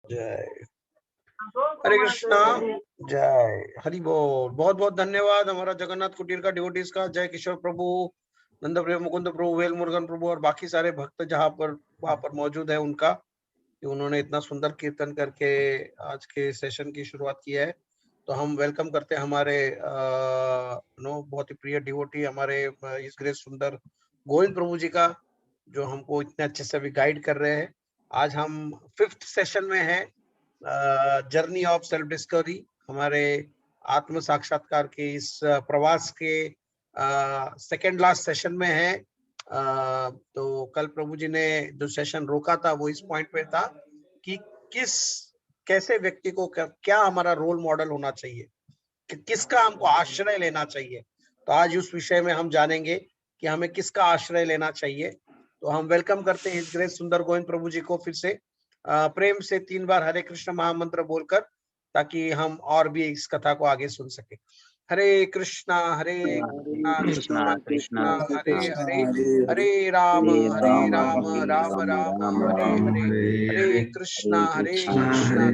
जय हरे कृष्णा। जय हरि बोल। बहुत बहुत धन्यवाद हमारा जगन्नाथ कुटीर का डिवोटीज का। जय किशोर प्रभु, नंद प्रेम मुकुंद प्रभु, वेल मुरुगन प्रभु और बाकी सारे भक्त जहाँ पर वहां पर मौजूद है उनका, कि उन्होंने इतना सुंदर कीर्तन करके आज के सेशन की शुरुआत की है। तो हम वेलकम करते हैं हमारे बहुत ही प्रिय डिवोटी हमारे इस ग्रेट सुंदर गोविंद प्रभु जी का, जो हमको इतने अच्छे से अभी गाइड कर रहे हैं। आज हम 5th सेशन में हैं, जर्नी ऑफ सेल्फ डिस्कवरी, हमारे आत्म साक्षात्कार के इस प्रवास के सेकेंड लास्ट सेशन में है। तो कल प्रभु जी ने जो सेशन रोका था वो इस पॉइंट पे था कि कैसे व्यक्ति को क्या हमारा रोल मॉडल होना चाहिए, कि किसका हमको आश्रय लेना चाहिए। तो आज उस विषय में हम जानेंगे कि हमें किसका आश्रय लेना चाहिए। तो हम वेलकम करते हैं इस ग्रेट सुंदर गोविंद प्रभु जी को फिर से प्रेम से 3 बार हरे कृष्ण महामंत्र बोलकर, ताकि हम और भी इस कथा को आगे सुन सके। हरे कृष्णा कृष्णा कृष्णा कृष्णा कृष्णा हरे हरे, हरे हरे राम राम राम राम हरे हरे, हरे कृष्णा कृष्णा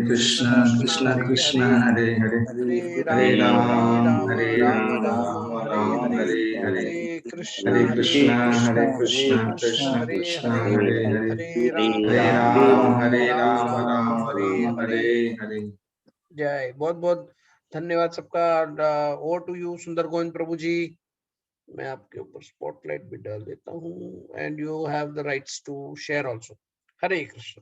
कृष्णा कृष्ण हरे कृष्ण हरे, हरे हरे हरे हरे राम राम राम राम राम हरे हरे, हरे हरे हरे कृष्णा हरे कृष्ण कृष्णा कृष्ण कृष्णा हरे कृष्ण हरे, हरे हरे हरे हरे राम राम राम हरे राम हरे। हरे। जय, बहुत बहुत धन्यवाद सबका। ओवर टू यू सुंदर गोविंद प्रभु जी। मैं आपके ऊपर स्पॉटलाइट भी डाल देता हूँ and you have the rights to share also. Hare Krishna.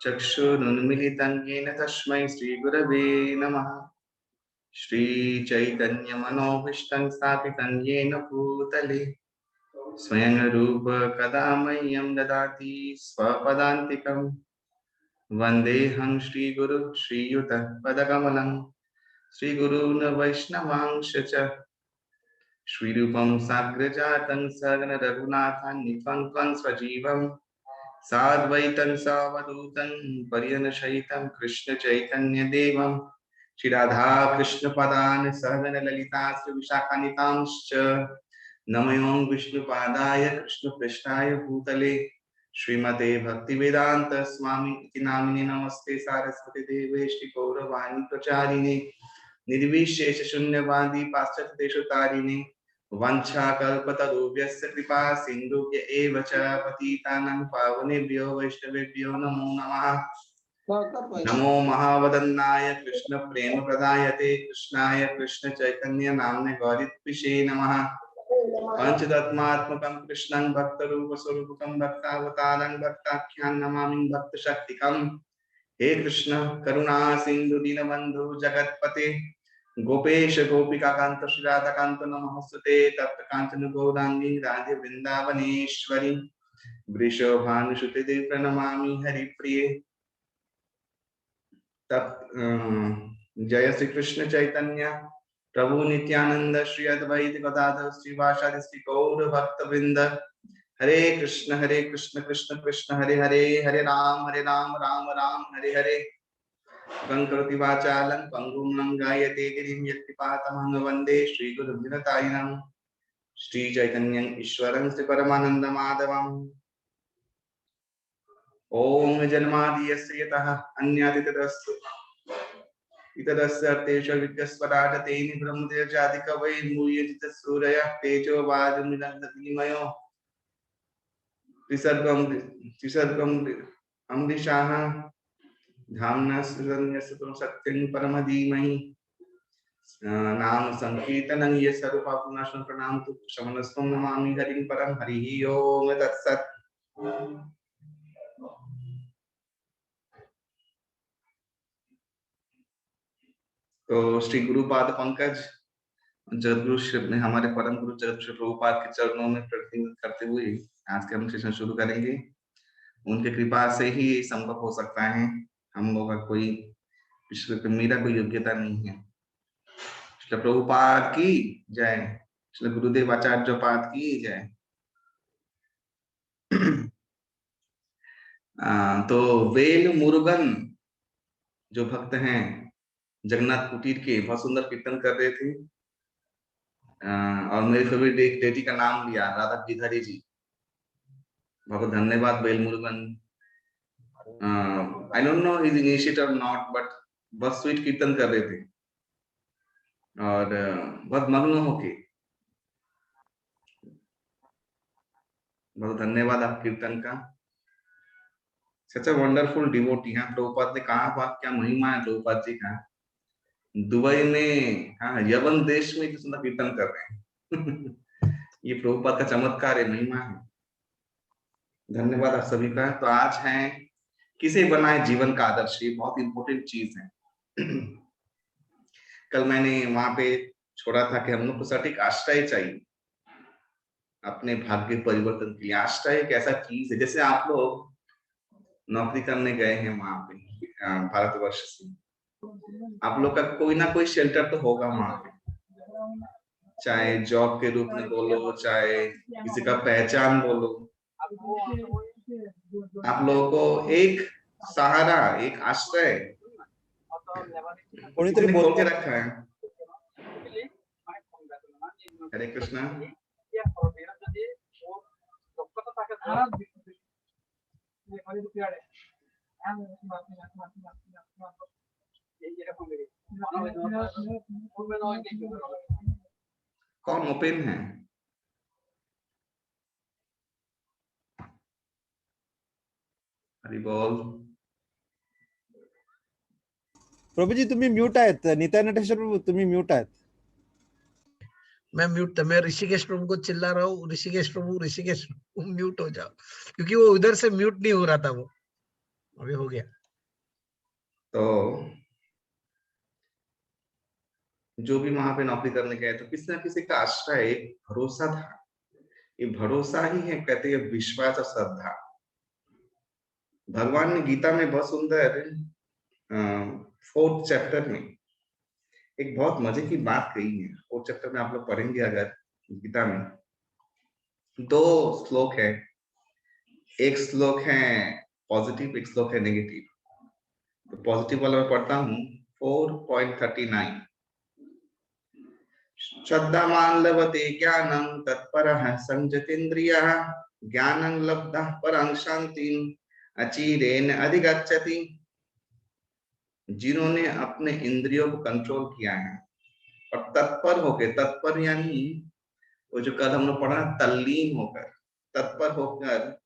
चक्षुरुन्मिलितं येन तस्मै श्रीगुरवे नमः। श्रीचैतन्यमनोभीष्टं स्थापितं येन भूतले स्वयं रूप कदा मह्यं ददाति स्वपदान्तिकम्। वन्देऽहं श्रीगुरु श्रीयुतः पदकमलं श्रीगुरून् वैष्णवांश्च च श्रीरूपं साग्रजातं सगन रघुनाथान्वितं त्वं स्वजीवम् साद्वैतं सावधूतं पर्यनशयितं कृष्ण चैतन्य देवं श्री राधा कृष्ण पदान सहगन ललिता श्री विशाखान्वितांश्च नमयो विष्णुपादाय कृष्ण पृष्ठाय भूतले श्रीमते भक्तिवेदांत स्वामी इति नामिने नमस्ते सारस्वती देवे श्री गौरवाणी प्रचारिणे निर्विशेष शून्यवादी पाश्चात्य देशतारिणे वंशाकल्पतरुभ्यश्च कृपा सिन्धुभ्य एव च पतितानां पावनेभ्यो वैष्णवेभ्यो नमो नमः। नमो महावदन्नाय कृष्ण प्रेम प्रदायते कृष्णाय कृष्ण चैतन्य नाम्ने गौरीत्विषे नमः। पंचतत्मात्मकं कृष्णं भक्तरूप स्वरूपकं भक्तावतारं भक्ताख्यां नमामि भक्त शक्तिकम्। हे कृष्ण करुणा सिंधु दीनबंधु जगतपते गोपेश गोपिका कांत श्रीराधा कांत नमस्ते तप्त कांचन गौरांगी राधे वृंदावनेश्वरी वृषभानुसुते देवी प्रणमामि हरिप्रिये। जय श्री कृष्ण चैतन्य प्रभु नित्यानंद श्री अद्वैत गदाधर श्रीवासादि श्री गौर भक्त वृंद। हरे कृष्ण कृष्ण कृष्ण हरे हरे, हरे राम राम राम हरे हरे। गंकरोति वाचालं पंगुं लंघयते गिरिं यत्कृपातमहं वन्दे श्रीगुरुर्दिनतारिणं श्रीचैतन्यं ईश्वरं श्रीपरमानन्दमाधवम्। ॐ जन्माद्यस्य यतः अन्यादितरस्तु इतरस्य अर्थेषु विद्यस्वराट तेन ब्रह्मदेवजातिकवै मूयजित सूरयः तेजो वायुर्निरन्तरमयो त्रिसर्गं अमृषाः धाम्ना सुरन्यस्य सत्यं परमधीमहि नाम संकीर्तनं ये सर्वपापनाशनं प्रणाम तु शमनस्त्वं नमामि हरिं परं। हरिः ओम तत्सत्। तो श्री गुरुपाद पंकज जगदगुरु ने हमारे परम गुरु जगत श्री प्रभुपाद के चरणों में प्रार्थना करते हुए आज के हम सेशन शुरू करेंगे। उनके कृपा से ही संभव हो सकता है, हम लोग का कोई मेरा कोई योग्यता नहीं है। श्री प्रभुपाद की जय, श्री गुरुदेव आचार्य पाद की जय। तो वेल मुरुगन जो भक्त हैं जगन्नाथ कुटीर के बहुत सुंदर कीर्तन कर रहे थे। और मेरी फेवरेट डेटी का नाम लिया, राधा गिधारी जी। बहुत धन्यवाद well Murugan. I don't know is initiator not, but बहुत स्वीट कीर्तन कर रहे थे और बहुत मग्न होके। बहुत धन्यवाद आप कीर्तन का। सच अ वंडरफुल डिवोटी। हाँ, प्रभुपाद ने कहा बात, क्या महिमा है प्रभुपाद जी का। दुबई में, हाँ, यवन देश में कितना कीर्तन कर रहे हैं। ये प्रभुपाद का चमत्कार है, महिमा है। धन्यवाद आप सभी का। तो आज है किसे बनाए जीवन का आदर्श, ये बहुत इंपॉर्टेंट चीज है। कल मैंने वहां पे छोड़ा था कि हम लोग को सटीक आश्रय चाहिए अपने भाग्य परिवर्तन के लिए। आश्रय एक ऐसा चीज है, जैसे आप लोग नौकरी करने गए हैं वहां पे भारतवर्ष से, आप लोग का कोई ना कोई शेल्टर तो होगा वहां पे, चाहे जॉब के रूप में बोलो, चाहे किसी का पहचान बोलो। आप लोगों को एक सहारा, एक आश्रय किसी ने खोल के रखा है। हरे कृष्णा। कौन ओपन है? हरि बोल। प्रभुजी तुम्ही म्यूट आहेत, नित्यानंद नटेश्वर प्रभू तुम्ही म्यूट आहेत। मैं म्यूट था, मैं ऋषिकेश प्रभु को चिल्ला रहा हूँ, ऋषिकेश प्रभु म्यूट हो जाओ, क्योंकि वो उधर से म्यूट नहीं हो रहा था, वो अभी हो गया। तो जो भी वहां पे नौकरी करने गए तो किसी ना किसी का आश्रय, एक भरोसा था। ये भरोसा ही है, कहते हैं विश्वास और श्रद्धा। भगवान ने गीता में बहुत सुंदर 4th चैप्टर में एक बहुत मजे की बात कही है। 4th चैप्टर में आप लोग पढ़ेंगे अगर गीता में, 2 श्लोक है। एक श्लोक है पॉजिटिव, एक श्लोक है नेगेटिव। तो पॉजिटिव वाला मैं पढ़ता हूँ, 4.39। श्रद्धावान लभते ज्ञानं तत्परः संयतेन्द्रियः ज्ञानं लब्धः परं शान्तिं अचिरेण अधिगच्छति। जिन्होंने अपने इंद्रियों को कंट्रोल किया है और तत्पर होकर, तत्पर यानी वो जो कल हम लोग पढ़ा, तल्लीन होकर, तत्पर होकर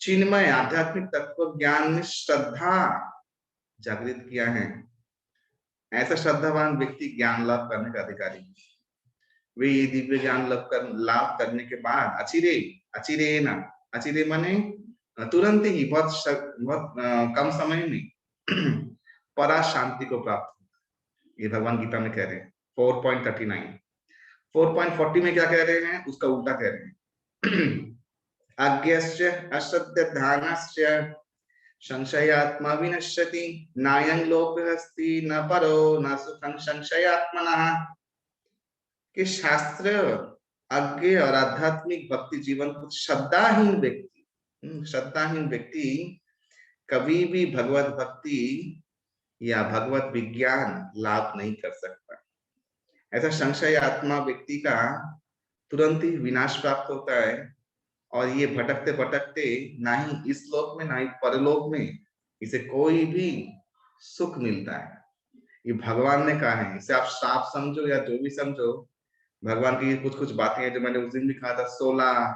चिन्मय आध्यात्मिक तत्व ज्ञान में श्रद्धा जागृत किया है, ऐसा श्रद्धावान व्यक्ति ज्ञान लाभ करने का अधिकारी है। वे ये दिव्य ज्ञान लाभ करने के बाद अचिरे माने तुरंत ही, बहुत कम समय में परा शांति को प्राप्त होता। ये भगवान गीता में कह रहे हैं 4.39। 4.40 में क्या कह रहे हैं, उसका उल्टा कह रहे हैं। अज्ञस्य अश्रद्धानस्य संशयात्मा विनश्यति नायं लोकस्ति न परो न सुखं संशयात्मनः। कि शास्त्र, अज्ञ और आध्यात्मिक भक्ति जीवन को श्रद्धाहीन व्यक्ति कभी भी भगवत भक्ति या भगवत विज्ञान लाभ नहीं कर सकता। ऐसा संशय आत्मा व्यक्ति का तुरंत ही विनाश प्राप्त होता है और ये भटकते भटकते ना ही इस लोक में ना ही परलोक में इसे कोई भी सुख मिलता है। ये भगवान ने कहा है, इसे आप श्राप समझो या जो भी समझो, भगवान की कुछ बातें हैं जो मैंने उस दिन भी कहा था। 16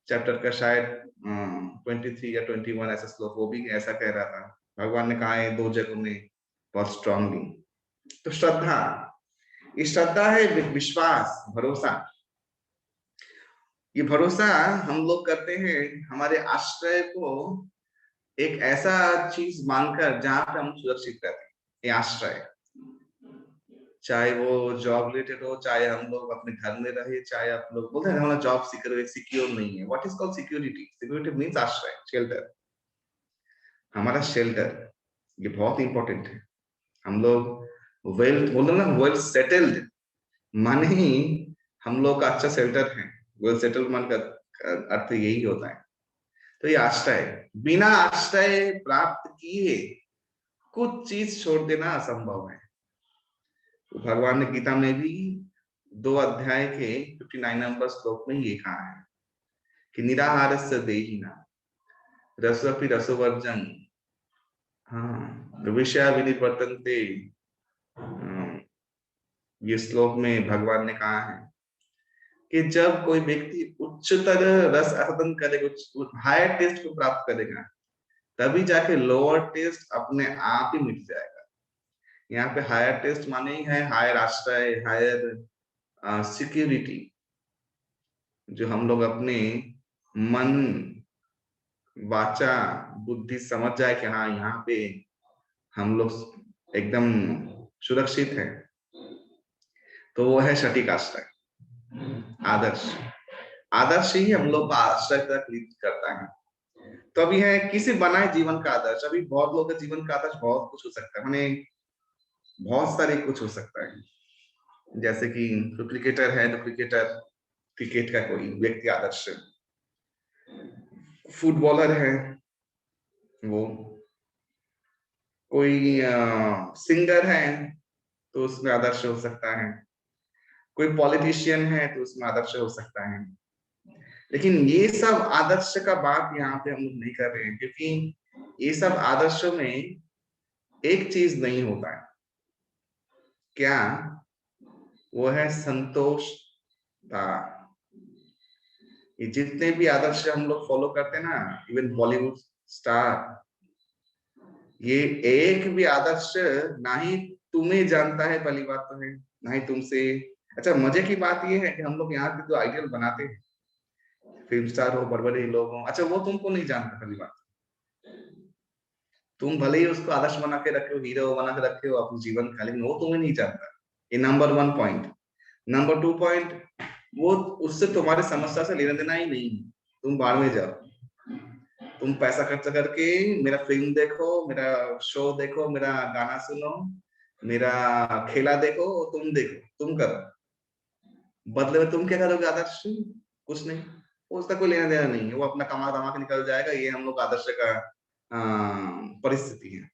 चैप्टर का शायद 23 या 21 ऐसा श्लोक, वो भी ऐसा कह रहा था। भगवान ने कहा है 2 जगहों में बहुत स्ट्रांगली। तो श्रद्धा, ये श्रद्धा है विश्वास, भरोसा। ये भरोसा हम लोग करते हैं हमारे आश्रय को एक ऐसा चीज मानकर जहां पे हम सुरक्षित रहते हैं। ये आश्रय, चाहे वो जॉब रिलेटेड हो, चाहे हम लोग अपने घर में रहे, चाहे आप लोग बोलते हैं हमारा जॉब सिक्योर नहीं है। What is called security? Security means आश्रय, शेल्टर। हमारा शेल्टर ये बहुत इंपॉर्टेंट है। हम लोग वेल सेटल्ड माने ही हम लोग का अच्छा शेल्टर है। वेल सेटल्ड मान का अर्थ यही होता है। तो ये आश्रय, बिना आश्रय प्राप्त किए कुछ चीज छोड़ देना असंभव है। तो भगवान ने गीता में भी 2 अध्याय के 59 नंबर श्लोक में ये कहा है कि निराहारस्य देहिना रसोपि रसोवर्जन, हाँ, विषया विनिवर्तन्ते। ये श्लोक में भगवान ने कहा है कि जब कोई व्यक्ति उच्चतर रस आस्वादन करेगा, हायर टेस्ट को प्राप्त करेगा, तभी जाके लोअर टेस्ट अपने आप ही मिट जाएगा। यहाँ पे हायर टेस्ट माने ही है हायर आश्रय, हायर सिक्योरिटी, जो हम लोग अपने मन, वाचा, बुद्धि समझ जाए कि हाँ यहाँ पे हम लोग एकदम सुरक्षित हैं, तो वो है सटीक आश्रय, आदर्श। आदर्श ही हम लोग को आश्रय तक लीड करता है। तो अभी है किसी बनाए जीवन का आदर्श। अभी बहुत लोगों का जीवन का आदर्श बहुत कुछ हो सकता है, माने बहुत सारे कुछ हो सकता है। जैसे कि तो क्रिकेटर है तो क्रिकेट का कोई व्यक्ति आदर्श, फुटबॉलर है वो, कोई सिंगर है तो उसमें आदर्श हो सकता है, कोई पॉलिटिशियन है तो उसमें आदर्श हो सकता है। लेकिन ये सब आदर्श का बात यहाँ पे हम लोग नहीं कर रहे हैं, क्योंकि ये सब आदर्शों में एक चीज नहीं होता है। क्या? वो है संतोषता। ये जितने भी आदर्श हम लोग फॉलो करते हैं ना, इवन बॉलीवुड स्टार, ये एक भी आदर्श ना ही तुम्हें जानता है, पहली बात तो है, ना ही तुमसे। अच्छा, मजे की बात ये है कि हम लोग यहाँ के जो आइडियल बनाते हैं, फिल्म स्टार हो, बड़े बड़े लोग हो, अच्छा वो तुमको नहीं जानते। पहली बात, तुम भले ही उसको आदर्श बना के रखे हो, हीरो बना के रखे हो अपने जीवन का, लेकिन वो तुम्हें नहीं जानता। ये नंबर 1 पॉइंट। नंबर 2 पॉइंट, वो उससे तुम्हारे समस्या से लेना देना ही नहीं है। तुम बाढ़ में जाओ, तुम पैसा खर्च करके मेरा फिल्म देखो, मेरा शो देखो, मेरा गाना सुनो, मेरा खेला देखो, तुम देखो, तुम करो, बदले में तुम क्या करोगे? आदर्श कुछ नहीं, उसका कोई लेना देना नहीं है, वो अपना कमा दमा के निकल जाएगा। ये हम लोग आदर्श का परिस्थिति है।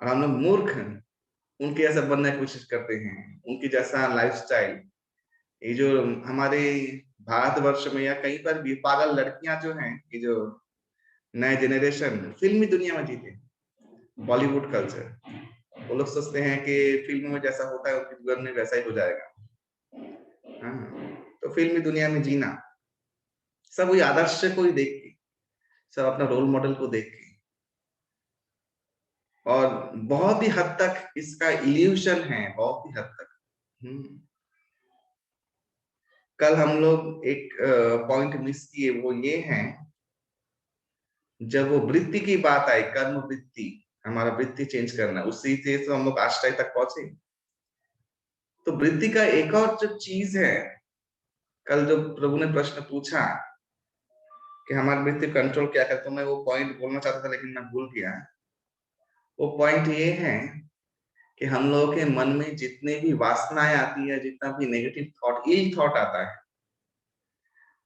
और हम लोग मूर्ख हैं, उनके जैसा बनने की कोशिश करते हैं, उनके जैसा लाइफस्टाइल। ये जो हमारे भारतवर्ष में या कहीं पर भी पागल लड़कियां जो हैं, ये जो नए जनरेशन फिल्मी दुनिया में जीते, बॉलीवुड कल्चर, वो लोग सोचते हैं कि फिल्म में जैसा होता है उनके जीवन में वैसा ही हो जाएगा। हाँ, तो फिल्मी दुनिया में जीना, सब वही आदर्श को ही देख के, सब अपना रोल मॉडल को देख के, और बहुत ही हद तक इसका इल्यूशन है, बहुत ही हद तक। कल हम लोग एक पॉइंट मिस किए, वो ये है, जब वो वृत्ति की बात आई, कर्म वृत्ति, हमारा वृत्ति चेंज करना, उसी से तो हम लोग आश्रय तक पहुंचे। तो वृत्ति का एक और जो चीज है, कल जो प्रभु ने प्रश्न पूछा कि हमारी वृत्ति कंट्रोल क्या करता, तो मैं वो पॉइंट बोलना चाहता था लेकिन मैं भूल गया। वो पॉइंट ये है कि हम लोगों के मन में जितने भी वासनाएं आती है, जितना भी नेगेटिव थॉट, इल थॉट आता है,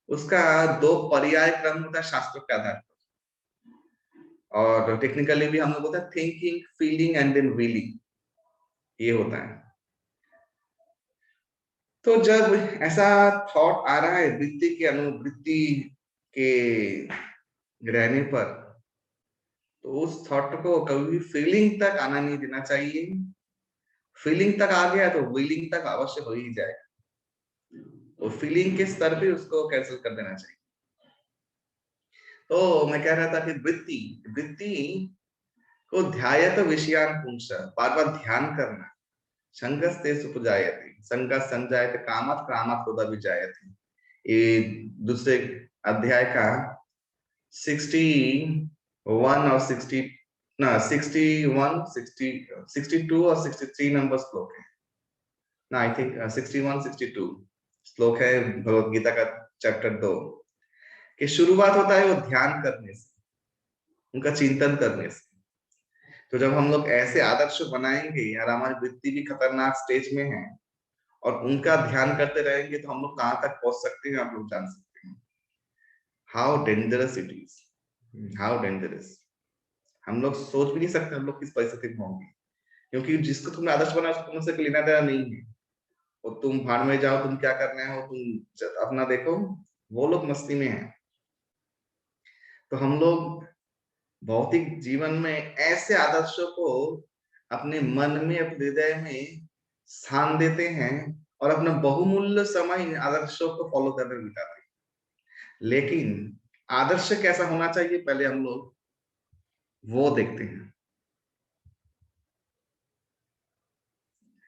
उसका 2 पर्याय क्रम होता है शास्त्रों के आधार पर। और टेक्निकली भी हम लोग बोलते हैं thinking, feeling and then willing, ये होता है। तो जब ऐसा थॉट आ रहा है वृत्ति के अनुवृत्ति के रहने पर, तो उस थॉट को कभी भी फीलिंग तक आना नहीं देना चाहिए। फीलिंग तक आ गया तो विलिंग तक अवश्य हो ही जाएगा, तो फीलिंग के स्तर पे उसको कैंसिल कर देना चाहिए। तो मैं कह रहा था कि वृत्ति को ध्यायत विषयान पुंस, बार बार ध्यान करना, संगस्तेषु उपजायते, संगः संजायते कामात्, कामात् क्रोधः। ये दूसरे अध्याय का 61 और 60 ना 61, 62 और 63 नंबर श्लोक है ना, आई थिंक 61, 62 श्लोक है भगवत गीता का चैप्टर 2 कि शुरुआत होता है वो ध्यान करने से, उनका चिंतन करने से। तो जब हम लोग ऐसे आदर्श बनाएंगे, यार हमारी वृत्ति भी खतरनाक स्टेज में है, और उनका ध्यान करते रहेंगे, तो हम लोग कहाँ तक पहुंच सकते हैं, आप लोग जान सकते हैं। How dangerous it is, how dangerous. हम लोग सोच भी नहीं सकते हम लोग किस परिस्थिति में होंगे, क्योंकि जिसको तुमने आदर्श बनाया उसको तुमसे लेना देना नहीं है। और तुम भाड़ में जाओ, तुम क्या करना हो, तुम अपना देखो, वो लोग मस्ती में हैं। तो हम लोग भौतिक जीवन में ऐसे आदर्शों को अपने मन में, अपने हृदय में स्थान देते हैं और अपना बहुमूल्य समय इन आदर्शों को फॉलो करने में बिताते हैं। लेकिन आदर्श कैसा होना चाहिए, पहले हम लोग वो देखते हैं,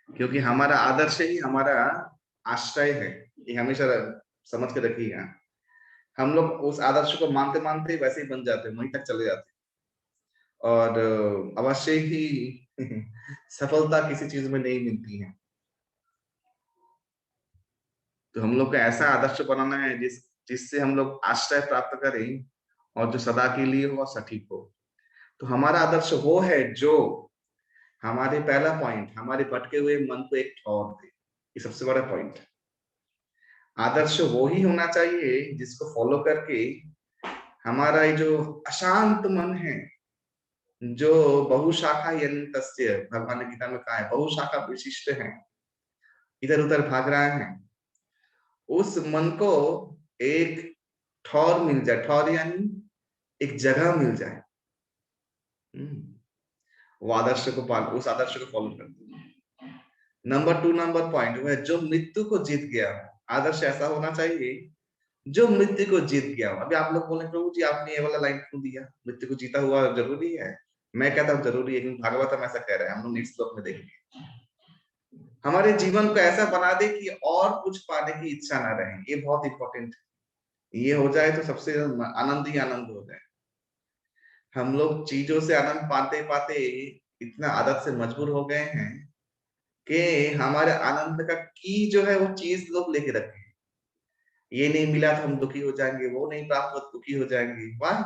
क्योंकि हमारा आदर्श ही हमारा आश्रय है। ये हमेशा समझ के रखिएगा। हम लोग उस आदर्श को मानते मानते वैसे ही बन जाते हैं, वहीं तक चले जाते हैं, और अवश्य ही सफलता किसी चीज में नहीं मिलती है। तो हम लोग को ऐसा आदर्श बनाना है जिससे हम लोग आश्रय प्राप्त करें और जो सदा के लिए हो और सटीक हो। तो हमारा आदर्श वो है जो हमारे, पहला पॉइंट, हमारे भटके हुए मन को एक ठौर दे। ये सबसे बड़ा पॉइंट। आदर्श वो ही होना चाहिए जिसको फॉलो करके हमारा ये जो अशांत मन है, जो बहुशाखा यंतस्य, भगवान ने गीता में कहा है बहुशाखा विशिष्ट है, इधर उधर भाग रहा है, उस मन को एक ठौर मिल जाए। ठौर यानी एक जगह मिल जाए। वो आदर्श को उस आदर्श को फॉलो करते हैं। नंबर 2, नंबर पॉइंट वो है जो मृत्यु को जीत गया हो। आदर्श ऐसा होना चाहिए जो मृत्यु को जीत गया हो। अभी आप लोग बोले प्रभु जी आपने ये वाला लाइन क्यों दिया, मृत्यु को जीता हुआ जरूरी है? मैं कहता हूँ जरूरी है, क्योंकि भागवतम ऐसा कह रहा है। हम लोग नेक्स्ट श्लोक में देखेंगे। हमारे जीवन को ऐसा बना दे कि और कुछ पाने की इच्छा ना रहे। ये बहुत इंपॉर्टेंट है। ये हो जाए तो सबसे आनंद ही आनंद हो जाए। हम लोग चीजों से आनंद पाते पाते इतना आदत से मजबूर हो गए हैं कि हमारे आनंद का की जो है वो चीज लोग लेके रखे हैं। ये नहीं मिला तो हम दुखी हो जाएंगे, वो नहीं प्राप्त हो दुखी हो जाएंगे। वाह,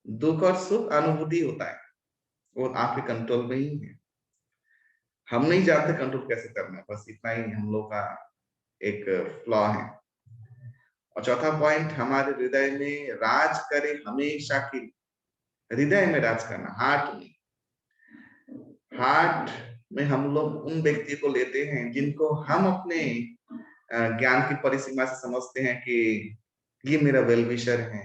दुख और सुख अनुभूति होता है, वो आपके कंट्रोल में ही है। हम नहीं जानते कंट्रोल कैसे करना है, बस इतना ही हम लोग का एक फ्लॉ है। और चौथा पॉइंट, हमारे हृदय में राज करे हमेशा की, हृदय में राज करना, हार्ट में। हार्ट में हम लोग उन व्यक्ति को लेते हैं जिनको हम अपने ज्ञान की परिसीमा से समझते हैं कि ये मेरा वेल विशर है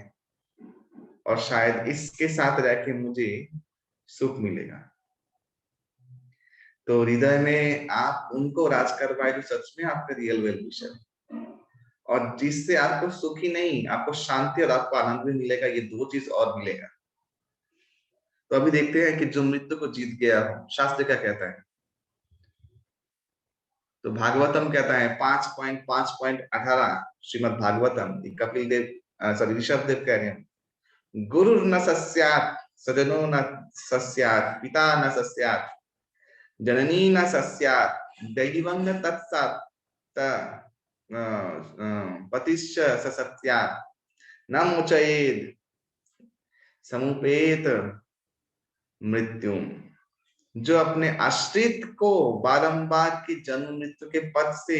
और शायद इसके साथ रह के मुझे सुख मिलेगा। तो हृदय में आप उनको राज करवाए जो सच में आपका रियल वेल विशर है, और जिससे आपको सुख ही नहीं, आपको शांति और आपको आनंद भी मिलेगा। ये दो चीज और मिलेगा। तो अभी देखते हैं कि जो मृत्यु को जीत गया हो, शास्त्र क्या कहता है। तो भागवतम कहता है 5.5.18 श्रीमद् भागवतम, कपिल देव सॉरी ऋषभ देव कह रहे हैं, गुरु न सस्यात् सजनो न सस्यात् पिता न सस्यात् जननी न सस्यात् दैवं न तत्सत् पतिश्च स सस्यात् न मोचयेत् समुपेत मृत्यु। जो अपने आश्रित को बारंबार की जन्म मृत्यु के पद से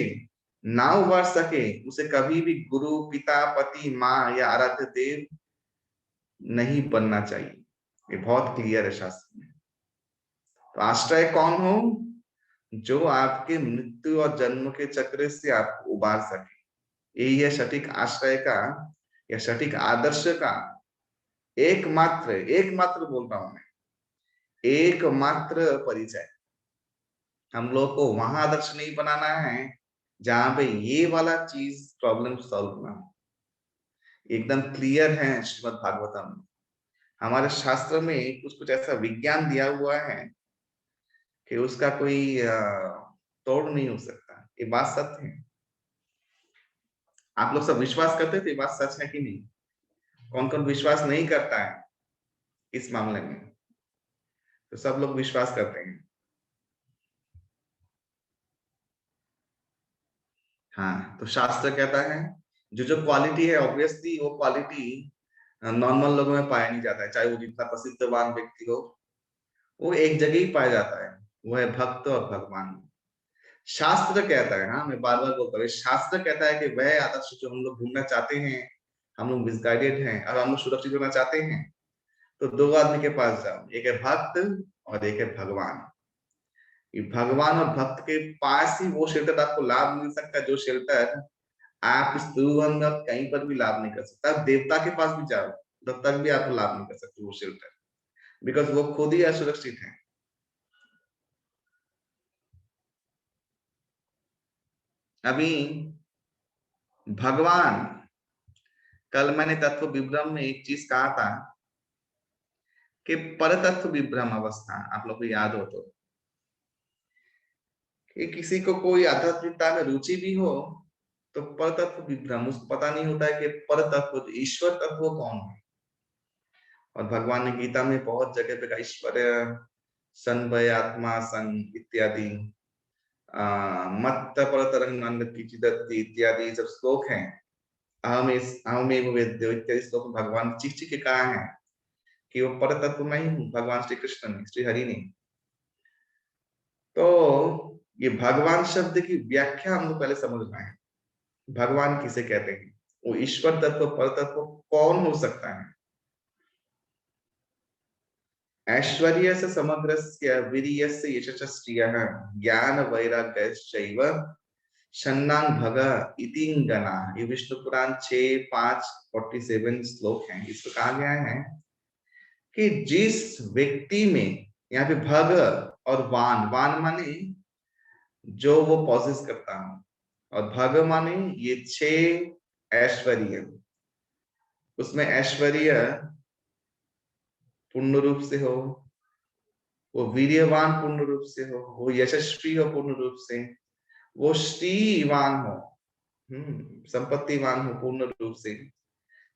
ना उबर सके, उसे कभी भी गुरु, पिता, पति, माँ या आराध्य देव नहीं बनना चाहिए। ये बहुत क्लियर है शास्त्र में। तो आश्रय कौन हो? जो आपके मृत्यु और जन्म के चक्र से आपको उबार सके। यही है सटीक आश्रय का या सटीक आदर्श का एकमात्र बोल रहा हूं मैं, एकमात्र परिचय। हम लोग को वहां आदर्श नहीं बनाना है जहां पे ये वाला चीज प्रॉब्लम सॉल्व ना हो। एकदम क्लियर है श्रीमद् भागवतम में, हमारे शास्त्र में कुछ कुछ ऐसा विज्ञान दिया हुआ है कि उसका कोई तोड़ नहीं हो सकता। ये बात सत्य है। आप लोग सब विश्वास करते थे, ये बात सच है कि नहीं? कौन कौन विश्वास नहीं करता है इस मामले में? तो सब लोग विश्वास करते हैं। हाँ, तो शास्त्र कहता है जो जो क्वालिटी है, ऑब्वियसली वो क्वालिटी नॉर्मल लोगों में पाया नहीं जाता है। चाहे वो जितना प्रसिद्धवान व्यक्ति हो, वो एक जगह ही पाया जाता है, वो है भक्त और भगवान। शास्त्र कहता है, हाँ मैं बार बार बोलता हूँ, शास्त्र कहता है कि वह आदर्श जो हम लोग ढूंढना चाहते हैं, हम लोग मिसगाइडेड हैं और हम लोग सुरक्षित होना चाहते हैं, तो दो आदमी के पास जाओ, एक है भक्त और एक है भगवान। ये भगवान और भक्त के पास ही वो शेल्टर आपको लाभ मिल सकता है, जो शेल्टर आप इस त्रिभुवन में कहीं पर भी लाभ नहीं कर सकते। आप देवता के पास भी जाओ तब तक भी आप लाभ नहीं कर सकते वो शेल्टर, बिकॉज वो खुद ही असुरक्षित है। अभी भगवान, कल मैंने तत्व विभ्रम में एक चीज कहा था कि परतत्व विभ्रम अवस्था, आप लोग को याद हो कि किसी को कोई आध्यात्मिकता में रुचि भी हो तो परतत्व विभ्रम, उसको पता नहीं होता है कि परतत्व ईश्वर तत्व कौन है। और भगवान ने गीता में बहुत जगह पे कहा ईश्वर संभय आत्मा संग इत्यादि, मत्त परतरंग नंद किचिदत्ति इत्यादि सब श्लोक हैं। अहमेव वेद्यो इत्यादि श्लोक भगवान चिक चिक के कहा है कि वो परतत्व मैं ही हूँ, भगवान श्री कृष्ण ने, श्री हरि ने। तो ये भगवान शब्द की व्याख्या हम लोग पहले समझना है। भगवान किसे कहते हैं? वो ईश्वर तत्व परतत्व कौन हो सकता है? ऐश्वर्य से समग्रस्य वीर्यस्य यशश्च श्रियः ज्ञान वैराग्यश्चैव षण्णां भग इतिंगना। ये विष्णु पुराण 6:5-47 श्लोक है। इसमें कहा गया है कि जिस व्यक्ति में, यहाँ पे भग और वान, वान माने जो वो पॉसेस करता है, और भग माने ये 6 ऐश्वर्य। उसमें ऐश्वर्य पूर्ण रूप से हो, वो वीर्यवान पूर्ण रूप से हो, वो यशस्वी हो पूर्ण रूप से, वो श्रीवान हो, संपत्तिवान हो पूर्ण रूप से,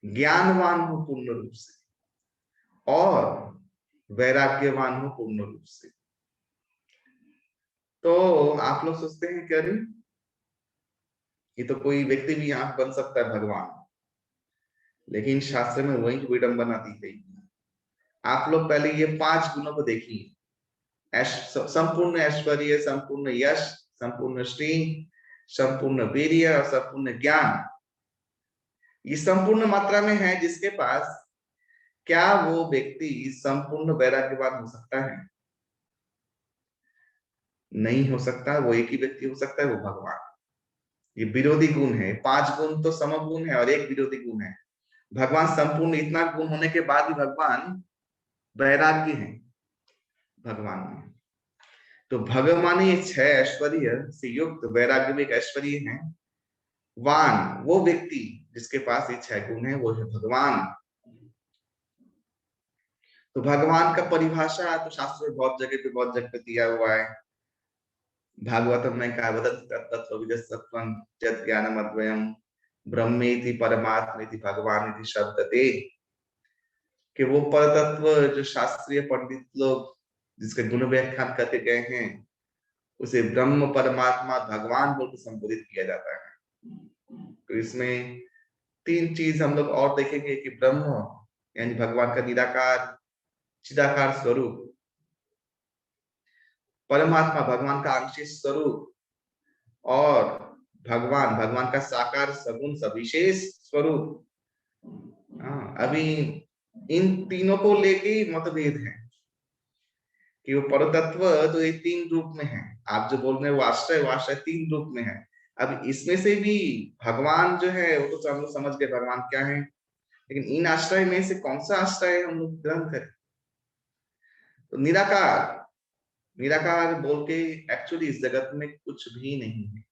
ज्ञानवान हो पूर्ण रूप से, और वैराग्यवान हो पूर्ण रूप से। तो आप लोग सोचते हैं कि अरे ये तो कोई व्यक्ति भी यहाँ बन सकता है भगवान, लेकिन शास्त्र में वही विडंबना दी गई है। आप लोग पहले ये 5 गुणों को देखिए, संपूर्ण ऐश्वर्य, संपूर्ण यश, संपूर्ण श्री, संपूर्ण वीर्य और संपूर्ण ज्ञान। ये संपूर्ण मात्रा में है जिसके पास, क्या वो व्यक्ति संपूर्ण वैराग्यवान हो सकता है? नहीं हो सकता। वो एक ही व्यक्ति हो सकता है, वो भगवान। ये विरोधी गुण है। 5 गुण तो समगुण है और एक विरोधी गुण है। भगवान संपूर्ण इतना गुण होने के बाद भी भगवान वैराग्य है भगवान में। तो भगवान ये 6 ऐश्वर्य से युक्त वैराग्य में एक ऐश्वर्य है। वान, वो व्यक्ति जिसके पास ये 6 गुण है, वो है भगवान। तो भगवान का परिभाषा तो शास्त्र में बहुत जगह पे दिया हुआ है। भागवतम में कहा तत्त्वविदस्तत्त्वं यत् ज्ञानम् अद्वयम् ब्रह्मेति परमात्मेति भगवानिति शब्दते, कि वो परतत्व जो शास्त्रीय पंडित लोग जिसके गुण व्याख्यान करके गए हैं, उसे ब्रह्म परमात्मा भगवान बोल के संबोधित किया जाता है। तो इसमें 3 चीज हम लोग और देखेंगे कि ब्रह्म यानी भगवान का निराकार चिदाकार स्वरूप, परमात्मा भगवान का आंशिक स्वरूप, और भगवान का साकार सगुण सविशेष स्वरूप। अभी इन तीनों को लेके मतभेद है कि वो परतत्व तो ये 3 रूप में है। आप जो बोल रहे हैं वो आश्रय 3 रूप में है। अब इसमें से भी भगवान जो है वो तो हम लोग समझ गए भगवान क्या है, लेकिन इन आश्रय में से कौन सा आश्रय हम लोग ग्रहण करें? तो निराकार, निराकार बोल के एक्चुअली इस जगत में कुछ भी नहीं है।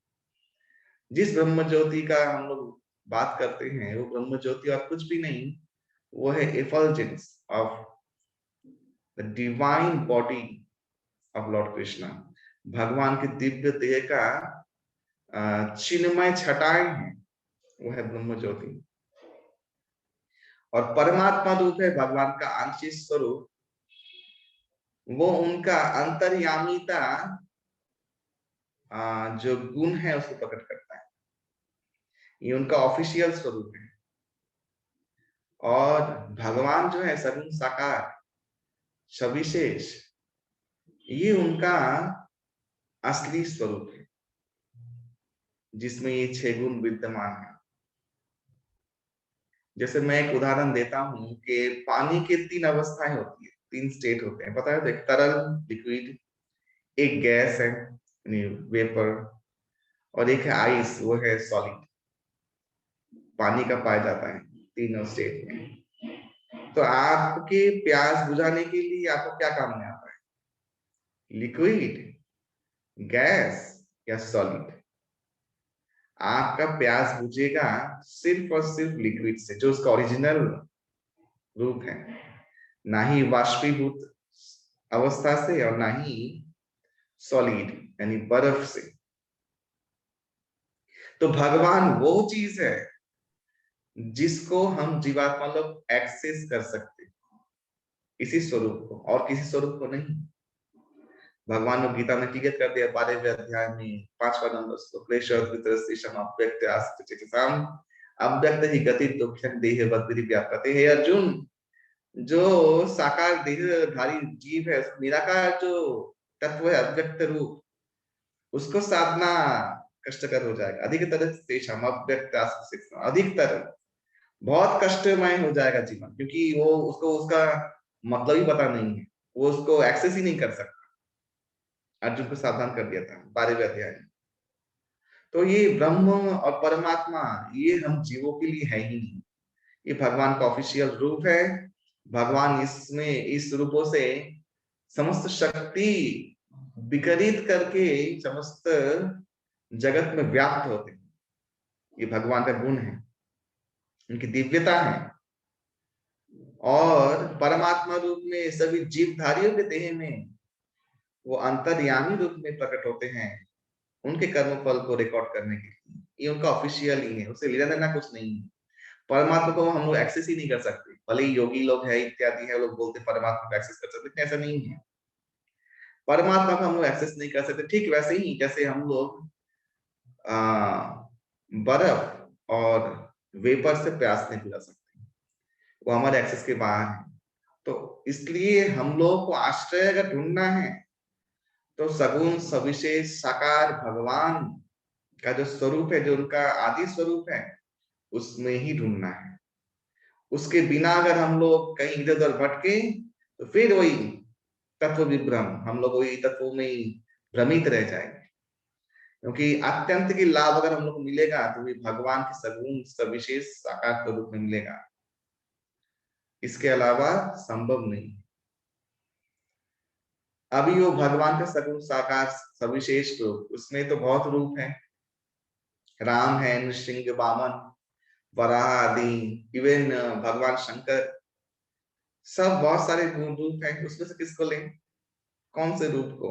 जिस ब्रह्म ज्योति का हम लोग बात करते हैं, वो ब्रह्म ज्योति और कुछ भी नहीं, वो है effulgence of the divine body of lord Krishna. भगवान के दिव्य देह का चिन्मय छटाएं हैं, वो है ब्रह्म ज्योति। और परमात्मा रूप है भगवान का आंशिक स्वरूप, वो उनका अंतर्यामीता जो गुण है उसको प्रकट करता है। ये उनका ऑफिशियल स्वरूप है। और भगवान जो है सगुण साकार सविशेष, ये उनका असली स्वरूप है जिसमें ये 6 गुण विद्यमान है। जैसे मैं एक उदाहरण देता हूं कि पानी के 3 अवस्थाएं होती है, 3 स्टेट होते हैं, पता है? एक तरल लिक्विड, एक गैस है यानी वेपर, और एक है आइस, वो है सॉलिड, पानी का पाया जाता है तीनों स्टेट में। तो आपके प्यास बुझाने के लिए आपको क्या काम में आता है, लिक्विड, गैस या सॉलिड? आपका प्यास बुझेगा सिर्फ और सिर्फ लिक्विड से, जो उसका ओरिजिनल रूप है, ना ही वाष्पीभूत अवस्था से और ना ही सॉलिड यानी बर्फ से। तो भगवान वो चीज है जिसको हम जीवात्मा लोग एक्सेस कर सकते, इसी स्वरूप को, और किसी स्वरूप को नहीं। भगवान ने गीता में क्लियर कर दिया 12वें अध्याय में 5वां नंबर श्लोक, अव्यक्त ही गति दुख्यं देह बद्विधि व्यापते। हे अर्जुन, जो साकार देहधारी जीव है, निराकार जो तत्व है, अव्यक्त रूप, उसको साधना कष्टकर हो जाएगा। अधिकतर तेषाम अव्यक्त अधिकतर बहुत कष्टमय हो जाएगा जीवन, क्योंकि वो उसको उसका मतलब ही पता नहीं है, वो उसको एक्सेस ही नहीं कर सकता। अर्जुन को सावधान कर दिया था 12वें अध्याय में। तो ये ब्रह्म और परमात्मा ये हम जीवों के लिए है ही नहीं, ये भगवान का ऑफिशियल रूप है। भगवान इसमें इस रूपों से समस्त शक्ति विकरित करके समस्त जगत में व्याप्त होते हैं। ये भगवान का गुण है, उनकी दिव्यता है। और परमात्मा रूप में सभी जीवधारियों के देह में वो अंतर्यामी रूप में प्रकट होते हैं, उनके कर्म फल को रिकॉर्ड करने के लिए। ये उनका ऑफिशियल ही है, उससे लेना देना कुछ नहीं है। परमात्मा को हम लोग एक्सेस ही नहीं कर सकते, भले ही योगी लोग है इत्यादि है, लोग बोलते परमात्मा को एक्सेस कर सकते, लेकिन ऐसा नहीं है। परमात्मा को हम लोग एक्सेस नहीं कर सकते। ठीक वैसे ही जैसे हम लोग बर्फ और वेपर से प्यास नहीं बुझा सकते, वो हमारे एक्सेस के बाहर है। तो इसलिए हम लोग को आश्रय अगर ढूंढना है तो सगुण सविशेष साकार भगवान का जो स्वरूप है, जो उनका आदि स्वरूप है, उसमें ही ढूंढना है। उसके बिना अगर हम लोग कहीं इधर उधर भटके तो फिर वही तत्व विभ्रम, हम लोग वही तत्वों में ही भ्रमित रह जाएंगे। क्योंकि अत्यंत की लाभ अगर हम लोग को मिलेगा तो भी भगवान के सगुण सविशेष साकार स्वरूप में मिलेगा, इसके अलावा संभव नहीं। अभी वो भगवान का सगुण साकार सविशेष रूप, उसमें तो बहुत रूप है, राम है, नृसिंह, वामन, वराह आदि, इवन भगवान शंकर, सब बहुत सारे रूप हैं। उसमें से किसको लें, कौन से रूप को?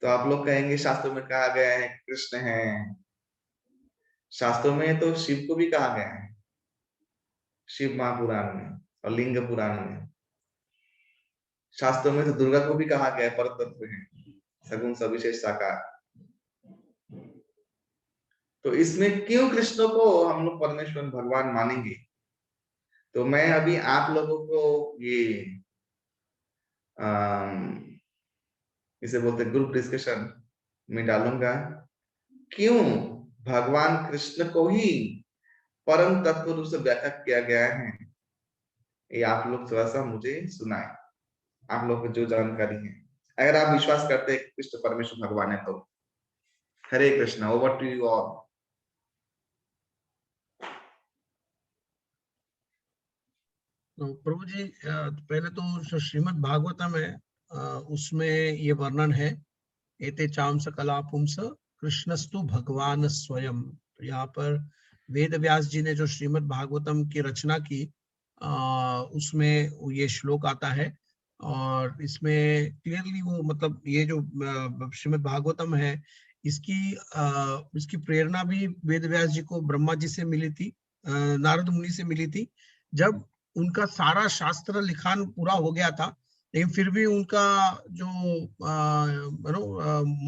तो आप लोग कहेंगे शास्त्रों में कहा गया है कृष्ण है, शास्त्रों में तो शिव को भी कहा गया है, शिव महापुराण में और लिंग पुराण में। शास्त्रों में तो दुर्गा को भी कहा गया है, परतत्व है, सगुण सविशेष साकार। तो इसमें क्यों कृष्ण को हम लोग परमेश्वर भगवान मानेंगे? तो मैं अभी आप लोगों को ये इसे बोलते ग्रुप डिस्कशन में डालूंगा, क्यों भगवान कृष्ण को ही परम तत्व रूप से व्याख्या किया गया है। ये आप लोग थोड़ा सा मुझे सुनाए, आप लोग को जो जानकारी है, अगर आप विश्वास करते हैं कृष्ण परमेश्वर भगवान है तो। Hare Krishna, over to you all. तो प्रभु जी पहले तो जो श्रीमद् भागवतम है उसमें ये वर्णन है, एते चाम सकला पुंस कृष्णस्तु भगवान स्वयं। तो यहाँ पर वेद व्यास जी ने जो श्रीमद् भागवतम की रचना की उसमें ये श्लोक आता है, और इसमें क्लियरली वो मतलब ये जो श्रीमद् भागवतम है इसकी प्रेरणा भी वेद व्यास जी को ब्रह्मा जी से मिली थी, नारद मुनि से मिली थी। जब उनका सारा शास्त्र लिखान पूरा हो गया था, लेकिन फिर भी उनका जो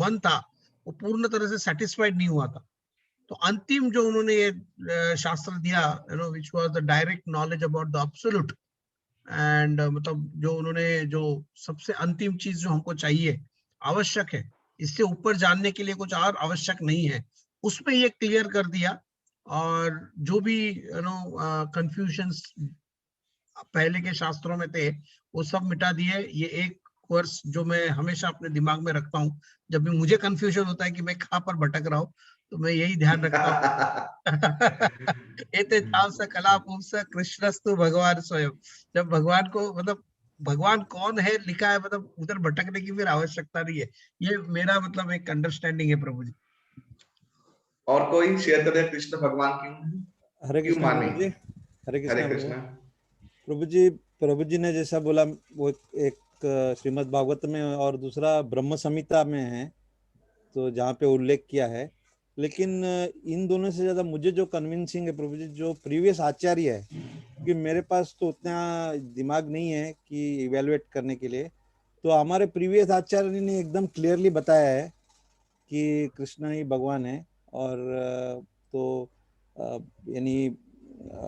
मन था वो पूर्ण तरह से सेटिस्फाइड नहीं हुआ था। तो अंतिम जो उन्होंने ये शास्त्र दिया, which was the direct knowledge about the absolute, and मतलब जो उन्होंने जो सबसे अंतिम चीज जो हमको चाहिए, आवश्यक है, इससे ऊपर जानने के लिए कुछ और आवश्यक नहीं है, उसमें ये क्लियर कर दिया। और जो भी कंफ्यूजन्स पहले के शास्त्रों में थे वो सब मिटा दिए। ये एक वर्स जो मैं हमेशा अपने दिमाग में रखता हूँ, जब भी मुझे कंफ्यूजन होता है कि मैं कहाँ पर भटक रहा हूँ, तो मैं यही ध्यान रखता हूँ। एते चाव स कला पुंस कृष्णस्तु भगवान स्वयं। जब भगवान को मतलब भगवान कौन है लिखा है, मतलब उधर भटकने की फिर आवश्यकता नहीं है। ये मेरा मतलब एक अंडरस्टैंडिंग है प्रभु जी। और कोई शेयर करे कृष्ण भगवान क्यों है? हरे क्यों कृष्णा माने? प्रभु जी। हरे हरे कृष्णा प्रभु। कृष्णा। प्रभु जी ने जैसा बोला वो एक श्रीमद् भागवत में और दूसरा ब्रह्म संहिता में है, तो जहाँ पे उल्लेख किया है। लेकिन इन दोनों से ज्यादा मुझे जो कन्विंसिंग है प्रभु जी, जो प्रीवियस आचार्य है, क्योंकि मेरे पास तो उतना दिमाग नहीं है कि इवेलुएट करने के लिए, तो हमारे प्रीवियस आचार्य ने एकदम क्लियरली बताया है कि कृष्ण ही भगवान है। और तो यानी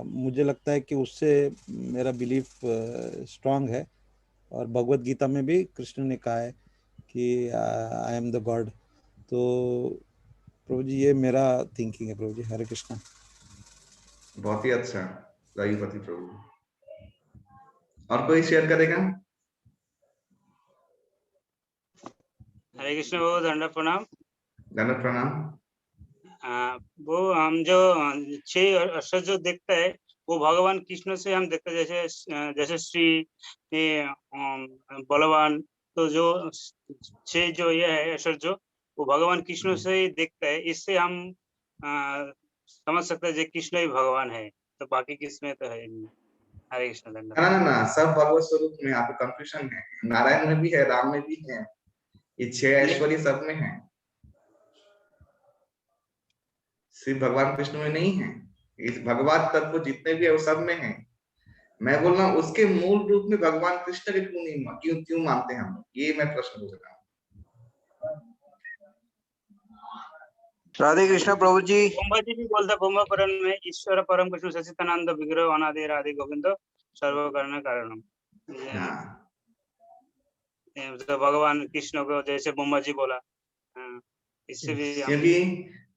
मुझे लगता है कि उससे मेरा बिलीफ स्ट्रांग है। और भगवत गीता में भी कृष्ण ने कहा है कि आई एम द गॉड। तो प्रभु जी ये मेरा थिंकिंग है प्रभु जी। हरे कृष्णा। बहुत ही अच्छा, रघुपति प्रभु। और कोई शेयर करेगा? हरे कृष्ण वो दंड प्रणाम। धन्यवाद, प्रणाम। वो हम जो 6 अक्षर जो देखता है वो भगवान कृष्ण से हम देखते हैं, जैसे श्री बलवान। तो जो 6 जो ये है अक्षर जो वो भगवान कृष्ण से ही देखता है, इससे हम समझ सकते हैं कि कृष्ण ही भगवान है, तो बाकी किसमें तो है नहीं। हरे कृष्ण ना धन्यवाद। ना ना, सब भगवत स्वरूप में। यहाँ पे कंफ्यूजन है, नारायण में भी है, राम में भी है, ये 6 ऐश्वर्य सब में है, सिर्फ भगवान कृष्ण में नहीं है। इस भगवत तत्व जितने भी है वो सब में है। मैं बोल रहा हूँ उसके मूल रूप में भगवान कृष्ण के क्यों नहीं क्यों क्यों मानते हैं हम लोग, ये मैं प्रश्न पूछ रहा हूँ। राधे कृष्ण प्रभु जी। ब्रह्मा जी भी बोलता ब्रह्म परम में ईश्वर परम कृष्ण सचिदानंद विग्रह अनादि आदि गोविंद सर्व कारण कारणम। हाँ, तो भगवान कृष्ण को जैसे ब्रह्मा जी बोला, इससे भी हम क्योंकि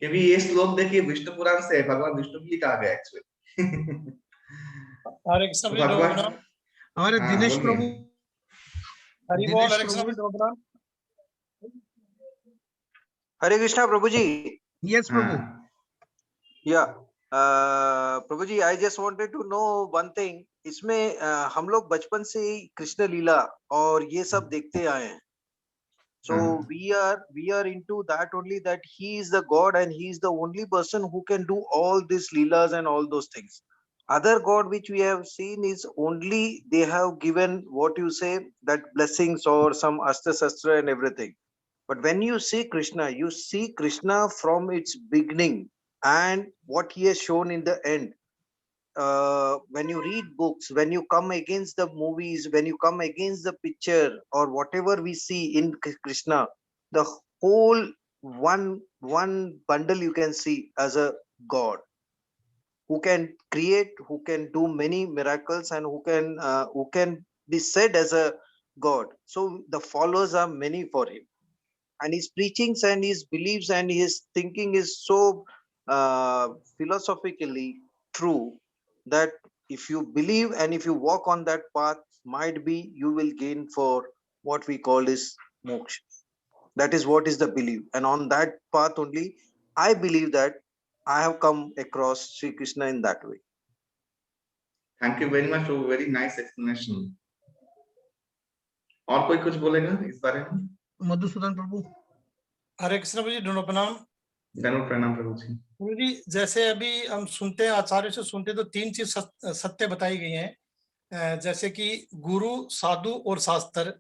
क्योंकि ये श्लोक देखिए विष्णु पुराण से है, भगवान विष्णु के लिए कहा गया एक्चुअली। हरे कृष्ण तो प्रभु जी, भगवान, प्रणाम। हमारे हाँ दिनेश बोलिए। प्रभु, हरि बोल। दिनेश हरे कृष्ण प्रभु, प्रभु जी, प्रणाम। हरे कृष्णा प्रभु जी। यस प्रभु। हाँ या प्रभु जी, I just wanted to know one thing. इसमें हम लोग बचपन से ही कृष्ण लीला और ये सब देखते आए हैं। So हाँ we are into that only, that he is the God and he is the only person who can do all these leelas and all those things. Other God which we have seen is only they have given what you say, that blessings or some astra shastra and everything. But when you see Krishna, you see Krishna from its beginning and what he has shown in the end. When you read books, when you come against the movies, when you come against the picture or whatever we see in Krishna, the whole one bundle you can see as a God who can create, who can do many miracles, and who can be said as a God. So the followers are many for him, and his preachings and his beliefs and his thinking is so philosophically true that if you believe and if you walk on that path, might be you will gain for what we call is moksha. That is what is the belief, and on that path only I believe that I have come across Sri Krishna in that way. Thank you very much, very nice explanation. और कोई कुछ बोलेगा इस बारे में? मधुसूदन प्रभु। हरे कृष्ण प्रभु जी, दोनों प्रणाम। धन्यवाद, प्रणाम प्रभु जी। प्रभु जी, जैसे अभी हम सुनते हैं, आचार्य से सुनते हैं, तो 3 चीज सत्य बताई गई हैं, जैसे कि गुरु, साधु और शास्त्र।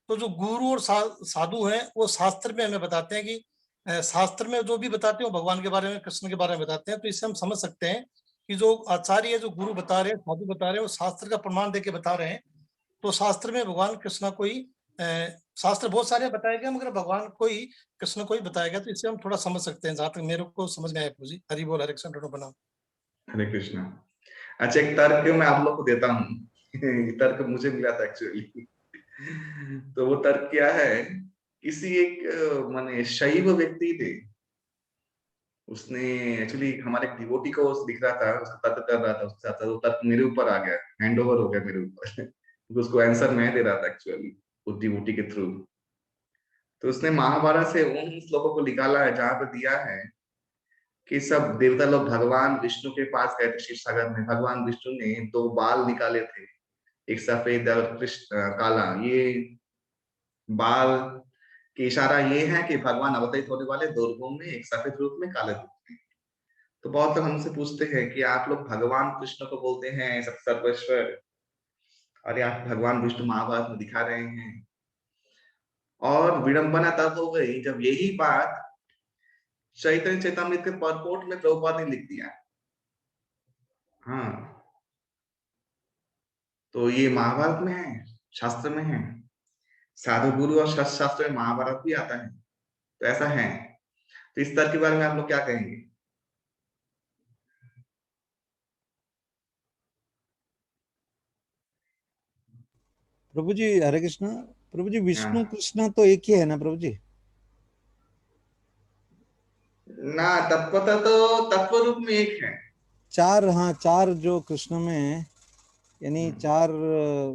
तो जो गुरु और साधु हैं वो शास्त्र में हमें बताते हैं कि शास्त्र में जो भी बताते हैं वो भगवान के बारे में, कृष्ण के बारे में बताते हैं। तो इससे हम समझ सकते हैं कि जो आचार्य, जो गुरु बता रहे हैं, साधु बता रहे हैं, वो शास्त्र का प्रमाण देके बता रहे हैं। तो शास्त्र में भगवान कृष्ण को ही, शास्त्र बहुत सारे बताए गए मगर भगवान को ही, कृष्ण को ही बताया गया। तो इससे हम थोड़ा समझ सकते हैं, जहां तक मेरे को समझ में आया। प्रभु जी, हरि बोल। हरे कृष्ण प्रणाम। हरे कृष्णा। अच्छा, एक तर्क मैं आप लोग को देता हूँ। ये तर्क मुझे मिला था एक्चुअली। तो वो तर्क क्या है, किसी एक माने शैव व्यक्ति थे, उसने एक्चुअली हमारे एक डिवोटी को दिख रहा था, उसका तर्क कर रहा था उसके साथ, वो तर्क मेरे ऊपर आ गया, हैंड ओवर हो गया मेरे ऊपर। उसको आंसर मैं दे रहा था एक्चुअली। उस डिवोटी के थ्रू। तो उसने महाभारत से उन श्लोकों को निकाला है जहां पर दिया है कि सब देवता लोग भगवान विष्णु के पास गए थे शिव सागर में। भगवान विष्णु ने 2 बाल निकाले थे, एक सफेद और कृष्ण काला। ये बाल की इशारा ये है कि भगवान अवतरित होने वाले 2 रूपों में, एक सफेद रूप में, काले रूप में। तो बहुत लोग हमसे पूछते हैं कि आप लोग भगवान कृष्ण को बोलते हैं सब सर्वेश्वर, और आप भगवान विष्णु महाभारत में दिखा रहे हैं। और विडंबना तब हो गई जब यही बात चैतन्य चैतामृत के परपोर्ट में प्रभुपाद ने लिख दिया। हाँ, तो ये महाभारत में है, शास्त्र में है, साधु गुरु और शास्त्र में महाभारत भी आता है, तो ऐसा है। तो इस तरह के बारे में आप लोग क्या कहेंगे? प्रभु जी हरे कृष्णा। प्रभु जी विष्णु कृष्ण तो एक ही है ना प्रभु जी? ना, तत्वतः तो तत्व रूप में एक है। 4, हाँ 4 जो कृष्ण में है, यानी 4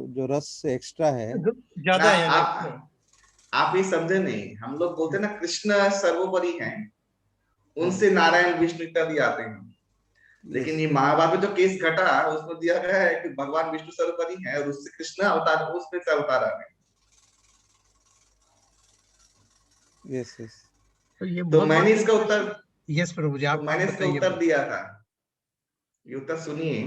जो रस एक्स्ट्रा है ज्यादा ना। है यानी आप ये समझे नहीं, हम लोग बोलते हैं ना कृष्ण सर्वोपरि हैं, उनसे नारायण विष्णु इत्यादि आते हैं। लेकिन ये महाभारत में जो केस घटा उसमें दिया गया है कि भगवान विष्णु सर्वोपरि हैं और उससे कृष्ण अवतार, उसमें से अवतार आ गए। Yes yes. तो मैंने इसका उत्तर, यस प्रभु जी, आप मैंने इसका बताइए। उत्तर दिया था, ये उत्तर सुनिए।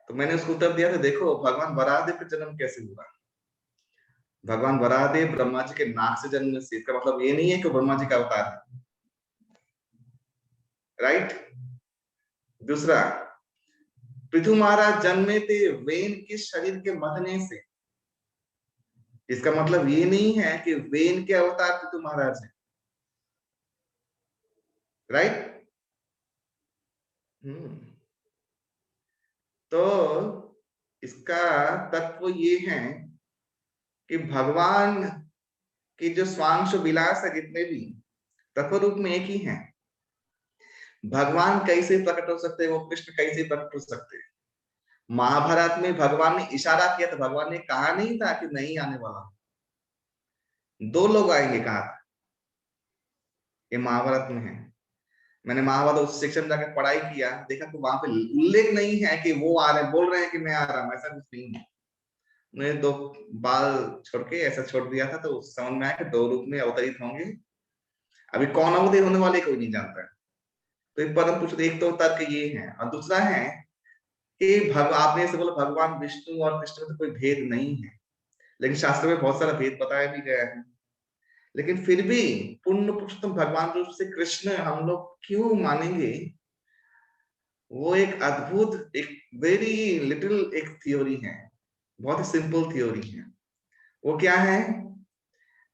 तो मैंने उसको उत्तर दिया था, देखो भगवान वराहदेव का जन्म कैसे हुआ। भगवान वराहदेव ब्रह्मा जी के नाक से जन्म से, इसका मतलब ये नहीं है कि ब्रह्मा जी का अवतार है, राइट। दूसरा, पृथु महाराज जन्मे थे वेन के शरीर के मथने से, इसका मतलब ये नहीं है कि वेन के अवतार पृथु महाराज है, राइट। तो इसका तत्व ये है कि भगवान की जो स्वांश विलास है, जितने भी तत्व रूप में एक ही हैं। भगवान कैसे प्रकट हो सकते हैं, वो कृष्ण कैसे प्रकट हो सकते हैं। महाभारत में भगवान ने इशारा किया था, भगवान ने कहा नहीं था कि नहीं आने वाला, 2 लोग आएंगे कहा था। ये महाभारत में है। मैंने महाभारत उस सेक्शन में जाकर पढ़ाई किया, देखा तो वहां पे उल्लेख नहीं है कि वो आ रहे, बोल रहे हैं कि मैं आ रहा हूं, ऐसा कुछ नहीं है। उन्होंने 2 बाल छोड़ के ऐसा छोड़ दिया था, तो समझ में आया कि 2 रूप में अवतरित होंगे। अभी कौन अवतरित होने वाले कोई नहीं जानता है। तो एक परम पुरुष, एक तो तर्क ये है, और दूसरा है कि आपने ऐसे बोला भगवान विष्णु और कृष्ण में तो कोई भेद नहीं है, लेकिन शास्त्र में बहुत सारा भेद बताया भी गया है। लेकिन फिर भी पूर्ण पुरुषोत्तम भगवान रूप से कृष्ण हम लोग क्यों मानेंगे? वो एक अद्भुत, एक वेरी लिटिल एक थ्योरी है, बहुत ही सिंपल थ्योरी है। वो क्या है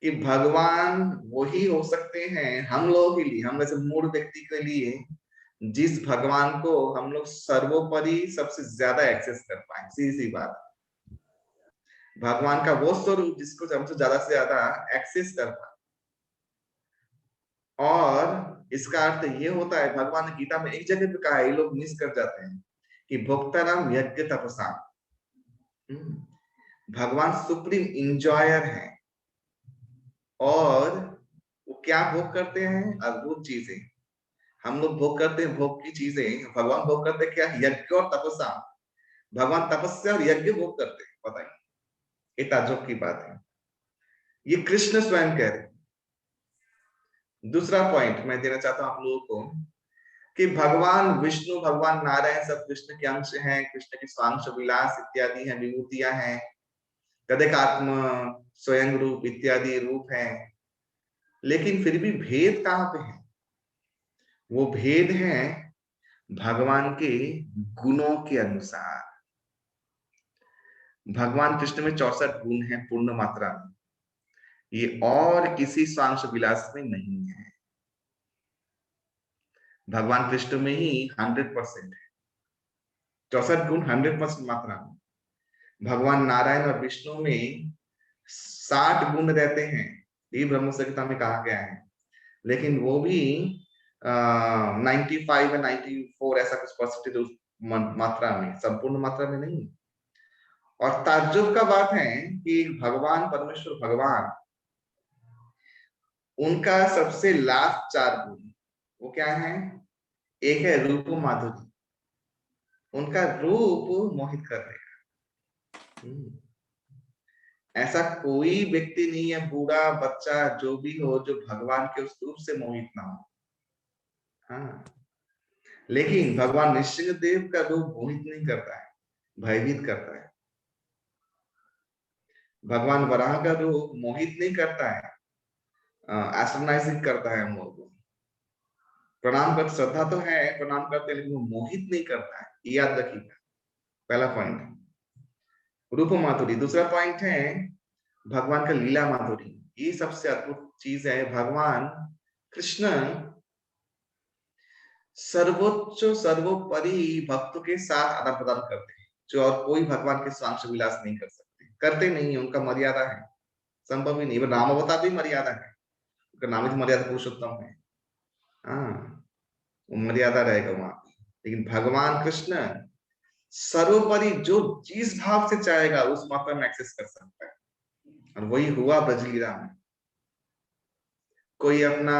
कि भगवान वही हो सकते हैं हम लोगों के लिए, हम जैसे मूल व्यक्ति के लिए, जिस भगवान को हम लोग सर्वोपरि सबसे ज्यादा एक्सेस कर पाए। सीधी सी बात, भगवान का वो स्वरूप जिसको हमसे ज्यादा से ज्यादा एक्सेस कर पाए। और इसका अर्थ ये होता है, भगवान ने गीता में एक जगह पे कहा है, ये लोग मिस कर जाते हैं, कि भोक्ताराम यज्ञ तपसा। भगवान सुप्रीम इंजॉयर है, और वो क्या भोग करते हैं? अद्भुत चीजें। हम लोग भोग करते हैं भोग की चीजें, भगवान भोग करते हैं क्या? यज्ञ और तपस्या। भगवान तपस्या और यज्ञ भोग करते हैं, बताइए, ये ताज्जुब की बात है। ये कृष्ण स्वयं कह रहे हैं। दूसरा पॉइंट मैं देना चाहता हूं आप लोगों को, कि भगवान विष्णु, भगवान नारायण सब कृष्ण के अंश हैं, कृष्ण के स्वांश विलास इत्यादि हैं, विभूतियां हैं, तदेकात्म, स्वयं रूप इत्यादि रूप हैं। लेकिन फिर भी भेद कहां पे है? वो भेद है भगवान के गुणों के अनुसार। भगवान कृष्ण में 64 गुण हैं पूर्ण मात्रा में, ये और किसी स्वांश विलास में नहीं है। भगवान कृष्ण में ही 100% है, 64 गुण 100% मात्रा में। भगवान नारायण और विष्णु में 60 गुण रहते हैं, ये ब्रह्म संहिता में कहा गया है। लेकिन वो भी 95 या 94 ऐसा कुछ परसेंटेज मात्रा में, संपूर्ण मात्रा में नहीं। और ताज्जुब का बात है कि भगवान परमेश्वर भगवान, उनका सबसे लास्ट 4 गुण वो क्या है? एक है रूप माधुरी, उनका रूप मोहित कर देगा। ऐसा कोई व्यक्ति नहीं है, बूढ़ा बच्चा जो भी हो, जो भगवान के उस रूप से मोहित ना हो। हाँ, लेकिन भगवान नृसिंह देव का रूप मोहित नहीं करता है, भयभीत करता है। भगवान वराह का रूप मोहित नहीं करता है, एस्ट्रोनाइजिंग करता है हम लोगों को। प्रणाम कर, श्रद्धा तो है, प्रणाम करते हैं, लेकिन वो मोहित नहीं करता है, ये याद रखिएगा। पहला पॉइंट रूप माधुरी। दूसरा पॉइंट है भगवान का लीला माधुरी। ये सबसे अद्भुत चीज है। भगवान कृष्ण सर्वोच्च सर्वोपरि भक्तों के साथ आदान प्रदान करते हैं, जो और कोई भगवान के सांश विलास नहीं कर सकते, करते नहीं है, उनका मर्यादा है, संभव ही नहीं। नाम अवतार भी मर्यादा है, उनका नाम ही मर्यादा पुरुषोत्तम है। हाँ, वो मर्यादा रहेगा वहां पे। लेकिन भगवान कृष्ण सर्वोपरि जो जिस भाव से चाहेगा उस मात्रा में एक्सेस कर सकता है, और वही हुआ ब्रजलीला में। कोई अपना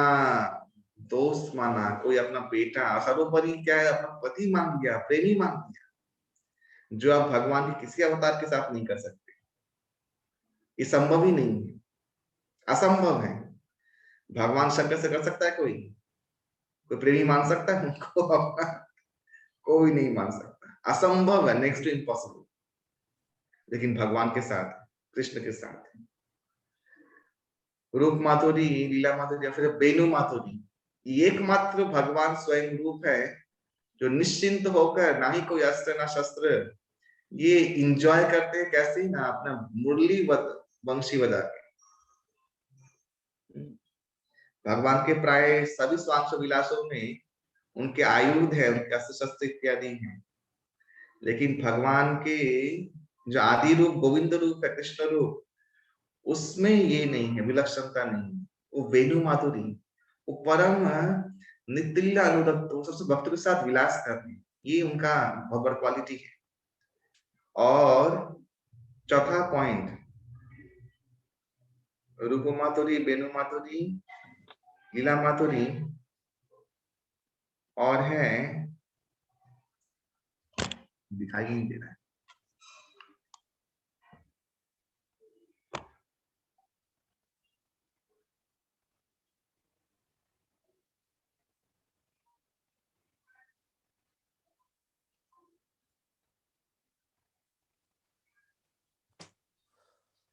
दोस्त माना, कोई अपना बेटा, सर्वोपरि क्या है, अपना पति मान लिया, प्रेमी मान लिया, जो आप भगवान के किसी अवतार के साथ नहीं कर सकते। ये संभव ही नहीं है, असंभव है। भगवान शंकर से कर सकता है कोई प्रेमी मान सकता है उनको अपना? कोई नहीं मान सकता, असंभव है, नेक्स्ट टू इम्पॉसिबल। लेकिन भगवान के साथ, कृष्ण के साथ रूप माधुरी, लीला माधुरी या फिर बेनु माधुरी, एकमात्र भगवान स्वयं रूप है जो निश्चिंत होकर, ना ही कोई अस्त्र ना शस्त्र, ये इंजॉय करते हैं। कैसे ना, अपना मुरली वंशी बजा के। भगवान के प्राय सभी स्वांश विलासों में उनके आयुध है, उनके अस्त्र शस्त्र इत्यादि हैं। लेकिन भगवान के जो आदि रूप गोविंद रूप है, कृष्ण रूप, उसमें ये नहीं है, विलक्षणता नहीं है। वो वेणु माधुरी, वो परम नितिल्य अनुरक्त, वो सबसे भक्तों के साथ विलास करते हैं, ये उनका भगवत क्वालिटी है। और चौथा पॉइंट, रूप माधुरी, वेणु माधुरी, लीला माधुरी, और है, दिखाई नहीं दे रहा है,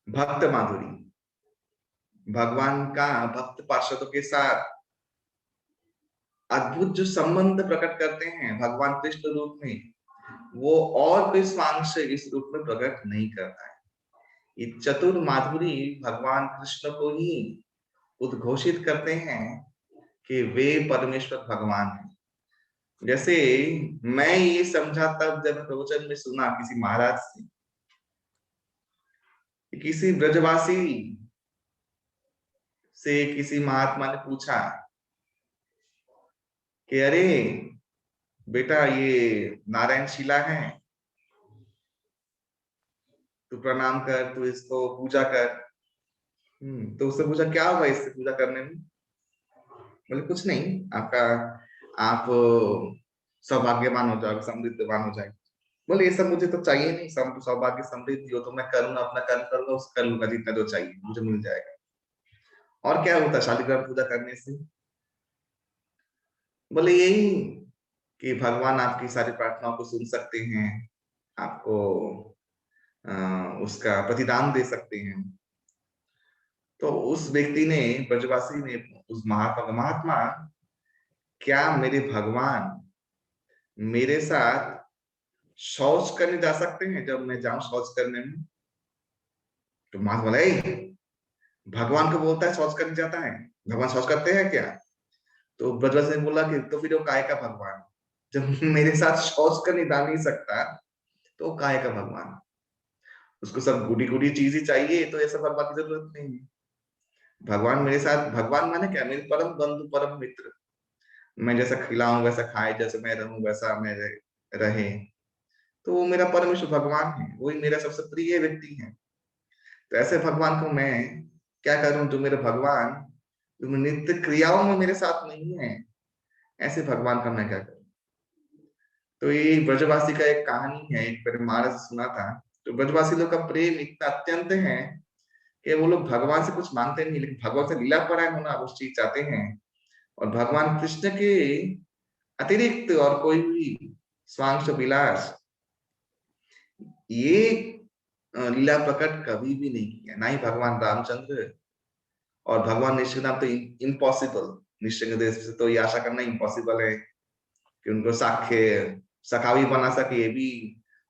भक्त माधुरी। भगवान का भक्त पार्षदों के साथ अद्भुत जो संबंध प्रकट करते हैं भगवान कृष्ण रूप में, वो और कोई स्वांश इस रूप में प्रकट नहीं करता है। ये चतुर माधुरी भगवान कृष्ण को ही उद्घोषित करते हैं कि वे परमेश्वर भगवान हैं। जैसे मैं ये समझा तब जब प्रवचन में सुना किसी महाराज से, किसी ब्रजवासी से किसी महात्मा ने पूछा कि अरे बेटा, ये नारायण शिला है, तू प्रणाम कर, तू इसको पूजा कर। तो उससे पूछा क्या होगा इससे पूजा करने में? बोले कुछ नहीं, आप सौभाग्यवान हो जाओगे, समृद्धवान हो जाएंगे। बोले ये सब मुझे तो चाहिए नहीं, सौभाग्य समृद्धि हो तो मैं करूंगा, अपना कर्म करूंगा, उससे कर लूंगा, जितना जो चाहिए मुझे मिल जाएगा। और क्या होता है शालिग्राम पूजा करने से? बोले यही कि भगवान आपकी सारी प्रार्थनाओं को सुन सकते हैं, आपको उसका प्रतिदान दे सकते हैं। तो उस व्यक्ति ने, ब्रजवासी ने, उस महात्मा, क्या मेरे भगवान मेरे साथ शौच करने जा सकते हैं जब मैं जाऊं शौच करने में? तो महात्मा बोला, भगवान को बोलता है शौच करने जाता है, भगवान शौच करते हैं क्या? तो ब्रजवासी ने बोला कि तो फिर वो काय का भगवान? जब मेरे साथ शौच करने जा नहीं सकता तो काय का भगवान? उसको सब गुडी गुडी चीज ही चाहिए, तो ऐसा भगवान की जरूरत नहीं है। भगवान मेरे साथ, भगवान माने क्या, मेरे परम बंधु, परम मित्र। मैं जैसा खिलाऊं वैसा खाए, जैसे मैं रहूं वैसा मैं रहे। तो वो मेरा परमेश्वर भगवान है, वही मेरा सबसे प्रिय व्यक्ति है। तो ऐसे भगवान को मैं क्या करूं, जो मेरे भगवान जो नित्य क्रियाओं में मेरे साथ नहीं है, ऐसे भगवान का मैं क्या करूं। तो ये ब्रजवासी का एक कहानी है, एक मैंने महाराज से सुना था। तो ब्रजवासी लोग का प्रेम इतना अत्यंत है कि वो लोग भगवान से कुछ मांगते नहीं, लेकिन भगवान से लीला परायण होना वो चीज चाहते हैं। और भगवान कृष्ण के अतिरिक्त और कोई भी स्वांश विलास ये लीला प्रकट कभी भी नहीं किया, ना ही भगवान रामचंद्र। और भगवान निश्चिंतनाथ तो इम्पॉसिबल, निश्चिंत से तो ये आशा करना इम्पॉसिबल है कि उनको सखा भी बना सके, ये भी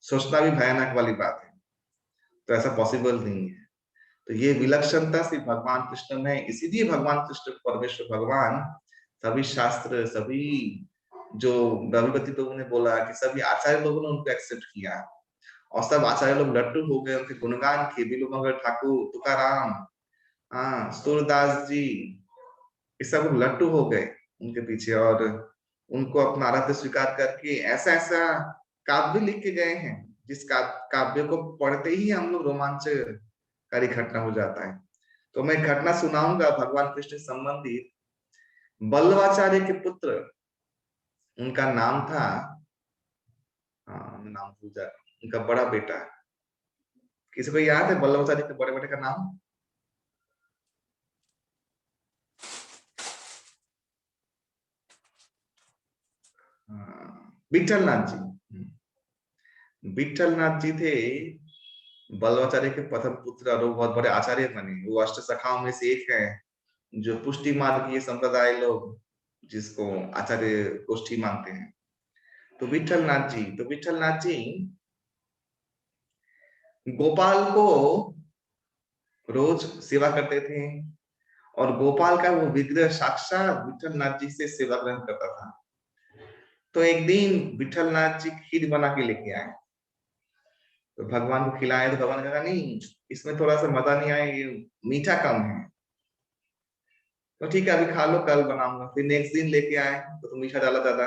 सोचना भी भयानक वाली बात है। तो ऐसा पॉसिबल नहीं है। तो ये विलक्षणता सिर्फ भगवान कृष्ण में है। इसीलिए भगवान कृष्ण परमेश्वर भगवान सभी शास्त्र, सभी जो रविपति लोगों ने बोला कि सभी आचार्य लोगों ने उनको एक्सेप्ट किया, और सब आचार्य लोग लट्टू हो गए, उनके गुणगान किए। बिलुमंगल ठाकुर, तुकाराम, हाँ, सूरदास जी, ये सब लट्टू हो गए उनके पीछे, और उनको अपना आराध्य स्वीकार करके ऐसा ऐसा काव्य लिख के गए हैं, जिस काव्य को पढ़ते ही हम लोग रोमांचकारी घटना हो जाता है। तो मैं घटना सुनाऊंगा भगवान कृष्ण से संबंधित। बल्लवाचार्य के पुत्र, उनका नाम था, मैं नाम भूल जा, उनका बड़ा बेटा, किसी को याद है बल्लवाचार्य के बड़े बेटे का नाम? विठलनाथ जी। विठलनाथ जी थे बल्लवाचार्य के प्रथम पुत्र, और वो बहुत बड़े आचार्य बने। वो अष्ट शाखाओं में से एक है, जो पुष्टि मार्गीय संप्रदाय लोग जिसको आचार्य गोष्ठी मानते हैं। तो विठलनाथ जी गोपाल को रोज सेवा करते थे, और गोपाल का वो विग्रह साक्षात विठलनाथ जी से सेवा ग्रहण करता था। तो एक दिन विठलनाथ जी खीर बना के लेके आए, तो भगवान को खिलाए। तो भगवान ने कहा नहीं, इसमें थोड़ा सा मजा नहीं आया, ये मीठा कम है। तो ठीक है, अभी खा लो, कल बनाऊंगा। फिर नेक्स्ट दिन लेके आए तो मीठा डाला ज्यादा।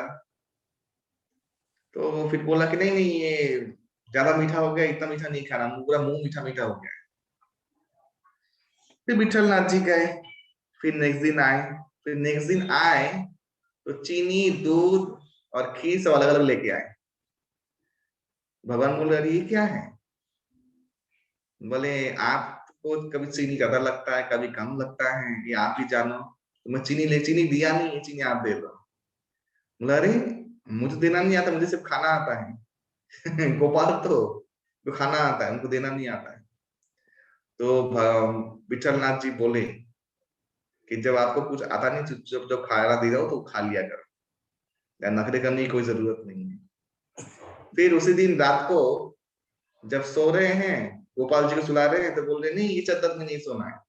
तो फिर बोला कि नहीं नहीं, ये ज्यादा मीठा हो गया, इतना मीठा नहीं खाना, पूरा मुंह मीठा मीठा हो गया। फिर विठलनाथ जी गए, फिर नेक्स्ट दिन आए तो चीनी, दूध और खीर सब अलग अलग लेके आए। भगवान बोले अरे ये क्या है? बोले आपको कभी चीनी ज्यादा लगता है, कभी कम लगता है, ये आप ही जानो। तो मैं चीनी दिया नहीं, ये चीनी आप दे दो। बोला अरे मुझे देना नहीं आता, मुझे सिर्फ खाना आता है। गोपाल तो खाना आता है, उनको देना नहीं आता है। तो विठलनाथ जी बोले कि जब आपको कुछ आता नहीं, जब जब खाना दे रहा हो तो खा लिया करो, या नखरे करने की कोई जरूरत नहीं है। फिर उसी दिन रात को जब सो रहे हैं, गोपाल जी को सुला रहे हैं, तो बोल रहे नहीं ये चादर में नहीं सोना है,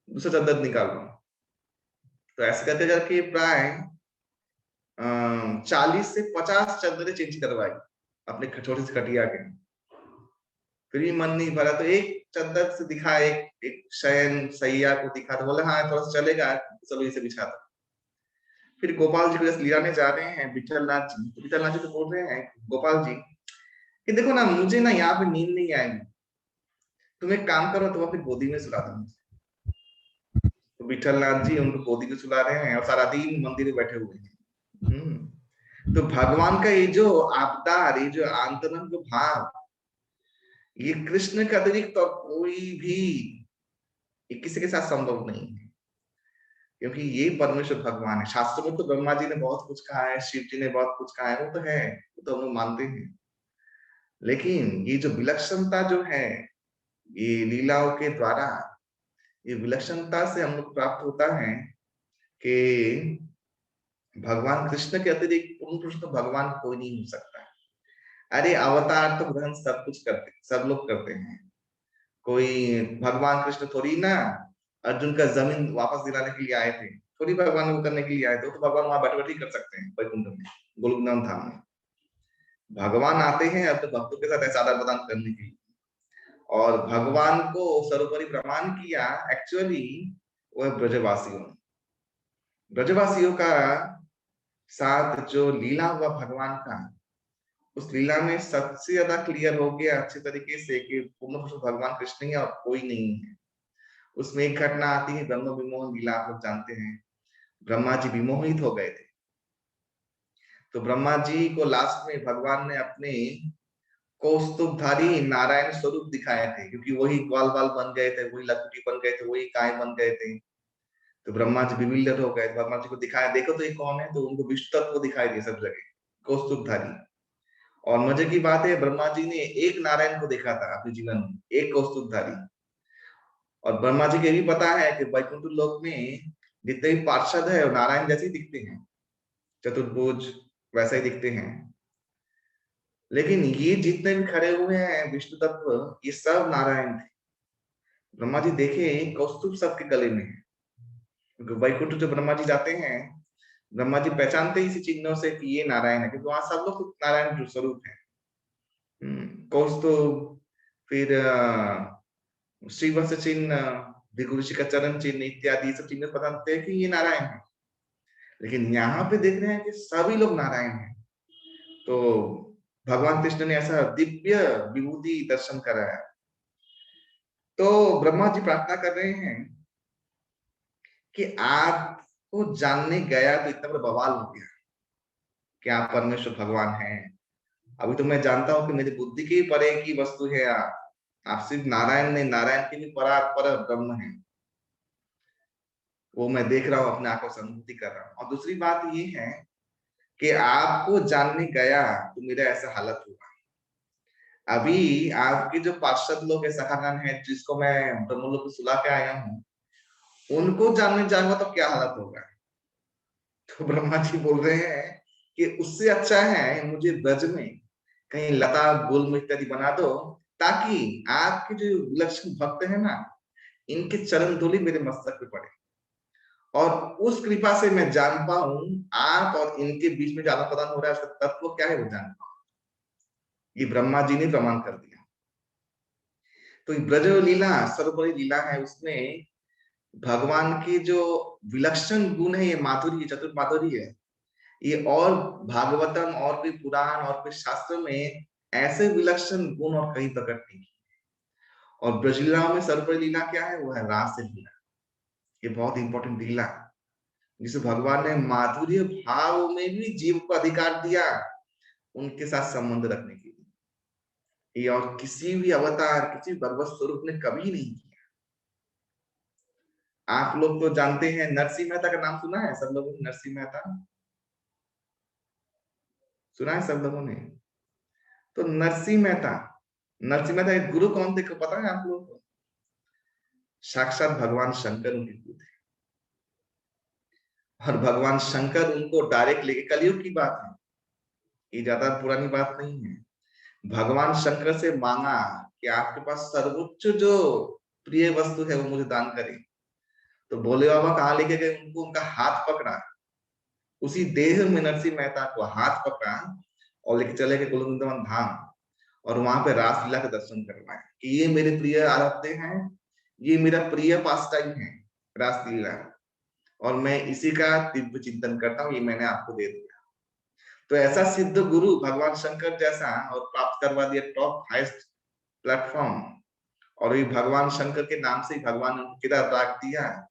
दूसरा चादर निकाल लो। तो ऐसे करते करके प्राय 40 से 50 चादरें चेंज करवाई अपने छोटे से खटिया के। फिर भी मन नहीं भरा, तो एक चादर से दिखा, एक शयन सैया को दिखा, तो बोले हाँ थोड़ा सा चलेगा, चलो इसे बिछा दो। फिर गोपाल जी को जैसे लियाने जा रहे हैं विठलनाथ जी, तो विठलनाथ जी तो बोल रहे हैं गोपाल जी कि देखो ना, मुझे ना यहाँ पे नींद नहीं आएगी, तुम एक काम करो, तुम अपनी गोदी में सुला दो मुझे। तो विठलनाथ जी उनको गोदी में सुला रहे हैं, और सारा दिन मंदिर में बैठे हुए हैं। तो भगवान का ये जो आबदार, ये जो आंतरंग भाव, ये कृष्ण के अतिरिक्त और कोई भी किसी के साथ संभव नहीं है, क्योंकि ये परमेश्वर भगवान है। शास्त्र में तो ब्रह्मा जी ने बहुत कुछ कहा है, शिव जी ने बहुत कुछ कहा है, वो तो है, वो तो हम लोग मानते हैं। लेकिन ये जो विलक्षणता जो है, ये लीलाओं के द्वारा, ये विलक्षणता से हम लोग प्राप्त होता है कि भगवान कृष्ण के अतिरिक्त पूर्ण पुरुष तो भगवान कोई नहीं हो सकता। अरे अवतार तो ग्रहण सब कुछ करते, सब लोग करते हैं। कोई भगवान कृष्ण थोड़ी ना अर्जुन का जमीन वापस दिलाने के लिए आए थे, थोड़ी भगवान वो करने के लिए आए थे। तो भगवान वहां बैठे बैठे ही कर सकते हैं वैकुंठ में, गोलोकधाम धाम में। भगवान आते हैं अपने भक्तों के साथ ऐसा आदान प्रदान करने के लिए, और भगवान को सर्वोपरि प्रमाण किया एक्चुअली वह ब्रजवासियों का साथ जो लीला हुआ भगवान का, उस लीला में सबसे ज्यादा क्लियर हो गया अच्छे तरीके से कि पूर्ण पुरुष भगवान कृष्ण ही है और कोई नहीं है। उसमें एक घटना आती है ब्रह्म विमोहन लीला, आप लोग जानते हैं। ब्रह्मा जी विमोहित हो गए थे, तो ब्रह्मा जी को लास्ट में भगवान ने अपने कौस्तुभधारी नारायण स्वरूप दिखाए थे, क्योंकि वही ग्वाल बाल बन गए थे, वही लकुटी बन गए थे, वही गाय बन गए थे। तो ब्रह्मा जी विविल्ड हो गए, ब्रह्मा जी को दिखाया, देखो तो ये कौन है, तो उनको विष्णु तत्व दिखाई दिए सब जगह, कौस्तुभधारी। और मजे की बात है ब्रह्मा जी ने एक नारायण को देखा था अपने जीवन में, एक कौस्तुभधारी। और ब्रह्मा जी को ये भी पता है कि वैकुंठ लोक में जितने भी पार्षद है वो नारायण जैसे ही दिखते हैं, चतुर्भुज वैसे ही दिखते हैं। लेकिन ये जितने भी खड़े हुए हैं विष्णु तत्व, ये सब नारायण थे। ब्रह्मा जी देखे कौस्तुभ सबके गले में है, क्योंकि वैकुंठ जो ब्रह्मा जी जाते हैं, ब्रह्मा जी पहचानते इसी चिन्हों से कि ये नारायण है, क्योंकि वहां सब लोग तो नारायण स्वरूप है। कौस्तुभ, फिर श्रीवत्स चिन्ह, भृगु ऋषि का चरण चिन्ह इत्यादि सब चिन्ह बताते हैं कि ये नारायण है। लेकिन यहाँ पे देख रहे हैं कि सभी लोग नारायण हैं। तो भगवान कृष्ण ने ऐसा दिव्य विभूति दर्शन कराया। तो ब्रह्मा जी प्रार्थना कर रहे हैं कि आपको जानने गया तो इतना बड़ा बवाल हो गया कि आप परमेश्वर भगवान हैं। अभी तो मैं जानता हूं कि मेरी बुद्धि के परे की वस्तु है आप सिर्फ नारायण नहीं, नारायण के भी पर ब्रह्म है। वो मैं देख रहा हूँ, अपने आंखों से अनुभूति कर रहा हूँ। और दूसरी बात ये है कि आपको जानने गया तो मेरा ऐसा हालत हुआ। अभी आपके जो पार्षद लोग है, सखागण है, जिसको मैं ब्रह्मलोक में सुला के आया हूँ, उनको जानने जाऊंगा तो क्या हालत होगा। तो ब्रह्मा जी बोल रहे हैं कि उससे अच्छा है मुझे ब्रज में कहीं लता गुल्म इत्यादि बना दो, ताकि आपके जो विलक्षण भक्त है ना, इनके चरण धूलि मेरे मस्तक पे पड़े, और उस कृपा से मैं जान पाऊं आप और इनके बीच में ज्यादा प्रदान हो रहा है, उसका तत्व क्या है वो जान पाऊं। ये ब्रह्मा जी ने प्रमाण कर दिया। तो ब्रज लीला सर्वोपरि लीला है, उसमें भगवान के जो विलक्षण गुण है, ये माधुर्य, चतुर माधुर्य है, ये और भागवतम और कोई पुराण और कोई शास्त्र में ऐसे विलक्षण गुण और कहीं प्रकट नहीं। और ब्रज लीला में सर्वोपरि लीला क्या है, वो है रास लीला। ये बहुत इंपॉर्टेंट लीला, जिसे भगवान ने माधुर्य भाव में भी जीव को अधिकार दिया उनके साथ संबंध रखने के लिए। ये और किसी भी अवतार, किसी भगवत स्वरूप ने कभी नहीं किया। आप लोग तो जानते हैं, नरसिंह मेहता का नाम सुना है सब लोगों ने? नरसिंह मेहता सुना है सब लोगों ने? तो नरसिंह मेहता के गुरु कौन थे, पता है आप लोगों को? साक्षात भगवान शंकर उनके गुरु थे। और भगवान शंकर उनको डायरेक्ट लेके, कलयुग की बात है, ये ज्यादा पुरानी बात नहीं है, भगवान शंकर से मांगा कि आपके पास सर्वोच्च जो प्रिय वस्तु है वो मुझे दान करें। तो भोले बाबा कहाँ लेके गए उनको? उनका हाथ पकड़ा, उसी देह में नरसिंह मेहता को हाथ पकड़ा और लेके चले गए कुल वृंदावन धाम, और वहां पे रासलीला का दर्शन करवाए कि ये मेरे प्रिय आराध्य हैं, ये मेरा प्रिय पास टाइम है रासलीला, और मैं इसी का दिव्य चिंतन करता हूँ, ये मैंने आपको दे दिया। तो ऐसा सिद्ध गुरु भगवान शंकर जैसा, और प्राप्त करवा दिया टॉप हाईएस्ट प्लेटफॉर्म। और ये भगवान शंकर के नाम से ही भगवान ने केदार राग दिया,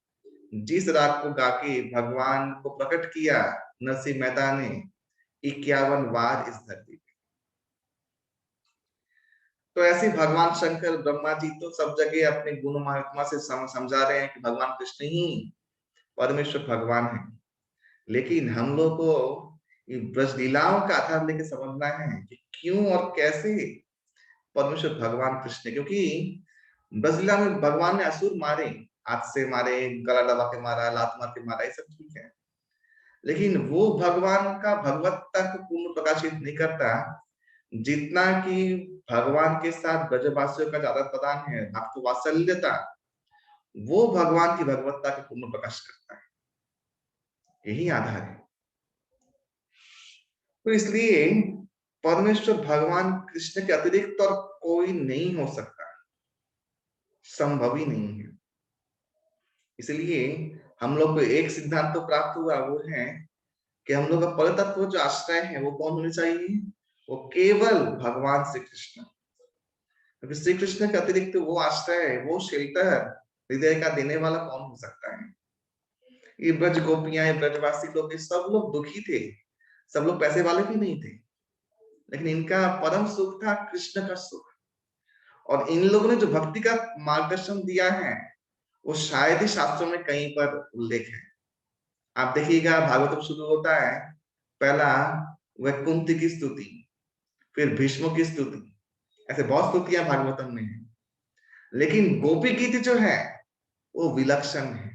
जिस राग को गा के भगवान को प्रकट किया नरसिंह मेहता ने 51 बार इस धरती पे। तो ऐसे भगवान शंकर, ब्रह्मा जी तो सब जगह अपने गुण महात्मा से समझा रहे हैं कि भगवान कृष्ण ही परमेश्वर भगवान है। लेकिन हम लोग को ब्रज लीलाओं का आधार लेके समझना है कि क्यों और कैसे परमेश्वर भगवान कृष्ण, क्योंकि ब्रज लीला में भगवान ने असुर मारे, हाथ से मारे, गला दबा के मारा, लात मार के मारा, ये सब ठीक है। लेकिन वो भगवान का भगवत्ता को पूर्ण प्रकाशित नहीं करता, जितना कि भगवान के साथ ब्रजवासियों का ज्यादा प्रदान है, भक्त वात्सल्यता, वो भगवान की भगवत्ता को पूर्ण प्रकाश करता है। यही आधार है। तो इसलिए परमेश्वर भगवान कृष्ण के अतिरिक्त और कोई नहीं हो सकता, संभव ही नहीं है। इसलिए हम लोग को एक सिद्धांत तो प्राप्त हुआ, वो है कि हम लोग का परतत्व जो आश्रय है वो कौन होने चाहिए? वो केवल भगवान श्री कृष्ण, क्योंकि श्री कृष्ण के अतिरिक्त वो आश्रय, वो शेल्टर, हृदय का देने वाला कौन हो सकता है। ये ब्रज गोपियां, ये ब्रजवासी लोग, ये सब लोग दुखी थे, सब लोग पैसे वाले भी नहीं थे, लेकिन इनका परम सुख था कृष्ण का सुख। और इन लोगों ने जो भक्ति का मार्गदर्शन दिया है वो शायद ही शास्त्रों में कहीं पर उल्लेख है। आप देखिएगा भागवतम शुरू होता है, पहला वैकुंठ की स्तुति, फिर भीष्म की स्तुति, ऐसे बहुत स्तुतियां भागवतम में है। लेकिन गोपी गीत जो है वो विलक्षण है,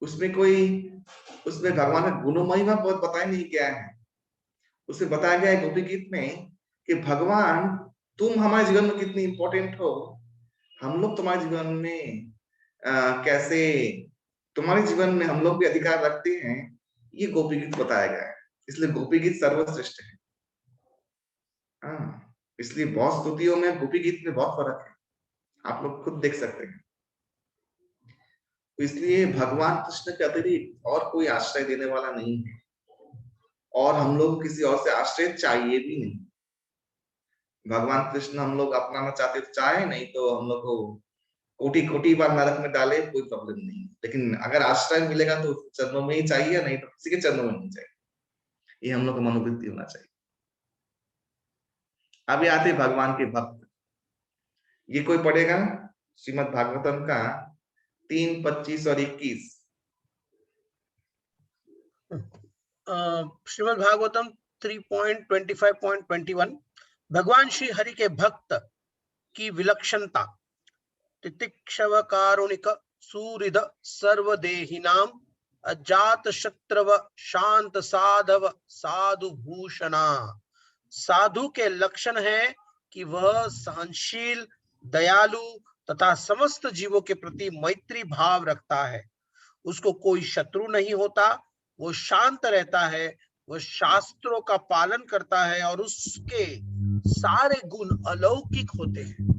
उसमें भगवान का गुण महिमा बहुत बताया नहीं गया है। उसे बताया गया है गोपी गीत में कि भगवान तुम हमारे जीवन में कितनी इंपॉर्टेंट हो, हम लोग तुम्हारे जीवन में कैसे, तुम्हारे जीवन में हम लोग भी अधिकार रखते हैं, ये गोपी गीत बताया गया है। इसलिए गोपी गीत सर्वश्रेष्ठ है। इसलिए बहुत स्तुतियों में गोपी गीत में बहुत फर्क है, आप लोग खुद देख सकते हैं। तो इसलिए भगवान कृष्ण के अतिरिक्त और कोई आश्रय देने वाला नहीं है, और हम लोग किसी और से आश्रय चाहिए भी नहीं। भगवान कृष्ण हम लोग अपनाना चाहते तो चाहे, नहीं तो हम लोग को कोटि कोटि बार नरक में डाले, कोई प्रॉब्लम नहीं। लेकिन अगर आश्रय मिलेगा तो चरणों में ही चाहिए, नहीं तो किसी के चरणों में नहीं चाहिए। ये हम लोग का मनोवृत्ति होना चाहिए। अभी आते भगवान के भक्त, ये कोई पढ़ेगा श्रीमद् भागवतम का 3, 25 और 21। श्रीमद् भागवतम 3.25.21 भगवान श्री हरि के भक्त की विलक्षणता। तितिक्षव कारुणिक सूरिद सर्वदेहिनाम अजात शत्रव शांत साधव साधु भूषणा। साधु के लक्षण है कि वह सहनशील, दयालु तथा समस्त जीवों के प्रति मैत्री भाव रखता है। उसको कोई शत्रु नहीं होता, वो शांत रहता है, वो शास्त्रों का पालन करता है और उसके सारे गुण अलौकिक होते हैं।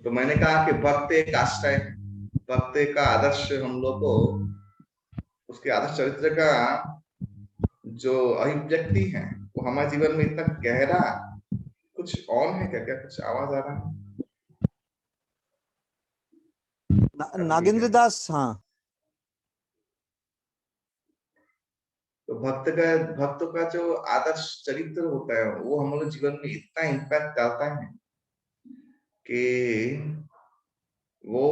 तो मैंने कहा कि भक्त एक आश्रय है, भक्त का आदर्श हम लोग को, उसके आदर्श चरित्र का जो अभिव्यक्ति है वो हमारे जीवन में इतना गहरा कुछ और है क्या? क्या कुछ आवाज आ रहा है? नागेंद्र दास, हाँ। तो भक्तों का जो आदर्श चरित्र होता है वो हम लोग जीवन में इतना इम्पैक्ट डालता है कि वो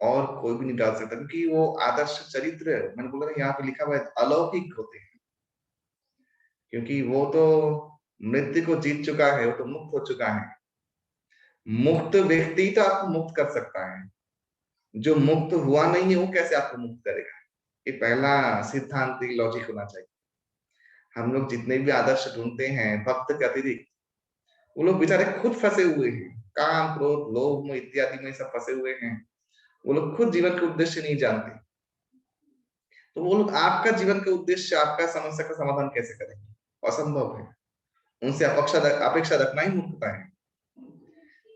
और कोई भी नहीं डाल सकता, क्योंकि वो आदर्श चरित्र, मैंने बोला यहाँ पे लिखा हुआ है, अलौकिक होते हैं। क्योंकि वो तो मृत्यु को जीत चुका है, वो तो मुक्त हो चुका है। मुक्त व्यक्ति तो आपको मुक्त कर सकता है, जो मुक्त हुआ नहीं है वो कैसे आपको मुक्त करेगा? ये पहला सिद्धांत लॉजिक होना चाहिए। हम लोग जितने भी आदर्श ढूंढते हैं भक्त के अतिरिक्त, वो लोग बेचारे खुद फंसे हुए हैं, काम, क्रोध, लोभ इत्यादि में सब फंसे हुए हैं। वो लोग खुद जीवन के उद्देश्य नहीं जानते, तो वो लोग आपका जीवन का उद्देश्य, आपका समस्या का समाधान कैसे करेंगे? असंभव है। उनसे अपेक्षा रखना ही मूर्खता है।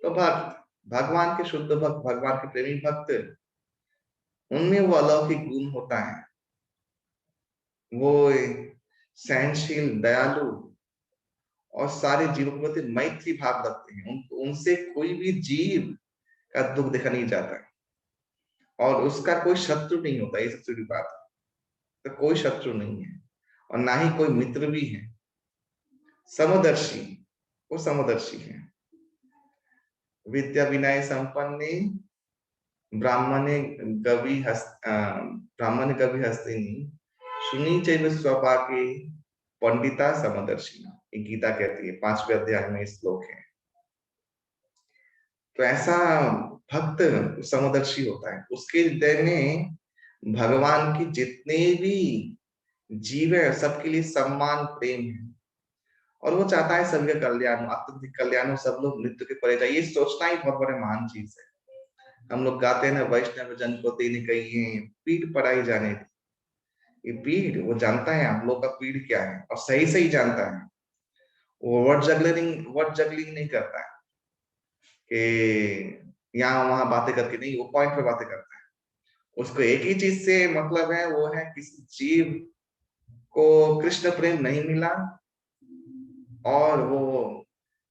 तो भगवान के शुद्ध भक्त, भगवान के प्रेमी भक्त, उनमें वो अलौकिक गुण होता है। वो सहनशील, दयालु और सारे जीवों के प्रति मैत्री भाव रखते हैं। उनसे कोई भी जीव का दुख देखा नहीं जाता है, और उसका कोई शत्रु नहीं होता। ये सबसे बड़ी बात है। तो कोई शत्रु नहीं है और ना ही कोई मित्र भी है। समदर्शी, वो समदर्शी है। विद्या विनय संपन्ने ब्राह्मणे गवि हस्तिनी सुनी चैव स्वपाके पंडिता समदर्शिना। ये गीता कहती है, 5वें अध्याय में श्लोक है। तो ऐसा भक्त समदर्शी होता है। उसके हृदय में भगवान की जितने भी जीव है सबके लिए सम्मान, प्रेम है, और वो चाहता है सबके कल्याण, अत्यधिक कल्याण हो, सब लोग मृत्यु के परे जाए। ये सोचना ही बहुत बड़े महान चीज है। हम लोग गाते हैं ना, वैष्णव जन को तीन कहिए पीठ पड़ाई जाने। ये पीठ, वो जानता है हम लोग का पीठ क्या है, और सही सही जानता है। वो वर्ड जगलिंग नहीं करता है कि यहाँ वहां बातें करके, नहीं, वो पॉइंट पे बातें करता है। उसको एक ही चीज से मतलब है, वो है किसी जीव को कृष्ण प्रेम नहीं मिला और वो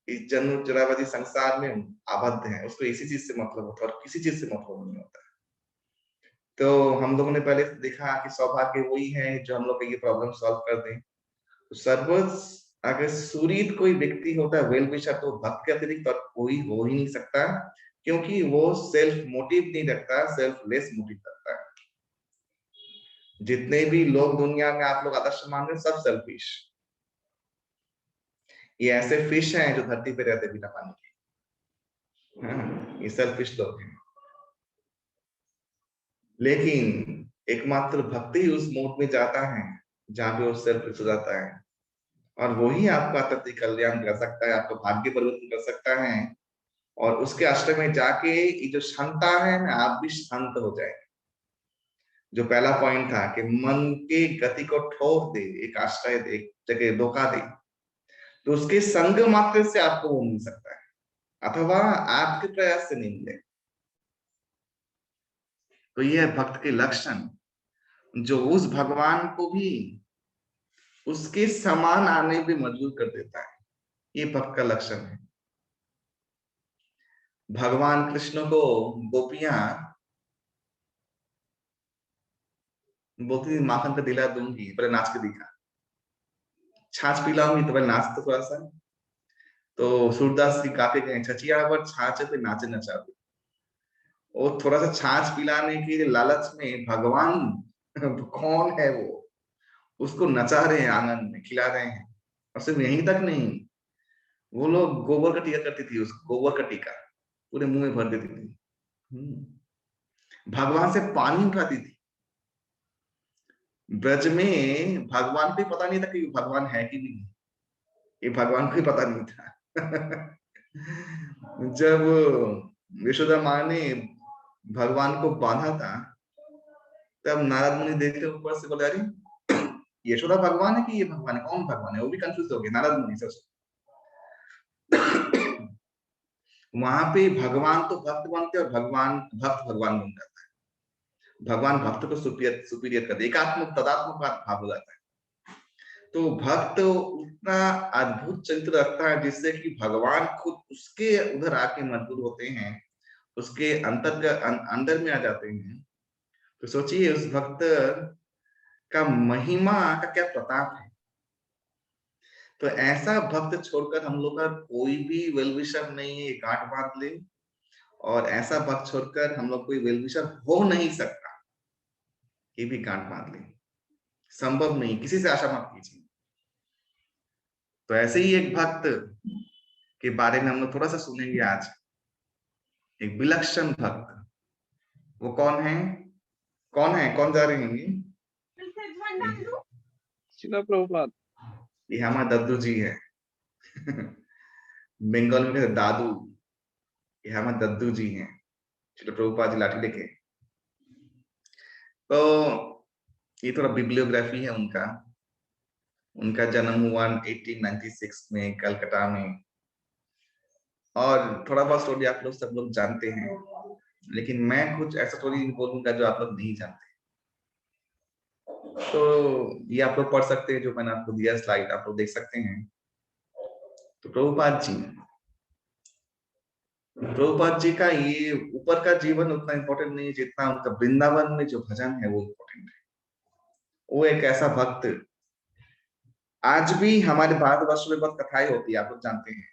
इस जन्म जरावती संसार में आबद्ध है, उसको इसी चीज से मतलब होता है और किसी चीज से मतलब नहीं होता है। तो हम लोगों ने पहले देखा कि सौभाग्य वही है जो हम लोग का ये प्रॉब्लम सॉल्व कर दें। तो सर्वस अगर सुरीत कोई व्यक्ति होता है, वेल विशर, तो भक्त के अतिरिक्त और कोई हो ही नहीं सकता, क्योंकि वो सेल्फ मोटिव नहीं रखता, सेल्फलेस मोटिव रखता है। जितने भी लोग दुनिया में आप लोग आदर्श मान रहे हैं, सब सेल्फिश। ये ऐसे फिश हैं जो धरती पे रहते बिना पानी के। हाँ, ये सेल्फिश लोग हैं। लेकिन एकमात्र भक्ति ही उस मोड में जाता है जहां पे वो सेल्फिश हो जाता है, और वही आपका अत्यंत कल्याण कर सकता है, आपका भाग्य परिवर्तन कर सकता है। और उसके आश्रम में जाके ये जो क्षमता है ना, आप भी शांत हो जाए। जो पहला पॉइंट था कि मन के गति को ठोक दे, एक आश्रय दे, एक जगह धोखा दे, तो उसके संग मात्र से आपको वो मिल सकता है, अथवा आपके प्रयास से नहीं मिले। तो ये है भक्त के लक्षण, जो उस भगवान को भी उसके समान आने पे मजबूर कर देता है। ये भक्त का लक्षण है। भगवान कृष्ण को गोपियां बोलती थी, माखन का दिला दूंगी, पहले नाच के दिखा, छाछ पिलाऊंगी तो पहले नाच तो थोड़ा सा। तो सूरदास जी काफी कहें, छचिया पर छाछ पे नाचे नचावे। और थोड़ा सा छाछ पिलाने के लालच में भगवान कौन है वो, उसको नचा रहे हैं, आंगन में खिला रहे हैं। और सिर्फ यहीं तक नहीं, वो लोग गोबर का टीका करती थी, उस गोबर का टीका पूरे मुंह में भर देती थी। भगवान से पानी उठाती थी। ब्रज में भगवान को ही पता नहीं था कि भगवान है कि नहीं, ये भगवान को ही पता नहीं था। जब यशोदा माँ ने भगवान को बांधा था, तब नारद मुनि देखते ऊपर से बोले, अरे यशोदा भगवान है कि ये भगवान है, कौन भगवान है? वो भी कंफ्यूज हो गए नारद मुनि से। वहां पे भगवान तो भक्त बनते और भगवान भक्त भगवान बन जाता है। भगवान भक्त को सुपीरियर सुपीरियर कर दे, एकात्मक तदात्मक भाव हो जाता है। तो भक्त उतना अद्भुत चरित्र रखता है जिससे कि भगवान खुद उसके उधर आके मजबूर होते हैं, उसके अंदर में आ जाते हैं। तो सोचिए उस भक्त का महिमा का क्या प्रताप है। तो ऐसा भक्त छोड़कर हम लोग का कोई भी वेल विशर नहीं है, गांठ बांध ले। और ऐसा भक्त छोड़कर हम लोग कोई वेल विशर हो नहीं सकता, ये भी गांठ बांध ले। संभव नहीं, किसी से आशा मत कीजिए। तो ऐसे ही एक भक्त के बारे में हम लोग थोड़ा सा सुनेंगे आज। एक विलक्षण भक्त, वो कौन है? कौन है? कौन जा रहे हैं? शिला प्रभुपाद। ये हमारे दद्दू जी है। बंगाल में कहते दादू, ये हमारे दद्दू जी हैं, शिला प्रभुपाद जी लाठी लेके। तो ये थोड़ा बिब्लियोग्राफी है उनका। उनका जन्म हुआ 1896 में कलकत्ता में। और थोड़ा बहुत स्टोरी आप लोग सब लोग जानते हैं, लेकिन मैं कुछ ऐसा स्टोरी बोलूंगा जो आप लोग नहीं जानते। तो ये आप लोग पढ़ सकते हैं, जो मैंने आपको दिया स्लाइड, आप लोग देख सकते हैं। तो प्रभुपाद जी का ये ऊपर का जीवन उतना इंपॉर्टेंट नहीं है जितना उनका वृंदावन में जो भजन है वो इंपॉर्टेंट है। वो एक ऐसा भक्त, आज भी हमारे भारतवर्ष में बहुत कथाएं होती है, आप लोग जानते हैं।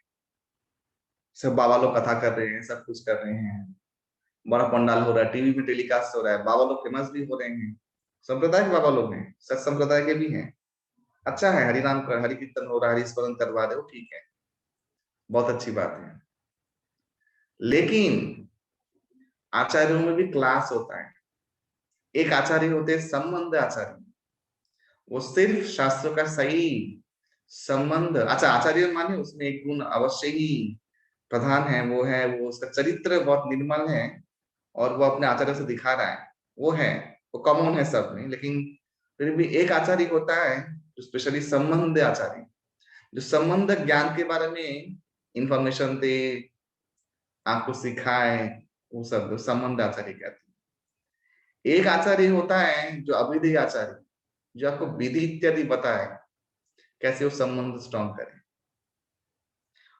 सब बाबा लोग कथा कर रहे हैं, सब कुछ कर रहे हैं, बड़ा पंडाल हो रहा है, टीवी में टेलीकास्ट हो रहा है, बाबा लोग फेमस भी हो रहे हैं। संप्रदाय के बाबा लोग हैं, सत संप्रदाय के भी हैं। अच्छा है, हरिनाम कर, हरि कीर्तन हो रहा है, हरिस्मरण करवा रहे हो, ठीक है, बहुत अच्छी बात है। लेकिन आचार्यों में भी क्लास होता है। एक आचार्य होते हैं संबंध आचार्य, वो सिर्फ शास्त्रों का सही संबंध। अच्छा, आचार्य माने उसमें एक गुण अवश्य ही प्रधान है, वो उसका चरित्र बहुत निर्मल है और वो अपने आचार्य से दिखा रहा है, वो कॉमन है सब में। लेकिन फिर भी एक आचार्य होता है जो स्पेशली संबंध आचार्य, जो संबंध ज्ञान के बारे में इंफॉर्मेशन दे, आपको सिखाए, वो सब संबंध आचार्य कहते हैं। एक आचार्य होता है जो अविधि आचार्य, जो आपको विधि इत्यादि बताए कैसे वो संबंध स्ट्रॉन्ग करे।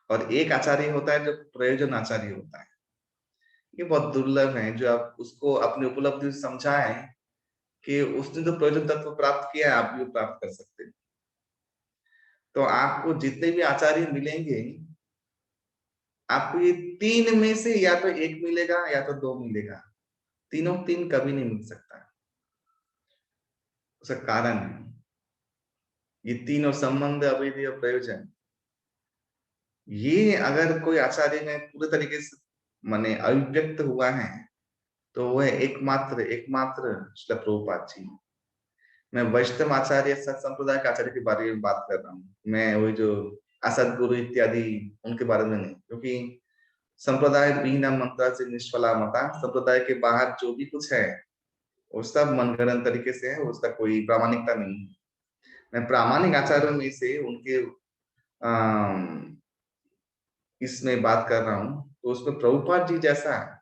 और एक आचार्य होता है जो प्रयोजन आचार्य होता है। ये बहुत दुर्लभ है जो आप उसको अपनी उपलब्धि से समझाए कि उसने जो प्रयोजन तत्व प्राप्त किया है आप भी प्राप्त कर सकते हैं। तो आपको जितने भी आचार्य मिलेंगे, आपको ये तीन में से या तो एक मिलेगा या तो दो मिलेगा, तीनों तीन कभी नहीं मिल सकता। उसका कारण है ये तीनों संबंध, अवैधि और प्रयोजन। ये अगर कोई आचार्य में पूरे तरीके से माने अभिव्यक्त हुआ है तो वह एकमात्र श्रील प्रभुपाद जी। मैं वैष्णव आचार्य सत संप्रदाय के आचार्य के बारे में बात कर रहा हूँ, मैं वही जो असद गुरु इत्यादि उनके बारे में नहीं, क्योंकि संप्रदाय बिना मंत्र से निष्फला मता। संप्रदाय के बाहर जो भी कुछ है वो सब मनगढ़ंत तरीके से है, उसका कोई प्रामाणिकता नहीं है। मैं प्रामाणिक आचार्यों में से उनके इसमें बात कर रहा हूँ, तो उसमें प्रभुपाद जी जैसा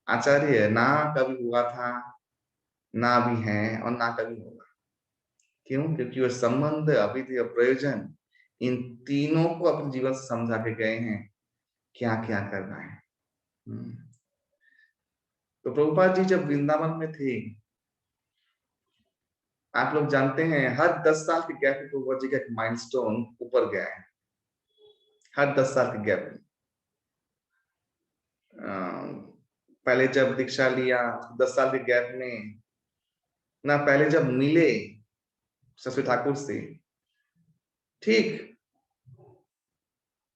आचार्य ना कभी हुआ था, ना भी है और ना कभी होगा। क्यों? क्योंकि वो संबंध, अविधि और प्रयोजन, इन तीनों को अपने जीवन से समझा के गए हैं क्या क्या करना है। तो प्रभुपाद जी जब वृंदावन में थे, आप लोग जानते हैं हर 10 साल के गैप में प्रभुपाद जी का एक माइलस्टोन ऊपर गया है, हर 10 साल के गैप में। पहले जब दीक्षा लिया 10 साल के गैप में, ना पहले जब मिले शशि ठाकुर से, ठीक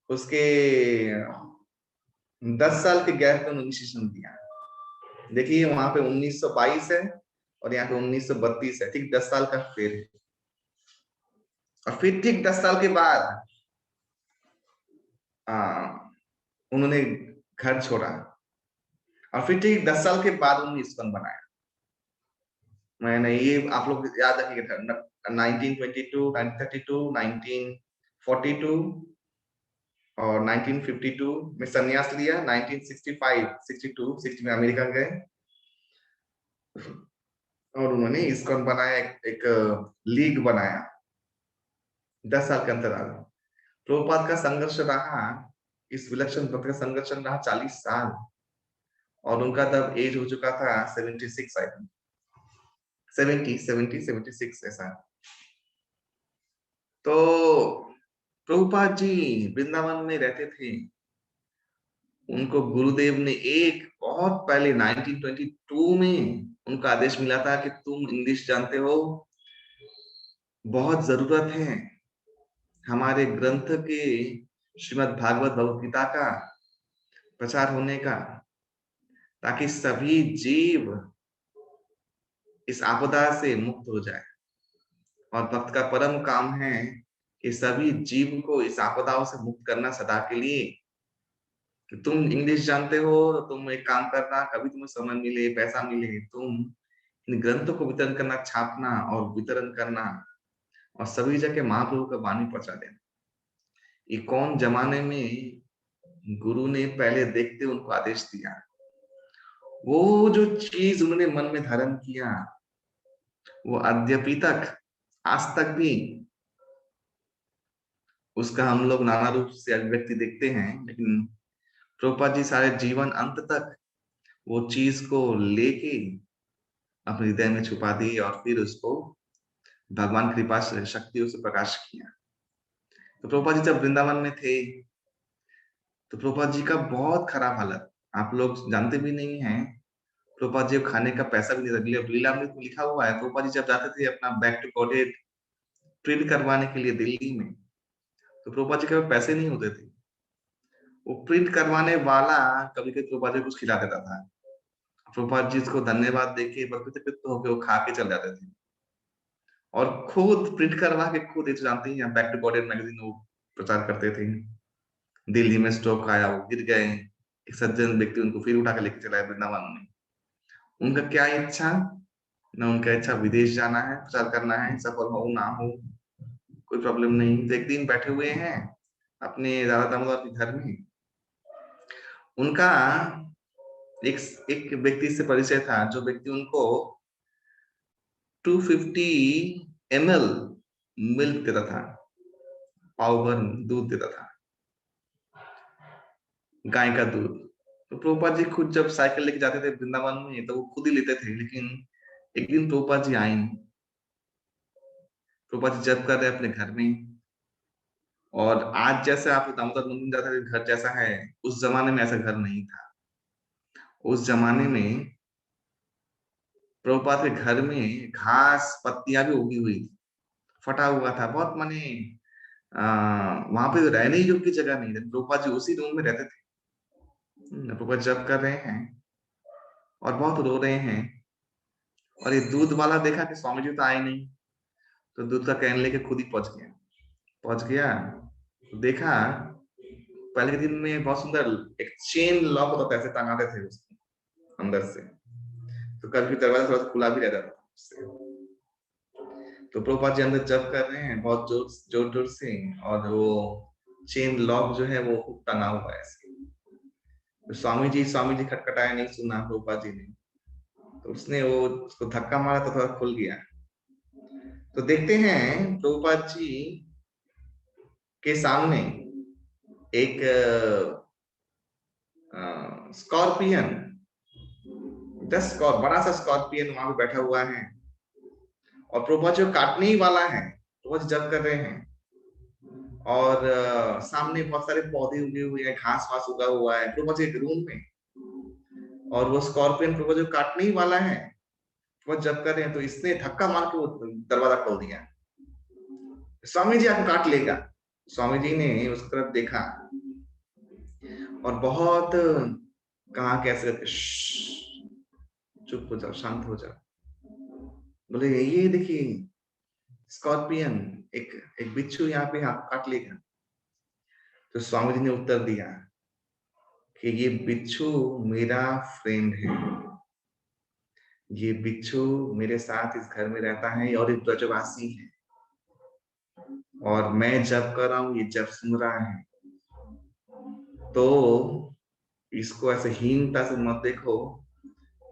उसके 10 साल के गैप में उन्होंने इनिशिएशन दिया। देखिए वहां पे 1922 है और यहाँ पे 1932 है, ठीक 10 साल का फेर है। और फिर ठीक 10 साल के बाद उन्होंने घर छोड़ा और फिर ठीक 10 साल के बाद उन्होंने इस्कॉन बनाया। मैंने ये आप लोग याद रखिएगा, 1922, 1932, 1942 और 1952 में संन्यास लिया। 1965, 62, 60 में अमेरिका गए और उन्होंने इस्कॉन बनाया, एक लीग बनाया 10 साल के अंतराल। प्रभुपाद का संघर्ष रहा, इस विलक्षण भक्त का संघर्ष रहा 40 साल, और उनका तब एज हो चुका था 76, आई थिंक 76 ऐसा। तो प्रभुपाद जी वृंदावन में रहते थे। उनको गुरुदेव ने एक बहुत पहले 1922 में उनका आदेश मिला था कि तुम इंग्लिश जानते हो, बहुत जरूरत है हमारे ग्रंथ के श्रीमद् भागवत भगवत गीता का प्रचार होने का, ताकि सभी जीव इस आपदा से मुक्त हो जाए। और भक्त का परम काम है कि सभी जीव को इस आपदाओं से मुक्त करना सदा के लिए। कि तुम इंग्लिश जानते हो तो तुम एक काम करना, कभी तुम्हें समय मिले, पैसा मिले, तुम इन ग्रंथों को वितरण करना, छापना और वितरण करना, और सभी जगह महाप्रभु का वाणी पहुंचा देना। ये कौन जमाने में गुरु ने पहले देखते उनको आदेश दिया, वो जो चीज उन्होंने मन में धारण किया वो अद्यपि तक, आज तक भी उसका हम लोग नाना रूप से अभिव्यक्ति देखते हैं। लेकिन प्रभुपाद जी सारे जीवन अंत तक वो चीज को लेके अपने हृदय में छुपा दी और फिर उसको भगवान कृपा से शक्तियों से प्रकाश किया। तो प्रभुपाद जी जब वृंदावन में थे तो प्रभुपाद जी का बहुत खराब हालत, आप लोग जानते भी नहीं है। प्रभुपाद जी को खाने का पैसा भी नहीं था। लीलामृत में लिखा हुआ है प्रभुपाद जी जब जाते थे अपना बैक टू गॉडहेड प्रिंट करवाने के लिए दिल्ली में, तो प्रभुपाद जी के पास पैसे नहीं होते थे। वो प्रिंट करवाने वाला कभी कभी प्रभुपाद जी को कुछ खिला देता था। प्रभुपाद जी को धन्यवाद देके प्रकृत होकर वो खा के चल जाते थे। और खुद प्रिंट करवा के खुद, ये तो जानते ही हैं, बैक टू गॉडहेड मैगजीन वो प्रचार करते थे। दिल्ली में स्ट्रोक आया, वो गिर गए, एक सज्जन व्यक्ति उनको फिर उठा के लेके चला वृंदावन में। उनका क्या इच्छा, न उनका इच्छा विदेश जाना है, प्रचार करना है, सफल हो ना हो कोई प्रॉब्लम नहीं। तो एक दिन बैठे हुए हैं अपने राधा दामोदर के घर में, उनका एक व्यक्ति से परिचय था, जो व्यक्ति उनको 250 ml मिल्क देता था, पाव भर दूध देता था। गाय का दूध। तो प्रभुपाद जी खुद जब साइकिल लेके जाते थे वृंदावन में तो वो खुद ही लेते थे, लेकिन एक दिन प्रभुपाद जी आए नहीं। प्रभुपाद जी जब कर रहे अपने घर में, और आज जैसे आप दामोदर मंदिर जाते थे घर जैसा है, उस जमाने में ऐसा घर नहीं था। उस जमाने में प्रभुपाद के घर में घास पत्तियां भी उगी हुई थी, फटा हुआ था बहुत, माने वहां पे रहने योग्य जगह नहीं थी। प्रभुपाद जी उसी रूम में रहते थे। प्रभुपाद जब कर रहे हैं और बहुत रो रहे हैं, और ये दूध वाला देखा कि स्वामी जी तो आए नहीं, तो दूध का कैन लेके खुद ही पहुंच गया। तो देखा पहले के दिन में बहुत सुंदर एक चेन लॉक होता था, ऐसे टंगाते थे उसको अंदर से, तो कभी दरवाजा थोड़ा सा खुला भी रहता था उससे। तो प्रभुपाद जी अंदर जप कर रहे हैं बहुत जोर से, और वो चेन लॉक जो है वो टंगा हुआ है ऐसे। तो स्वामी जी खटखटाया, नहीं सुना प्रभुपाद जी ने, तो उसने वो उसको धक्का मारा तो थोड़ा खुल गया। तो देखते हैं प्रभुपाद जी के सामने एक स्कॉर्पियन, बड़ा सा स्कॉर्पियन वहां पे बैठा हुआ है, और प्रभुपाद जी काटने ही वाला है। प्रभुपाद जी जप कर रहे हैं, और सामने बहुत सारे पौधे उगे हुए हैं, घास वास उगा हुआ है प्रभुपाद जी के रूम में, और वो स्कॉर्पियन प्रभुपाद जी काटने ही वाला है। वो जब कर रहे हैं तो इसने धक्का मार के वो दरवाजा खोल दिया। स्वामी जी आपको काट लेगा। स्वामी जी ने उसकी तरफ देखा और बहुत कहा कैसे करके, चुप हो जाओ, शांत हो जाओ। बोले ये देखिए स्कॉर्पियन, एक बिच्छू यहाँ पे आप काट लेगा। तो स्वामी जी ने उत्तर दिया कि ये बिच्छू मेरा फ्रेंड है, ये बिच्छू मेरे साथ इस घर में रहता है और एक ब्रजवासी है, और मैं जब कर रहा हूं ये जब सुन रहा है, तो इसको ऐसे हीनता से मत देखो।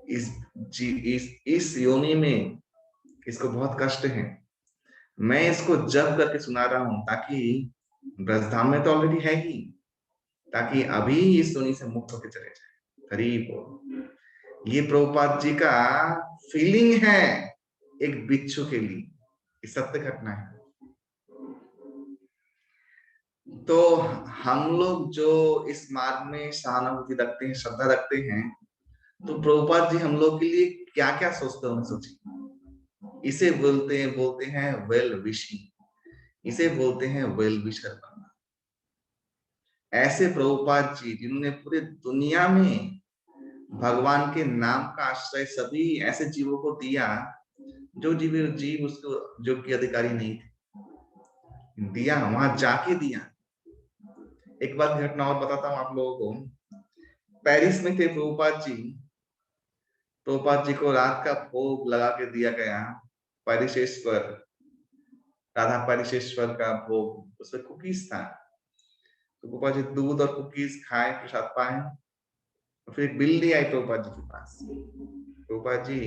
इस योनि में इसको बहुत कष्ट है, मैं इसको जब करके सुना रहा हूं ताकि ब्रजधाम में तो ऑलरेडी है ही, ताकि अभी इस योनि से मुक्त होकर चले जाए। हरि बोल। ये प्रभुपाद जी का फीलिंग है एक बिच्छू के लिए, ये सत्य घटना है। तो हम लोग जो इस मार्ग में सहानुभूति रखते हैं, श्रद्धा रखते हैं, तो प्रभुपाद जी हम लोग के लिए क्या क्या सोचते होंगे, सोचिए। इसे बोलते हैं वेल विशिंग, इसे बोलते हैं वेल विशर बनना। ऐसे प्रभुपाद जी जिन्होंने पूरे दुनिया में भगवान के नाम का आश्रय सभी ऐसे जीवों को दिया जो जीव उसको जो की अधिकारी नहीं थे, दिया, वहां जाके दिया। एक बार घटना और बताता हूँ आप लोगों को। पेरिस में थे प्रभुपाद जी। प्रभुपाद जी को रात का भोग लगा के दिया गया, परिशेश्वर, राधा परिशेश्वर का भोग, उसमें कुकीज था। तो प्रभुपाद जी दूध और कुकीज खाए, प्रसाद पाए। फिर एक बिल्ली आई प्रभुपाद जी के पास। प्रभुपाद जी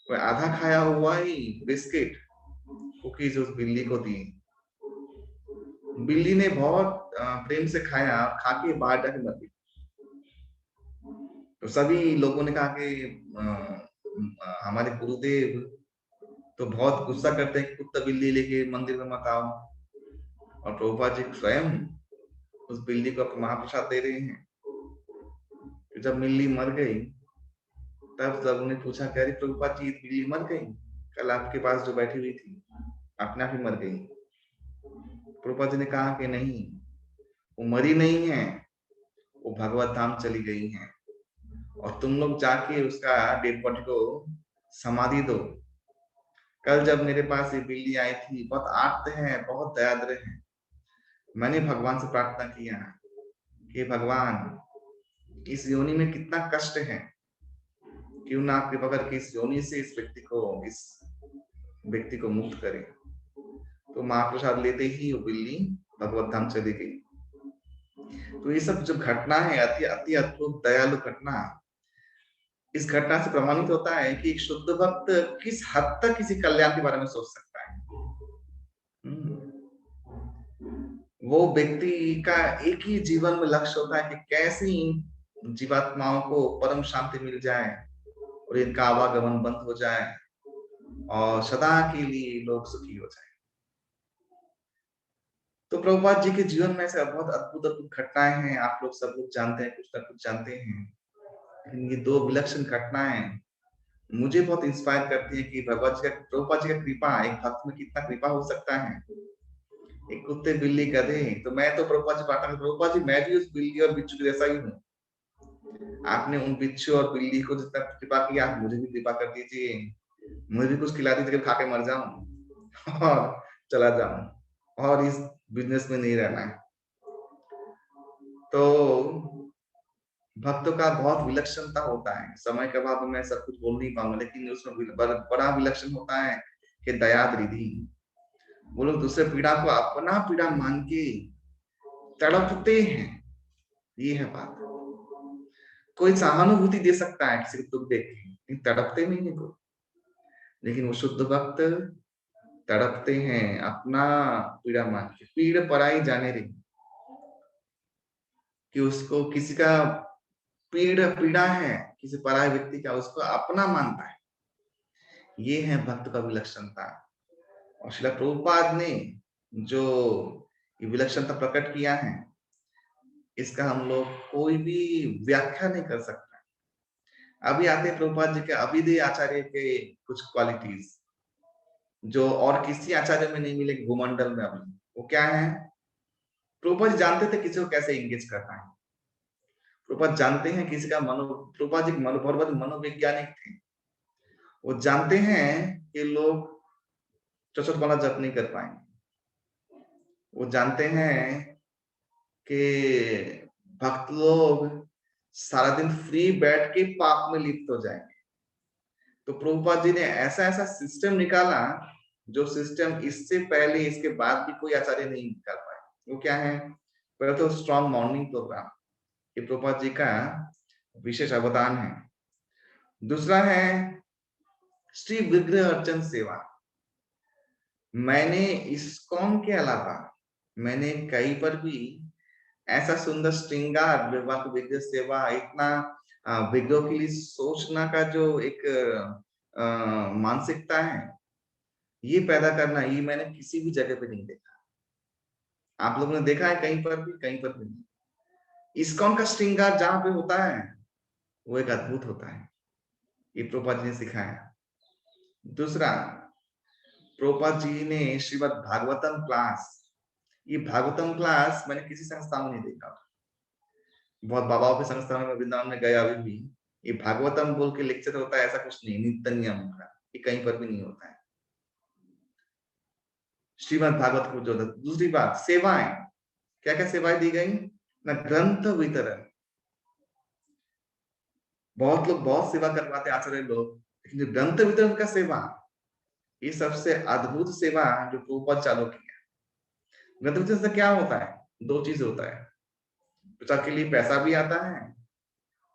आधा खाया हुआ ही बिस्किट कुकीज उस बिल्ली को दी। बिल्ली ने बहुत प्रेम से खाया, खा के बाहर जाके मर गई। तो सभी लोगों ने कहा कि हमारे गुरुदेव तो बहुत गुस्सा करते हैं कि कुत्ता बिल्ली लेके मंदिर में मत आओ, और प्रभुपाद जी स्वयं उस बिल्ली को महाप्रसाद दे रहे हैं। जब बिल्ली मर गई तब सब ने पूछा कि अरे प्रभुपाद जी बिल्ली मर गई, कल आपके पास जो बैठी हुई थी अपने आप ही मर गई। प्रभुपाद जी ने कहा कि नहीं, वो मरी नहीं है, वो भगवत धाम चली गई है, और तुम लोग जाके उसका डेड बॉडी को समाधि दो। कल जब मेरे पास ये बिल्ली आई थी, बहुत आर्त है, बहुत दयाद्र है, मैंने भगवान से प्रार्थना किया कि भगवान इस योनि में कितना कष्ट है, क्यों ना आप कृपा करके इस योनि से इस व्यक्ति को मुक्त करें। तो महाप्रसाद लेते ही वो बिल्ली भगवत धाम चली गई। तो ये सब जो घटना है, अति अद्भुत दयालु घटना, इस घटना से प्रमाणित होता है कि एक शुद्ध भक्त किस हद तक किसी कल्याण के बारे में सोच सकता है। वो व्यक्ति का एक ही जीवन में लक्ष्य होता है कि कैसे जीवात्माओं को परम शांति मिल जाए और इनका आवागमन बंद हो जाए और सदा के लिए लोग सुखी हो जाए। तो प्रभुपाद जी के जीवन में ऐसे बहुत अद्भुत अद्भुत घटनाएं हैं, आप लोग सब लोग जानते हैं, कुछ ना कुछ जानते हैं। लेकिन ये दो विलक्षण घटनाएं मुझे बहुत इंस्पायर करती है कि भगवत जी का, प्रभुपाद जी का कृपा, एक भक्त में कितना कृपा हो सकता है। एक कुत्ते बिल्ली गधे, तो मैं तो प्रभुपाद जी प्रार्थना, प्रभुपाद जी मैं भी उस बिल्ली और बिच्छू के जैसा ही हूँ। आपने उन बिच्छू और बिल्ली को जितना कृपा किया, आप मुझे भी कृपा कर दीजिए, मुझे भी कुछ खिला दीजिए, खा के मर जाऊं और चला जाऊं और इस बिजनेस में नहीं रहना है। तो भक्तों का बहुत विलक्षणता होता है। समय के अभाव में मैं सब कुछ बोल नहीं पाऊंगा, लेकिन उसमें बड़ा विलक्षण होता है कि दया रिधि। वो लोग दूसरे पीड़ा को अपना पीड़ा मान के तड़पते हैं। ये है बात। कोई सहानुभूति दे सकता है किसी को दुख देख के, लेकिन तड़पते नहीं है कोई। लेकिन वो शुद्ध भक्त तड़पते हैं अपना पीड़ा मान के। पीड़ पराई जाने रही, कि उसको किसी का पीड़ा है, किसी पराये व्यक्ति का, उसको अपना मानता है। ये है भक्त का विलक्षणता। और श्रील प्रभुपाद ने जो ये विलक्षणता प्रकट किया है, इसका हम लोग कोई भी व्याख्या नहीं कर सकता। अभी आते हैं प्रभुपाद जी के अभिधेय आचार्य के कुछ क्वालिटीज जो और किसी आचार्य में नहीं मिलेगी भूमंडल में। अभी वो क्या है? प्रभुपाद जी जानते थे किसी को कैसे इंगेज करना है। प्रभुपाद जानते हैं किसी का प्रभुपाद जी मनोवैज्ञानिक थे। वो जानते हैं कि लोग चौसठ जप नहीं कर पाएंगे। वो जानते हैं कि भक्त लोग सारा दिन फ्री बैठ के पाप में लिप्त हो जाएंगे। तो प्रभुपाद जी ने ऐसा ऐसा सिस्टम निकाला, जो सिस्टम इससे पहले इसके बाद भी कोई आचार्य नहीं निकाल पाए। वो क्या है? पहले तो स्ट्रॉन्ग मॉर्निंग प्रोग्राम, ये प्रभुपाद जी का विशेष अवदान है। दूसरा है श्री विग्रह अर्चन सेवा। मैंने इस्कॉन के अलावा मैंने कहीं पर भी ऐसा सुंदर श्रृंगार विग्रह सेवा, इतना विग्रह के लिए सोचना का जो एक मानसिकता है, ये पैदा करना, ये मैंने किसी भी जगह पे नहीं देखा। आप लोगों ने देखा है कहीं पर भी? कहीं पर भी नहीं। इस्कॉन का श्रृंगार जहां पे होता है वो एक अद्भुत होता है। ये प्रभुपाद जी ने सिखाया। दूसरा, प्रभुपाद जी ने श्रीमद् भागवतम क्लास, ये भागवतम क्लास मैंने किसी संस्था में नहीं देखा। बहुत बाबाओं के संस्था में वृंदावन में गया, अभी भी ये भागवतम बोल के लेक्चर होता है, ऐसा कुछ नहीं, नित्य नियम का, ये कहीं पर भी नहीं होता है श्रीमद् भागवत को जो। दूसरी बात, सेवाएं, क्या क्या सेवाएं दी गई ना? ग्रंथ वितरण। बहुत लोग बहुत सेवा करवाते आचार्य लोग, लेकिन जो ग्रंथ वितरण का सेवा, ये सबसे अद्भुत सेवा जो प्रभुपाद चालू किया। ग्रंथ वितरण से क्या होता है? दो चीज होता है, प्रचार के लिए पैसा भी आता है,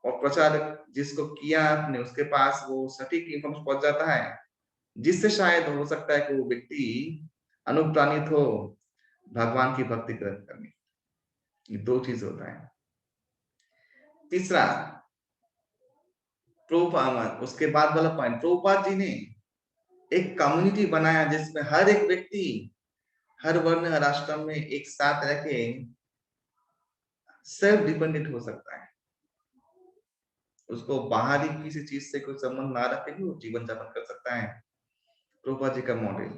और प्रचार जिसको किया आपने उसके पास वो सटीक इन्फॉर्मेशन पहुंच जाता है, जिससे शायद हो सकता है कि वो व्यक्ति अनुप्राणित हो भगवान की भक्ति करने। ये दो चीज होता है। तीसरा, प्रभुपाद, उसके बाद वाला पॉइंट, प्रभुपाद जी ने एक कम्युनिटी बनाया जिसमें हर एक व्यक्ति, हर वर्ण, हर आश्रम में एक साथ रह के सेल्फ डिपेंडेंट हो सकता है। उसको बाहरी किसी चीज से कोई संबंध ना रखे भी वो जीवन यापन कर सकता है। प्रभुपाद जी का मॉडल,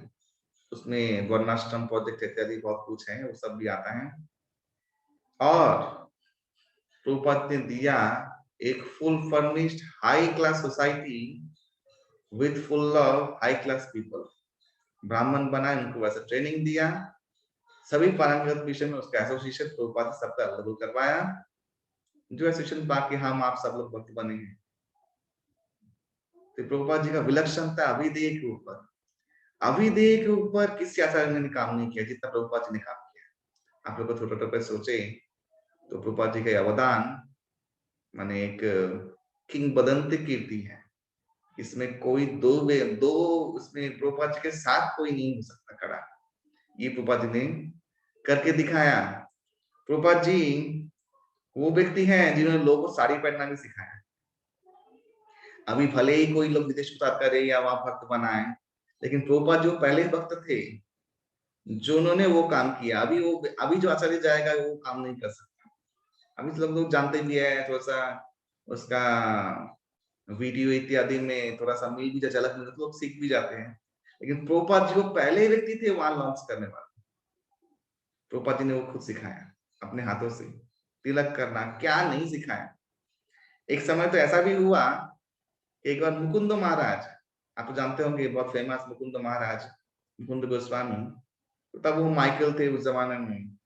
उसमें वर्णाश्रम प्रोजेक्ट इत्यादि बहुत कुछ है, वो सब भी आता है। और प्रभुपाद ने दिया एक full furnished high class society with full of high class people. ब्राह्मण बनाए, उनको वैसे ट्रेनिंग दिया, सभी पारंगत विषय में उसका एसोसिएशन प्रभुपाद सबका अलग करवाया, जो एसोसिएशन बाकी हम आप सब लोग भक्त बने हैं। तो प्रभुपाद जी का विलक्षणता अभिधेय के ऊपर, अभिधेय के ऊपर किसी आचार्य ने काम नहीं किया जितना प्रभुपाद जी ने काम किया। आप लोग को थोड़ा थोड़ा सोचे तो प्रभुपाद जी का अवदान माने एक किंवदंती कीर्ति है। इसमें कोई दो इसमें प्रभुपाद जी के साथ कोई नहीं हो सकता खड़ा। ये प्रभुपाद जी ने करके दिखाया। प्रभुपाद जी वो व्यक्ति हैं जिन्होंने लोगों को साड़ी पहनना भी सिखाया। अभी भले ही कोई लोग विदेश प्रचार करे या वहां भक्त बनाए, लेकिन प्रभुपाद जो पहले भक्त थे जो उन्होंने वो काम किया, अभी जो आचार्य जाएगा वो काम नहीं कर सकता। अभी तो लोग जानते भी है, थोड़ा सा उसका वीडियो इत्यादि में थोड़ा सा मिल भी झलक मिलता तो लोग सीख भी जाते हैं। लेकिन प्रभुपाद जी वो पहले व्यक्ति थे वहां लॉन्च करने वाले। प्रभुपाद जी ने वो खुद सिखाया अपने हाथों से, तिलक करना क्या नहीं सिखाया। एक समय तो ऐसा भी हुआ, एक बार मुकुंद महाराज, आप तो जानते होंगे बहुत फेमस मुकुंद महाराज, मुकुंद गोस्वामी, तो तब वो माइकल थे उस जमाने में।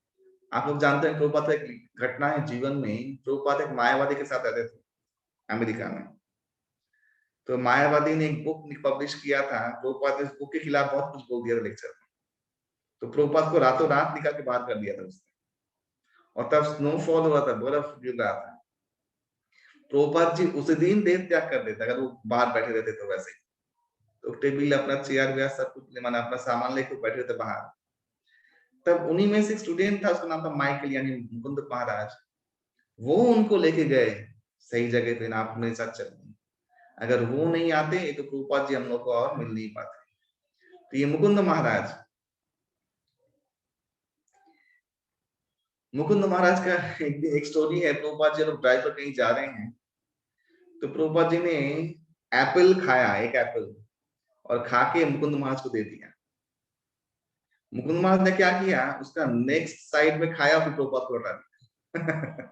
आप लोग जानते हैं प्रभुपाद का एक घटना है जीवन में, प्रभुपाद एक मायावादी के साथ रहते थे अमेरिका में। तो मायावादी ने एक बुक पब्लिश किया था, प्रभुपाद ने उस बुक के खिलाफ बहुत कुछ बोल दिया था लेक्चर में। तो प्रभुपाद को रातों रात निकाल के बाहर कर दिया था उसने, और तब स्नोफॉल हुआ था, बर्फ गिर रहा था। प्रभुपाद जी उस दिन देह त्याग कर देते अगर वो बाहर बैठे रहते तो वैसे ही। तो टेबल अपना चेयर वेयर सब कुछ माना अपना सामान लेके बैठे रहते बाहर। तब उन्हीं में से एक स्टूडेंट था, उसका नाम था माइकल यानी मुकुंद महाराज। वो उनको लेके गए सही जगह पे, आप मेरे साथ चलिए। अगर वो नहीं आते तो प्रभुपाद जी हम लोग को और मिल नहीं पाते। तो ये मुकुंद महाराज का एक स्टोरी है। प्रभुपाद जी लोग ड्राइव पर कहीं जा रहे हैं, तो प्रभुपाद जी ने एप्पल खाया, एक एप्पल, और खा के मुकुंद महाराज को दे दिया। मुकुंद महाराज ने क्या किया, उसका नेक्स्ट साइड में खाया, फिर प्रभुपाद को लौटा दिया।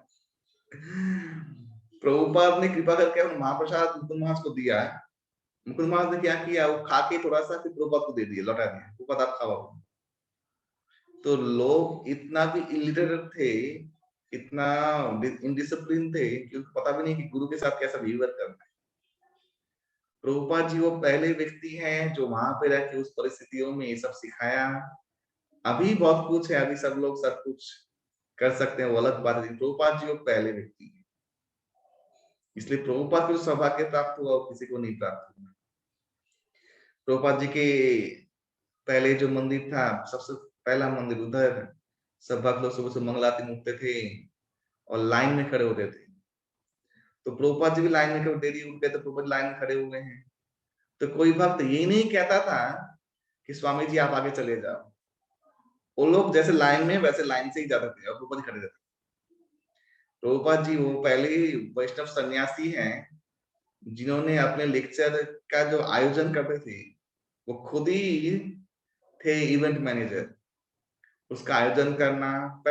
प्रभुपाद ने कृपा करके महाप्रसाद मुकुंद महाराज को दिया। मुकुंद महाराज ने क्या किया, वो खा के थोड़ा सा फिर प्रभुपाद को दे दिया, लौटा दिया, प्रभुपाद आप खाओ। तो लोग इतना भी इलिटरेट थे, इतना इनडिसिप्लिन थे कि उनको पता भी नहीं कि गुरु के साथ कैसा बिहेवियर करना है। प्रभुपाद जी वो पहले व्यक्ति हैं जो वहां पे रह के उस परिस्थितियों में ये सब सिखाया। अभी बहुत कुछ है, अभी सब लोग सब कुछ कर सकते हैं, वो अलग बात है। प्रभुपाद जी वो पहले व्यक्ति है, इसलिए प्रभुपाद को सौभाग्य प्राप्त हुआ और किसी को नहीं प्राप्त हुआ। प्रभुपाद जी के पहले जो मंदिर था, सबसे पहला मंदिर उधर, सब भक्त लोग सुबह से मंगल आरती में उठते थे और लाइन में खड़े होते थे। तो प्रभुपाद जी भी लाइन में देरी उठ गए तो प्रभुपाद लाइन में खड़े हुए हैं। तो कोई भक्त ये नहीं कहता था कि स्वामी जी आप आगे चले जाओ, वो लोग जैसे लाइन में वैसे लाइन से ही जाते थे और प्रभुपाद जी खड़े रहते। प्रभुपाद जी वो पहले वैष्णव सन्यासी हैं जिन्होंने अपने लेक्चर का जो आयोजन करते थे वो खुद ही थे इवेंट मैनेजर। उसका आयोजन करना,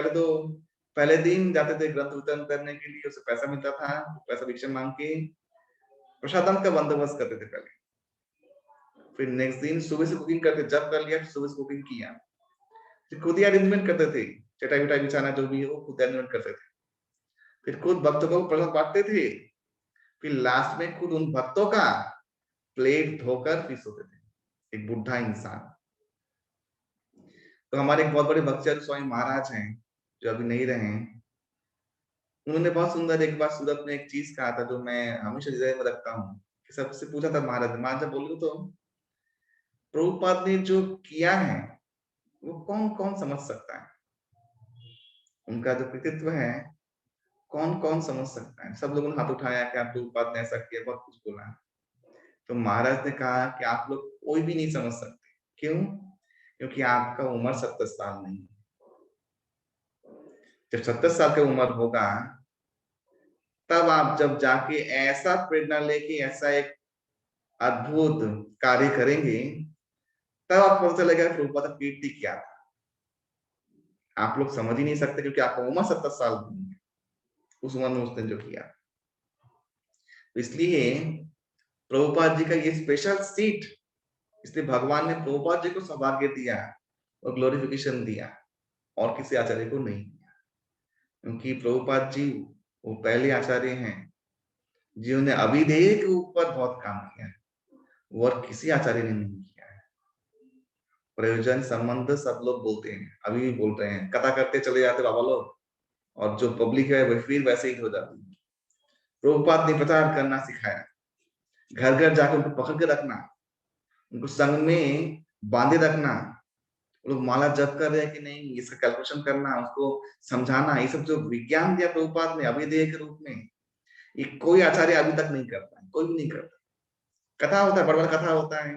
पहले दिन जाते थे ग्रंथ वितरण करने के लिए, उसे पैसा मिलता था, पैसा भिक्षा मांग के प्रसादम का बंदोबस्त करते थे पहले। फिर नेक्स्ट दिन सुबह से कुकिंग करते, जब कर लिया सुबह से कुकिंग किया, फिर खुद ही अरेंजमेंट करते थे, चटाई विटाई बिछाना जो भी हो खुद अरेंजमेंट करते थे। फिर खुद भक्तों को प्रसाद बांटते थे, फिर लास्ट में खुद उन भक्तों का प्लेट धोकर फिर सोते थे, एक बुढ़ा इंसान। तो हमारे एक बहुत बड़े भक्तचंद स्वामी महाराज हैं जो अभी नहीं रहे हैं, उन्होंने बहुत सुंदर एक बार सूरत में एक चीज कहा था जो मैं हमेशा हृदय में रखता हूँ। सबसे पूछा था महाराज बोलो तो प्रभुपाद ने जो किया है वो कौन कौन समझ सकता है, उनका जो कृतित्व है कौन कौन समझ सकता है। सब लोगों ने हाथ उठाया कि आप प्रभुपाद ने ऐसा किया, बहुत कुछ बोला। तो महाराज ने कहा कि आप लोग कोई भी नहीं समझ सकते। क्यों? क्योंकि आपका उम्र 70 साल नहीं। जब 70 साल की उम्र होगा तब आप जब जाके ऐसा प्रेरणा लेके ऐसा एक अद्भुत कार्य करेंगे, तब आपको पता चलेगा प्रभुपाद का कीर्ति क्या था। आप लोग समझ ही नहीं सकते क्योंकि आपका उम्र 70 साल नहीं है, उस उम्र में उसने जो किया। तो इसलिए प्रभुपाद जी का ये स्पेशल सीट, इसलिए भगवान ने प्रभुपाद जी को सौभाग्य दिया और ग्लोरिफिकेशन दिया और किसी आचार्य को नहीं दिया। क्योंकि प्रभुपाद जी वो पहले आचार्य हैं जिन्होंने अभिधेय के ऊपर बहुत काम किया है, वो और किसी आचार्य ने नहीं किया है। प्रयोजन संबंध सब लोग बोलते हैं, अभी भी बोल रहे हैं, कथा करते चले जाते बाबा लोग, और जो पब्लिक है वो फिर वैसे ही हो जाती है। प्रभुपाद ने प्रचार करना सिखाया, घर घर जाकर उनको पकड़ के रखना, उनको संग में बांधे रखना, लोग माला जप कर रहे हैं कि नहीं, इसका कैलकुलेशन करना, उसको समझाना, ये सब जो विज्ञान दिया प्रभुपाद ने अभिधेय के रूप में, ये कोई आचार्य अभी तक नहीं करता है, कोई भी नहीं करता। कथा होता है, बड़ा बड़ा कथा होता है,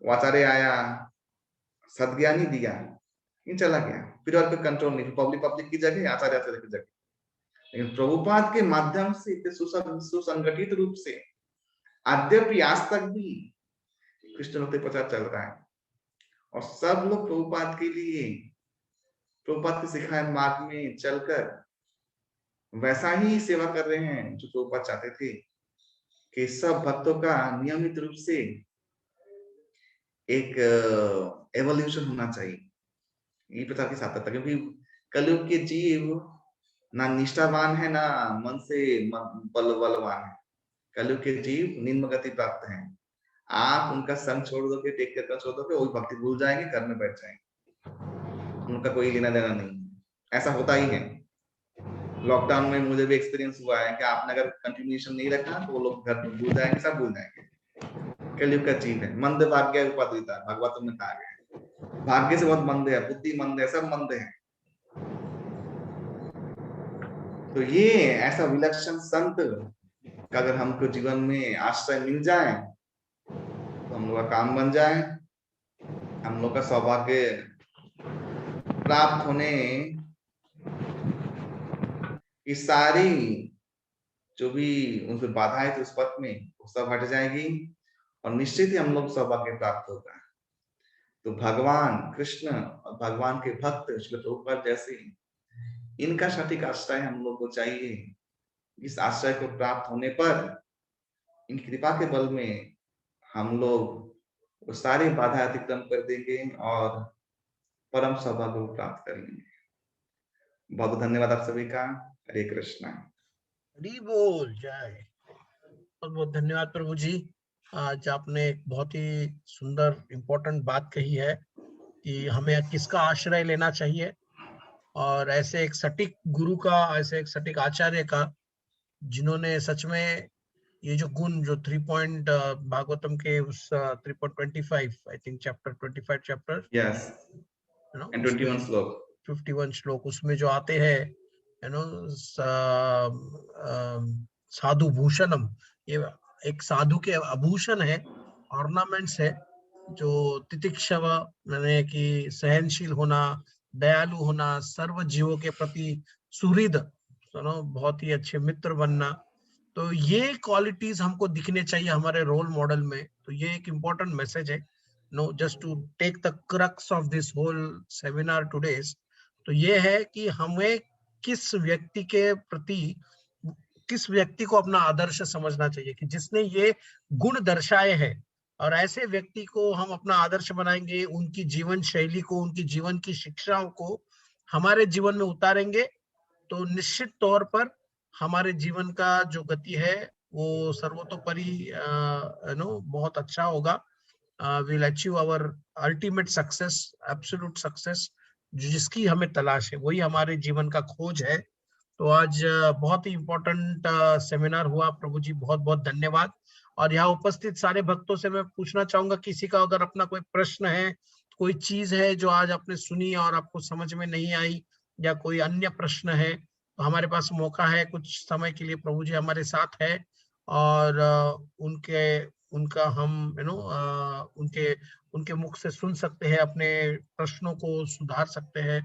वो आचार्य आया, सदज्ञान ही दिया, ये चला गया, फिर और कोई कंट्रोल नहीं, पब्लिक की जगह, आचार्य की जगह। लेकिन प्रभुपाद के माध्यम से इतने सुसंगठित रूप से अद्यपि आज तक भी कृष्ण भक्ति प्रचार चल रहा है, और सब लोग प्रभुपाद के लिए, प्रभुपाद के सिखाए मार्ग में चलकर वैसा ही सेवा कर रहे हैं जो प्रभुपाद चाहते थे कि सब भक्तों का नियमित रूप से एक एवोल्यूशन होना चाहिए, ये प्रचार की सार्थकता। क्योंकि कलयुग के जीव ना निष्ठावान है, ना मन से बलवान है। कलयुग के जीव निम्न गति प्राप्त हैं। आप उनका संग छोड़ दोगे, टेक केयर छोड़ दोगे, वही भक्ति भूल जाएंगे, घर में बैठ जाएंगे, उनका कोई लेना देना नहीं। ऐसा होता ही है। लॉकडाउन में मुझे भी एक्सपीरियंस हुआ है कि आपने अगर कंटिन्यूएशन नहीं रखा तो वो लोग घर में भूल जाएंगे, सब भूल जाएंगे। कलयुग का जीव है, मंद भाग्य उपाधिता, भागवतम में कहा गया, भाग्य से बहुत मंद है, बुद्धि मंद है, सब मंद है। तो ये ऐसा विलक्षण संत का अगर हमको जीवन में आश्रय मिल जाए तो हम लोग का काम बन जाए, हम लोग का सौभाग्य प्राप्त होने की सारी जो भी उनसे बाधाएं थी उस पथ में, वो सब हट जाएगी और निश्चित ही हम लोग सौभाग्य प्राप्त होगा। तो भगवान कृष्ण और भगवान के भक्त श्री प्रभुपाद जैसे इनका सटीक आश्रय हम लोग को चाहिए। इस आश्रय को प्राप्त होने पर इन कृपा के बल में हम लोग वो सारी बाधा अतिक्रम कर देंगे और परम सौभाग्य को प्राप्त करेंगे। बहुत धन्यवाद आप सभी का। हरे कृष्णा। हरि बोल जय। बहुत बहुत धन्यवाद प्रभु जी। आज आपने एक बहुत ही सुंदर इम्पोर्टेंट बात कही है कि हमें किसका आश्रय लेना चाहिए, और ऐसे एक सटीक गुरु का, ऐसे एक सटीक आचार्य का, जिन्होंने सच में ये जो गुण जो 3 भागवतम के उस 3.25 I think chapter 25 chapter yes, you know 21 श्लोक 51 श्लोक उसमें जो आते हैं, यू नो साधु भूषणम, ये एक साधु के आभूषण है, ऑर्नामेंट्स है, जो तितिक्षव यानी कि सहनशील होना, दयालु होना, सर्व जीवों के प्रति सुहृद, बहुत ही अच्छे मित्र बनना। तो ये क्वालिटीज हमको दिखने चाहिए हमारे रोल मॉडल में। तो ये एक इम्पोर्टेंट मैसेज है, no just to take the crux of this whole seminar today's. तो ये है कि हमें किस व्यक्ति के प्रति, किस व्यक्ति को अपना आदर्श समझना चाहिए कि जिसने ये गुण दर्शाए हैं, और ऐसे व्यक्ति को हम अपना आदर्श बनाएंगे, उनकी जीवन शैली को, उनकी जीवन की शिक्षाओं को हमारे जीवन में उतारेंगे, तो निश्चित तौर पर हमारे जीवन का जो गति है वो सर्वतोपरि बहुत अच्छा होगा। Will achieve our ultimate success, absolute success, जिसकी हमें तलाश है, वही हमारे जीवन का खोज है। तो आज बहुत ही इम्पोर्टेंट सेमिनार हुआ। प्रभु जी बहुत बहुत धन्यवाद। और यहाँ उपस्थित सारे भक्तों से मैं पूछना चाहूंगा, किसी का अगर अपना कोई प्रश्न है, कोई चीज है जो आज आपने सुनी और आपको समझ में नहीं आई, या कोई अन्य प्रश्न है, तो हमारे पास मौका है, कुछ समय के लिए प्रभु जी हमारे साथ है, और उनका हम उनके उनके मुख से सुन सकते हैं, अपने प्रश्नों को सुधार सकते हैं,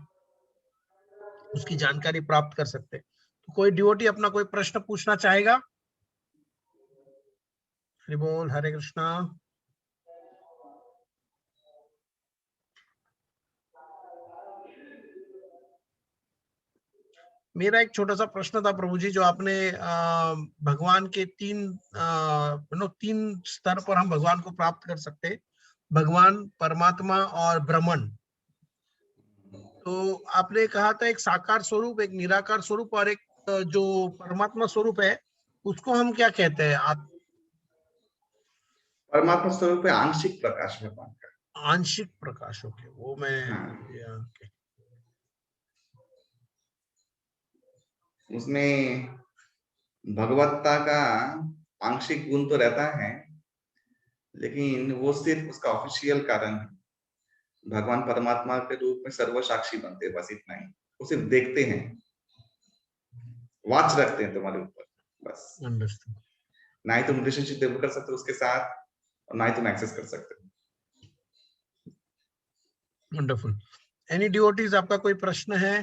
उसकी जानकारी प्राप्त कर सकते हैं। तो कोई डिवोटी अपना कोई प्रश्न पूछना चाहेगा? हरि बोल, हरे कृष्णा। मेरा एक छोटा सा प्रश्न था प्रभु जी, जो आपने भगवान के तीन स्तर पर हम भगवान को प्राप्त कर सकते हैं, भगवान, परमात्मा और ब्रह्मन। तो आपने कहा था एक साकार स्वरूप, एक निराकार स्वरूप, और एक जो परमात्मा स्वरूप है उसको हम क्या कहते हैं? आप परमात्मा स्वरूप है आंशिक प्रकाश भगवान का। आंशिक प्रकाश, ओके, वो मैं हाँ। उसमें भगवत्ता का आंशिक गुण तो रहता है, लेकिन वो सिर्फ उसका ऑफिशियल कारण है। भगवान परमात्मा के रूप में सर्व साक्षी बनते हैं, बस इतना ही। वो सिर्फ देखते हैं, वाच रखते हैं तुम्हारे ऊपर, बस। अंडरस्टूड। ना ही तुम रिलेशनशिप डेवलप कर सकते हो उसके साथ, और ना ही तुम एक्सेस कर सकते हो। वंडरफुल। एनी डिवोटीज, आपका कोई प्रश्न है?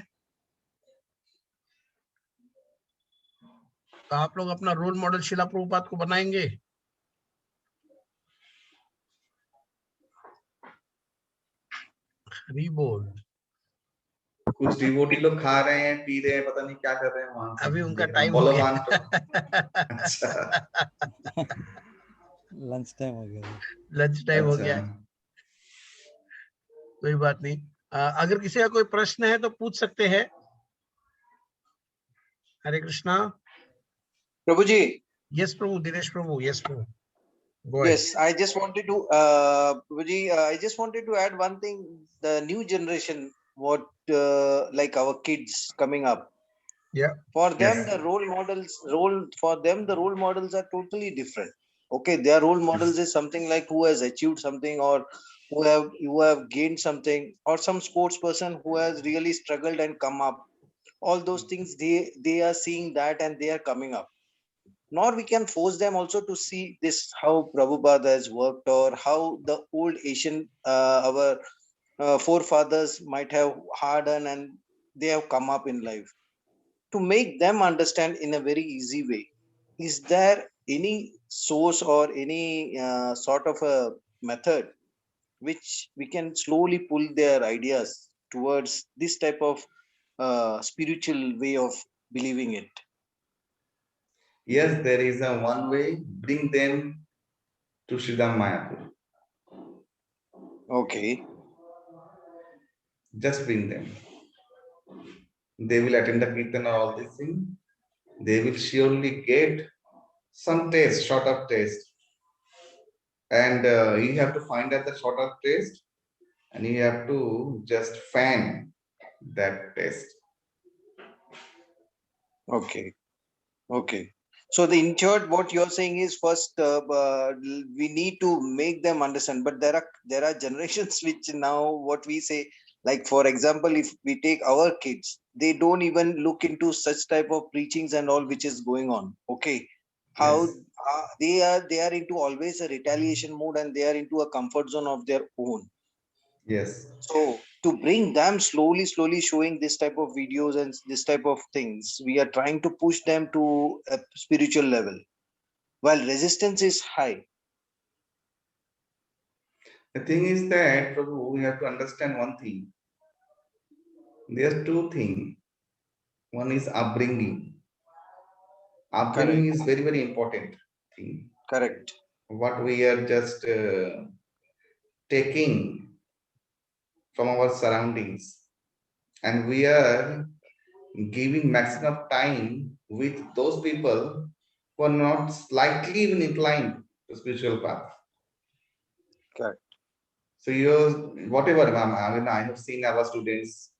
तो आप लोग अपना रोल मॉडल शिला प्रभुपाद को बनाएंगे? हरि बोल। कुछ डिवोटी लोग खा रहे हैं, पी रहे हैं, पता नहीं क्या कर रहे हैं वहां पे। अभी उनका देख रहा हूँ। टाइम हो बोलो गया। मांटो। अच्छा लंच टाइम हो गया। लंच टाइम हो अच्छा। गया, कोई बात नहीं। अगर किसी का कोई प्रश्न है तो पूछ सकते हैं। हरे Krishna. Prabhuji, yes Prabhu, Dinesh Prabhu, yes Prabhu. Go ahead. yes, I just wanted to, Prabhuji, I just wanted to add one thing. The new generation, what like our kids coming up, Yeah. for them Yes. the role models are totally different. Okay, their role models is something like who has achieved something, or who have gained something, or some sports person who has really struggled and come up. All those things, they are seeing that and they are coming up. Nor we can force them also to see this how Prabhupada has worked, or how the old Asian our forefathers might have hardened and they have come up in life. To make them understand in a very easy way, is there any source or any sort of a method which we can slowly pull their ideas towards this type of spiritual way of believing it? Yes, there is a one way. Bring them to Sridham Mayapur. Okay. Just bring them. They will attend the kirtan or all these things. They will surely get some taste, short of taste. And you have to find out the short of taste, and you have to just fan that taste. Okay. Okay. So the in short, what you're saying is, first we need to make them understand. But there are generations which now what we say, like for example, if we take our kids, they don't even look into such type of preachings and all which is going on. Okay, how Yes. they are into always a retaliation mode, and they are into a comfort zone of their own. Yes. So to bring them slowly showing this type of videos and this type of things, we are trying to push them to a spiritual level while resistance is high. The thing is that, Prabhu, we have to understand one thing. There are two things. One is upbringing. Upbringing is very, very important thing. Correct. What we are just taking from our surroundings, and we are giving maximum time with those people who are not slightly even inclined to spiritual path. Correct. So you, whatever, I mean, I have seen our students,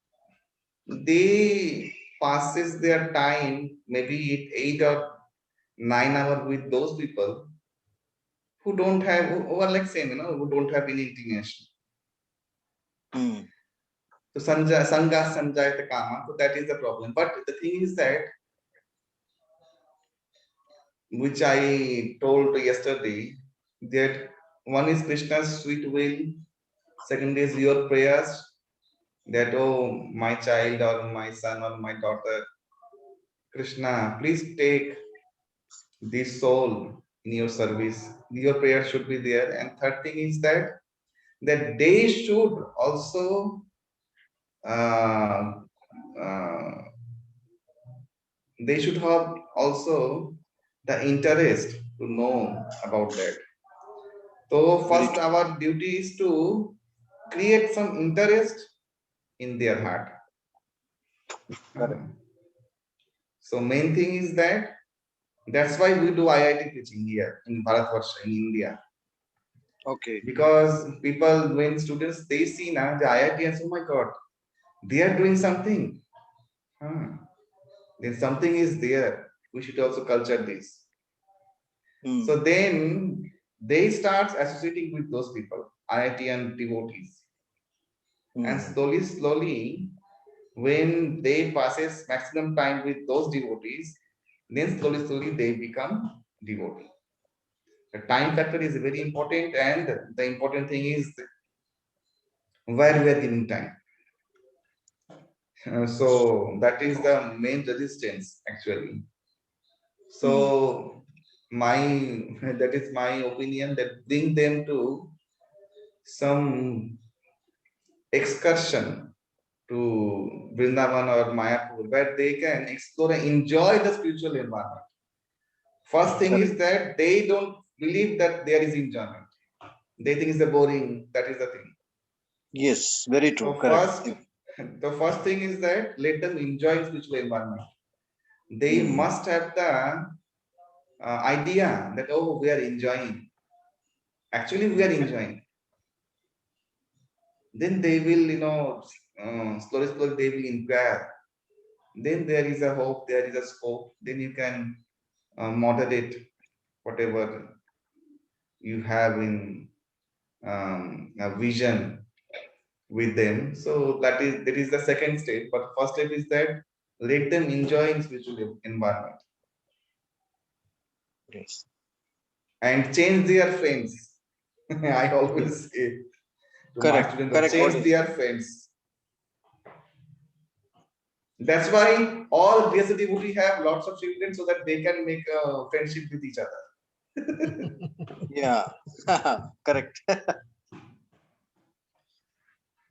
they passes their time maybe 8 or 9 hours with those people who don't have, who are like same, who don't have any inclination. Hmm. So sangha sanjayata kama, so that is the problem. But the thing is that, which I told yesterday, that one is Krishna's sweet will, second is your prayers, that oh my child or my son or my daughter, Krishna, please take this soul in your service. Your prayer should be there. And third thing is that they should also uh, uh, they should have also the interest to know about that. So first our duty is to create some interest in their heart. Correct. So main thing is that's why we do IIT teaching here in Bharatvarsha, in India. Okay. Because people, when students, they see now the IITians, oh my God, they are doing something. Then something is there. We should also culture this. Hmm. So then they start associating with those people, IITian devotees. And slowly, when they passes maximum time with those devotees, then slowly they become devotee. The time factor is very important, and the important thing is where we are giving time. So that is the main resistance actually. So that is my opinion, that bring them to some excursion to Vrindavan or Mayapur, where they can explore and enjoy the spiritual environment. First thing is that they don't believe that there is enjoyment. They think it's boring. That is the thing. Yes, very true. So Correct. the first thing is that let them enjoy spiritual environment. They must have the idea that, oh, we are enjoying. Actually, we are enjoying. Then they will, slowly they will inquire. Then there is a hope, there is a scope. Then you can moderate whatever you have in a vision with them. So that is the second step. But first step is that let them enjoy in spiritual environment. Yes. And change their friends. I always say to my students, change their friends. That's why all blessed devotees have lots of children so that they can make a friendship with each other. Yeah, correct.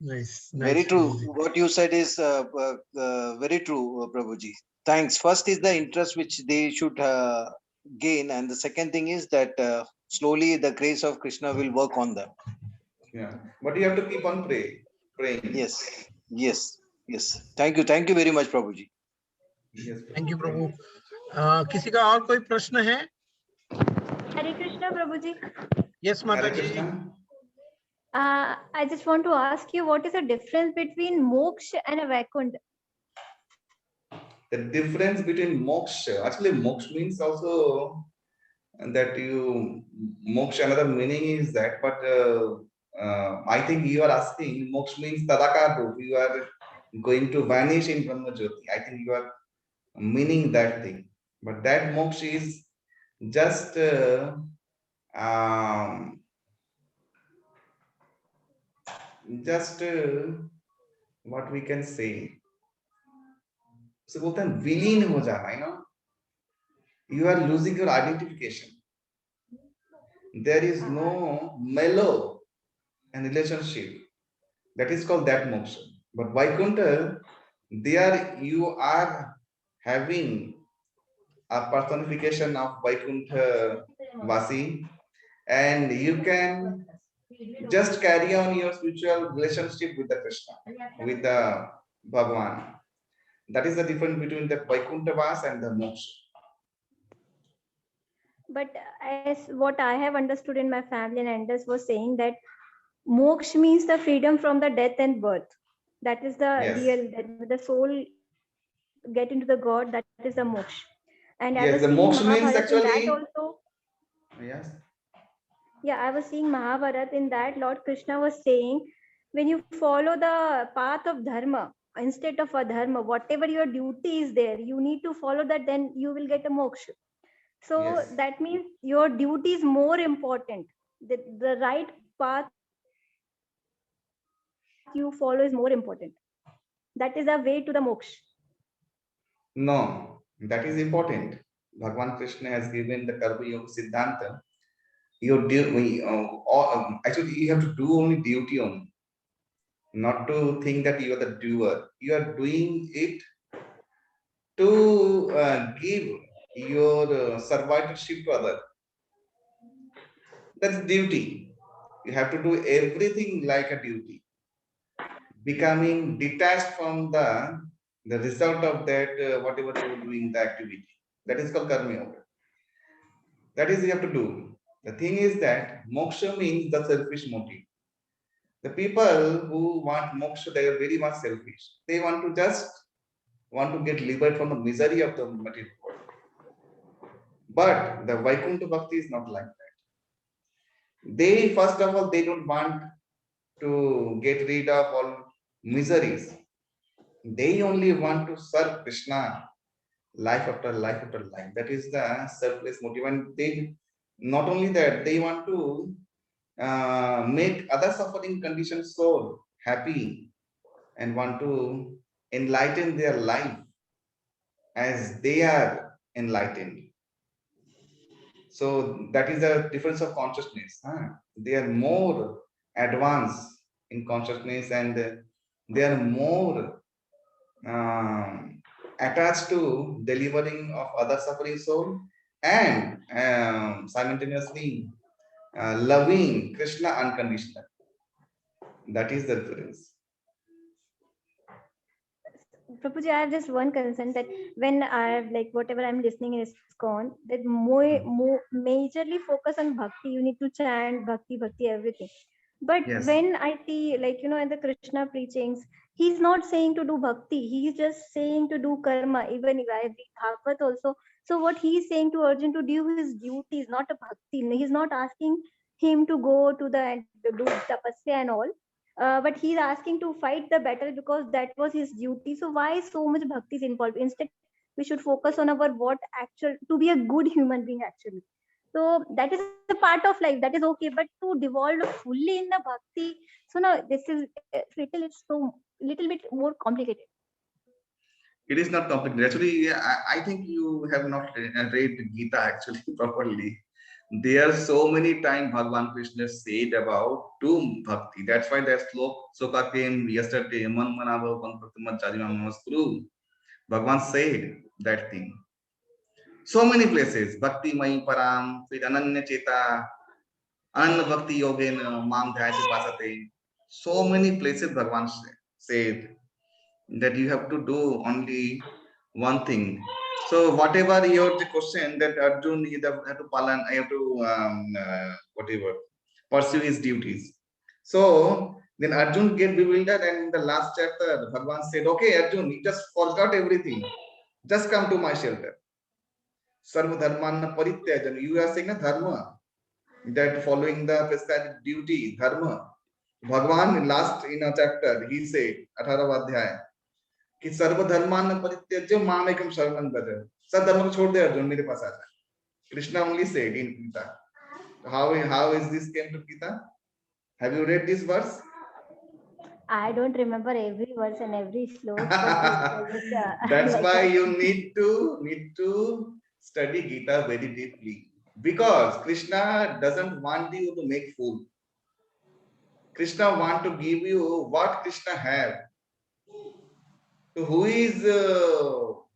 Nice. Very true. What you said is very true, Prabhuji. Thanks. First is the interest which they should gain, and the second thing is that slowly the grace of Krishna will work on them. Yeah, but you have to keep on praying. Yes, yes, yes. Thank you very much, Prabhuji. Yes, thank you प्रभु. किसी का और कोई प्रश्न है? Hare Krishna, Prabhuji. Yes, Hare Mataji. Krishna. I just want to ask you, what is the difference between moksha and a vaikuntha? The difference between moksha, actually moksha means also that moksha, another meaning is that, but I think you are asking moksha means tadakar rup, you are going to vanish in Brahma Jyoti. I think you are meaning that thing, but that moksha is just what we can say. So बोलते हैं विलीन हो जाना, you are losing your identification. There is no mellow and relationship. That is called that moksha. But Vaikuntha, there you are having a personification of Vaikuntha Vasi, and you can just carry on your spiritual relationship with the Krishna, with the Bhagavan. That is the difference between the Vaikuntha Vas and the moksha. But as what I have understood in my family and elders was saying that moksha means the freedom from the death and birth. That is the real, that the soul get into the God, that is the moksha. And yes, I was the seeing moksha means Mahabharata actually, in that also. Yes. Yeah, I was seeing Mahabharata in that Lord Krishna was saying, when you follow the path of dharma instead of adharma, whatever your duty is there, you need to follow that, then you will get a moksha. So Yes. that means your duty is more important. The right path you follow is more important. That is the way to the moksha. No, that is important. Bhagavan Krishna has given the Karma Yoga Siddhanta. Actually, you have to do only duty only. Not to think that you are the doer. You are doing it to give your survivorship to others. That's duty. You have to do everything like a duty. Becoming detached from the result of that, whatever you are doing, the activity. That is called Karma Yoga. That is you have to do. The thing is that moksha means the selfish motive. The people who want moksha, they are very much selfish. They want to get liberated from the misery of the material world. But the Vaikuntha Bhakti is not like that. They, first of all, they don't want to get rid of all miseries. They only want to serve Krishna life after life after life. That is the selfless motive. And they, not only that, they want to make other suffering conditioned soul happy and want to enlighten their life as they are enlightened. So that is the difference of consciousness. They are more advanced in consciousness, and they are more attached to delivering of other suffering soul, and simultaneously loving Krishna unconditionally. That is the difference. Prabhuji, I have just one concern that when I like whatever I'm listening in ISKCON, that majorly focus on bhakti. You need to chant bhakti, everything. But Yes. when I see, like, you know, in the Krishna preachings, he's not saying to do bhakti. He's just saying to do karma. Even if I read Bhagavad also. So what he's saying to Arjun to do his duties, not a bhakti. He's not asking him to go to do tapasya and all. But he's asking to fight the battle because that was his duty. So why so much bhakti is involved? Instead, we should focus on our what actual to be a good human being actually. So that is a part of life. That is okay. But to devolve fully in the bhakti, so now this is it's so little bit more complicated. It is not complicated. Actually, I think you have not read Gita actually properly. There are so many times Bhagavan Krishna said about do bhakti. That's why that sloka came yesterday. Man manavo panpratamacharimamamaskuru. Bhagavan said that thing. So many places. Bhakti mai param, फिर ananya cheta, an bhakti yogena, mam dhyayati pasate. So many places Bhagavan said that you have to do only one thing. So whatever your the question that Arjun you have to palan, I have to whatever pursue his duties. So then Arjun get bewildered, and in the last chapter, Bhagavan said, "Okay, Arjun, you just forgot everything. Just come to my shelter." Sarva dharmana parityajan. You are saying a dharma, that following the prescribed duty, dharma. Bhagavan last in a chapter he said, 18वां अध्याय कि सर्व धर्मान परित्यज्य मामेकम शरणं व्रज. सब धर्म को छोड़ दे अर्जुन, मेरे पास आ जा. Krishna only said in Gita. How is this came to Gita? Have you read this verse? I don't remember every verse and every sloka. That's why you need to study Gita very deeply, because Krishna doesn't want you to make fool. Krishna want to give you what Krishna have. So who is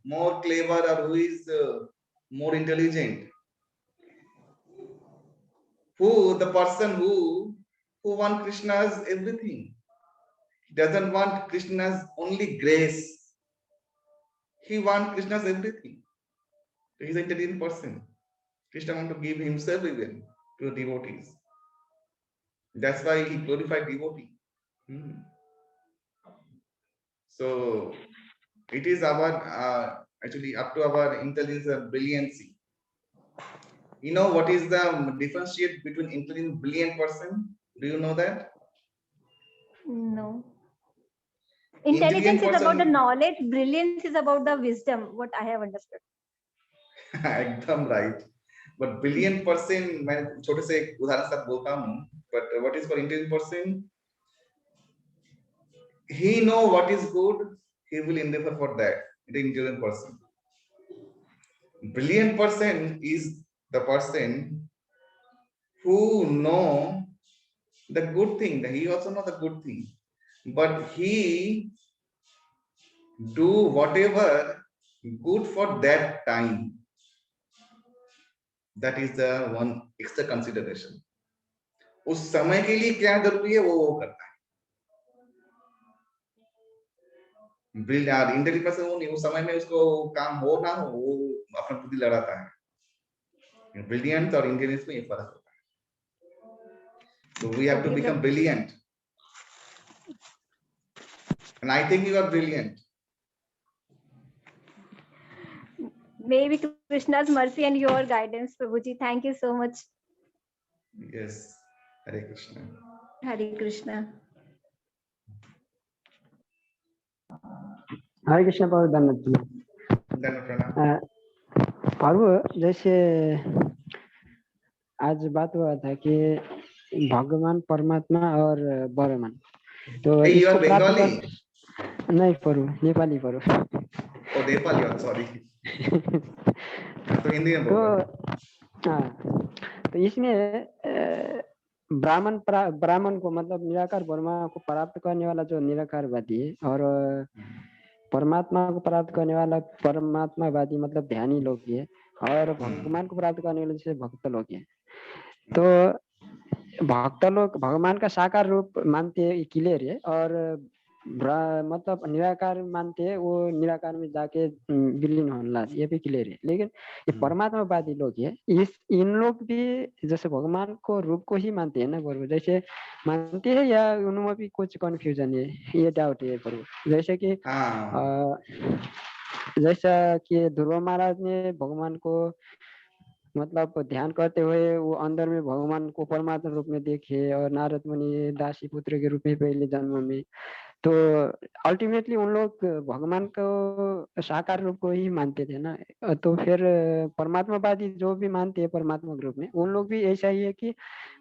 more clever, or who is more intelligent? Who the person who want Krishna's everything. He doesn't want Krishna's only grace. He wants Krishna's everything. So he's an intelligent person. Krishna wants to give himself even to the devotees. That's why he glorified devotee. So it is our actually up to our intelligence and brilliancy. You know what is the differentiate between intelligent and brilliant person? Do you know that? No. Intelligence is about the knowledge, brilliance is about the wisdom, what I have understood. एकदम right. But brilliant person, मैं छोटे से एक उदाहरण साथ बोलता हूँ. But what is for intelligent person? He know what is good. He will endeavor for that. The intelligent person. Brilliant person is the person who know the good thing. He also know the good thing, but he do whatever good for that time. That is the one extra consideration. उस समय के लिए क्या जरूरी है वो करता है. Brilliant, intelligent person वो नहीं, उस समय में उसको काम हो ना हो वो अपना बुद्धि लड़ाता है. Brilliant और intelligence में ये फर्क होता है. So we have to become brilliant. And I think you are brilliant. Maybe Krishna's mercy and your guidance, Prabhuji. Thank you so much. Yes. Hare Krishna. Hare Krishna. हरे कृष्ण प्रभु, धन्यवाद प्रणाम। प्रभु। जैसे आज बात हुआ था कि भगवान परमात्मा और ब्रह्मन, तो You इसको are प्राप्त Bengali? कर नहीं प्रभु, नेपाली प्रभु। ओ नेपाली, सॉरी। तो हिंदी में तो बोलो। हाँ, तो इसमें ब्राह्मण को मतलब निराकार ब्रह्मा को प्राप्त करने वाला जो निराकारवादी है, और परमात्मा को प्राप्त करने वाला परमात्मावादी मतलब ध्यानी लोग है, और भगवान को प्राप्त करने वाले जैसे भक्त लोग हैं। तो भक्त लोग भगवान का साकार रूप मानते हैं, क्लियर है, और मतलब निराकार मानते हैं, वो निराकार में जाके विलीन होने लगा, ये भी क्लियर है। लेकिन ये परमात्मावादी लोग है, इन लोग भी जैसे भगवान को रूप को ही मानते हैं ना प्रभु, जैसे मानते हैं, या उनमें भी कुछ कंफ्यूजन है, ये डाउट है प्रभु। जैसे कि जैसा कि ध्रुव महाराज ने भगवान को मतलब ध्यान करते हुए वो अंदर में भगवान को परमात्मा रूप में देखे, और नारद मुनि दासी पुत्र के रूप में पहले जन्म में, तो अल्टीमेटली उन लोग भगवान को साकार रूप को ही मानते थे ना। तो फिर परमात्मावादी जो भी मानते हैं परमात्मा रूप में, उन लोग भी ऐसा ही है कि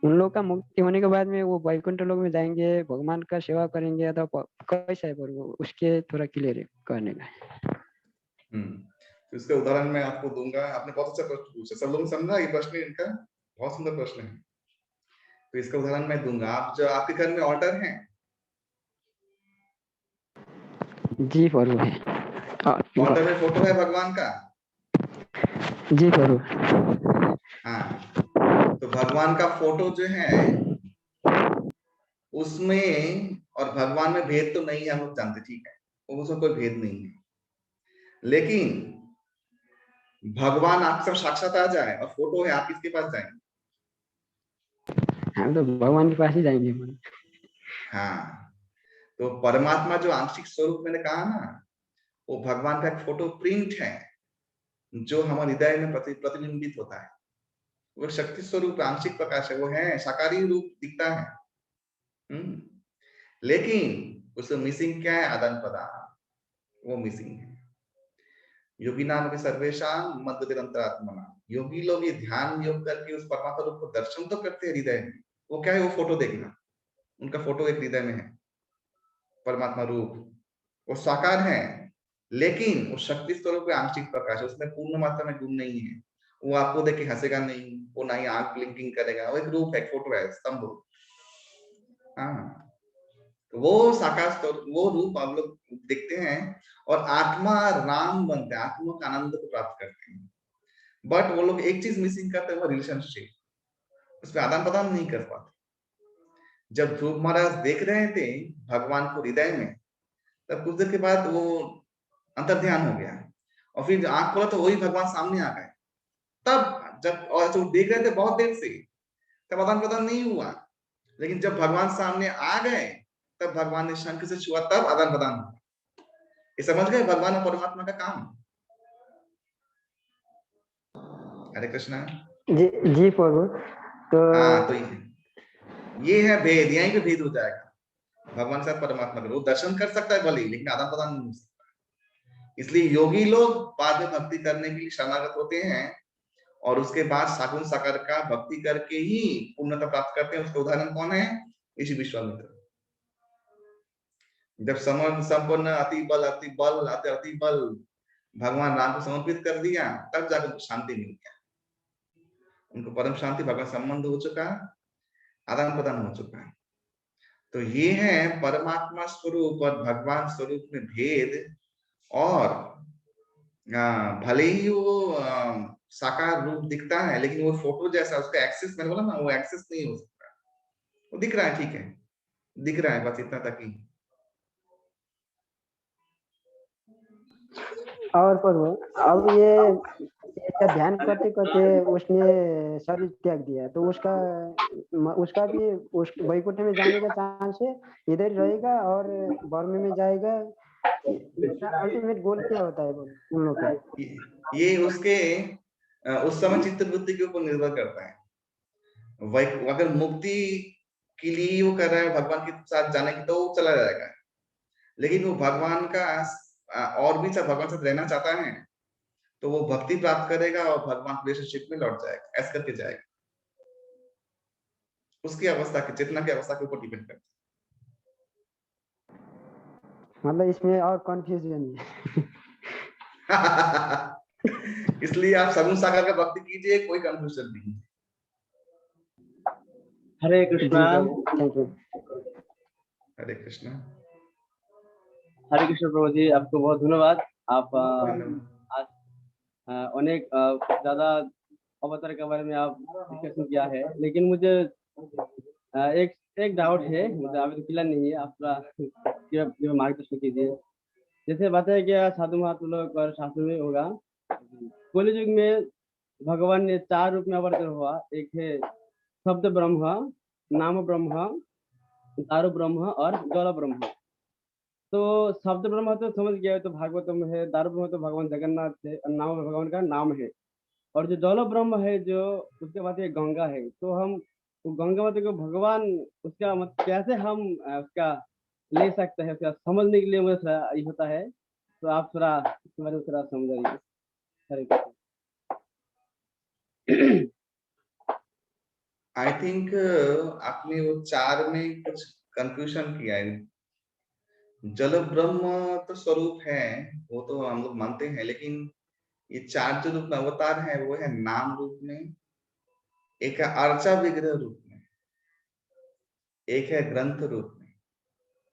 उन लोग का मुक्ति होने के बाद में वो वैकुंठ लोक में जाएंगे, भगवान का सेवा करेंगे, अथवा कैसा है पर वो उसके थोड़ा क्लियर करने का। तो इसका उदाहरण मैं आपको दूंगा। आपने बहुत अच्छा प्रश्न पूछा, सब लोग समझा ये प्रश्न, इनका बहुत सुंदर प्रश्न है। तो इसका उदाहरण मैं दूंगा। आप जो आपके घर में ऑर्डर है? जी प्रभु है। ऑर्डर में फोटो है भगवान का? जी प्रभु। हाँ, तो भगवान का फोटो जो है उसमें और भगवान में भेद तो नहीं है, हम लोग जानते, ठीक है, उसमें कोई भेद नहीं है। लेकिन भगवान आपके साक्षात आ जाए और फोटो है, आप किसके पास जाएंगे? हम तो भगवान के पास ही जाएंगे। हाँ, तो परमात्मा जो आंशिक स्वरूप मैंने कहा ना, वो भगवान का एक फोटो प्रिंट है जो हमारे हृदय में प्रतिबिंबित होता है। वो शक्ति स्वरूप आंशिक प्रकाश है, वो है साकारी रूप दिखता है। लेकिन उसमें मिसिंग क्या है? आदान प्रदान, वो मिसिंग है। योगी नाम के सर्वेशाम मध्य अंतरात्मना, योगी लोग ये ध्यान योग करके उस परमात्मा रूप को दर्शन तो करते हैं हृदय में। वो क्या है? वो फोटो देखना, उनका फोटो एक हृदय में है, परमात्मा रूप वो साकार है, लेकिन वो शक्ति स्वरूप आंशिक प्रकाश है, उसमें पूर्ण मात्रा में गुण नहीं है। वो आपको देख के हंसेगा नहीं, वो ना ही आंख ब्लिंकिंग करेगा, वो एक रूप है, फोटो है, स्तंभ। हाँ, तो वो साकार वो रूप आप लोग देखते हैं, और आत्मा राम बनते हैं, आत्मा का आनंद को प्राप्त करते हैं। बट वो लोग एक चीज मिसिंग करते हैं, वो रिलेशनशिप, उसमें आदान प्रदान नहीं कर पाते। जब ध्रुव महाराज देख रहे थे भगवान को हृदय में, तब कुछ देर के बाद वो अंतर्ध्यान हो गया, और फिर आंख खोला तो वही भगवान सामने आ गए। तब जब और जो देख रहे थे बहुत देर से, तब आदान प्रदान नहीं हुआ, लेकिन जब भगवान सामने आ गए तब भगवान ने शंख से छुआ, तब आदान प्रदान हुआ। ये समझ गए भगवान और परमात्मा का काम। हरे कृष्णा। जी प्रभु। तो ये है भेद, यहीं पे भेद हो जाएगा। भगवान के साथ परमात्मा का वो दर्शन कर सकता है भले, लेकिन आदान प्रदान नहीं हो सकता। इसलिए योगी लोग बाद में भक्ति करने के लिए शरणागत होते हैं, और उसके बाद सागुन साकार का भक्ति करके ही पूर्णता प्राप्त करते हैं। उसका उदाहरण कौन है? ऋषि विश्वामित्र। जब संपूर्ण अति बल भगवान राम को समर्पित कर दिया, तब जाकर उनको शांति मिल गया, उनको परम शांति भगवान संबंध हो चुका, आदान प्रदान हो चुका है। तो ये है परमात्मा स्वरूप और भगवान स्वरूप में भेद। और भले ही वो साकार रूप दिखता है, लेकिन वो फोटो जैसा उसका एक्सेस, मैंने बोला ना, वो एक्सेस नहीं हो सकता। वो दिख रहा है, ठीक है, दिख रहा है, बस इतना तक ही। और प्रभु अब ये ध्यान करते करते उसने शरीर त्याग दिया, तो उसका भी उस वैकुंठ में जाने का चांस है, इधर रहेगा और बर्मे में जाएगा? अल्टीमेट गोल क्या होता है उन लोगों का? ये उसके उस समय चित्त बुद्धि के ऊपर निर्भर करता है। अगर मुक्ति के लिए वो कर रहा है भगवान के साथ जाने की, तो वो चला जाएगा। लेकिन वो भगवान का और भी सब भगवान साथ रहना चाहता है तो वो भक्ति प्राप्त करेगा और भगवान रिलेशनशिप में लौट जाएगा, ऐसा करके जाएगा। उसकी अवस्था की, चेतना की अवस्था के ऊपर डिपेंड करता मतलब इसमें और कंफ्यूजन है। है। इसलिए आप सगुण सागर का भक्ति कीजिए, कोई कंफ्यूजन नहीं। हरे कृष्णा। Thank you. हरे कृष्णा। हरे कृष्ण प्रभु जी, आपको बहुत धन्यवाद। आप धन्यवाद। आज अनेक ज्यादा अवतार के बारे में आप डिस्कशन किया है, लेकिन मुझे एक डाउट है, मुझे अभी तो क्लियर नहीं है, आप थोड़ा मार्गदर्शन कीजिए। जैसे बताया गया साधु महात्मा लोग और शास्त्र में होगा, कलि युग में भगवान ने 4 रूप में अवतरण हुआ। एक है शब्द ब्रह्म, नाम ब्रह्म, दारू ब्रह्म और जल ब्रह्म। तो शब्द ब्रह्म तो समझ गया, तो भागवतम में है। दारू ब्रह्म तो भगवान जगन्नाथ है और नाम भगवान का नाम है। और जो जल ब्रह्म है, जो उसके बाद ये गंगा है, तो हम वो गंगा माता को भगवान उसका मतलब कैसे हम उसका ले सकते हैं, उसका समझने के लिए मुझे थोड़ा ये होता है, तो आप थोड़ा इसके बारे में थोड़ा समझाइए। हरे कृष्ण। आई थिंक आपने वो 4 में कुछ कंफ्यूजन किया है। जल ब्रह्म तो स्वरूप है, वो तो हम लोग मानते हैं, लेकिन ये 4 जो रूप में अवतार है वो है नाम रूप में, एक है अर्चा विग्रह रूप में, एक है ग्रंथ रूप में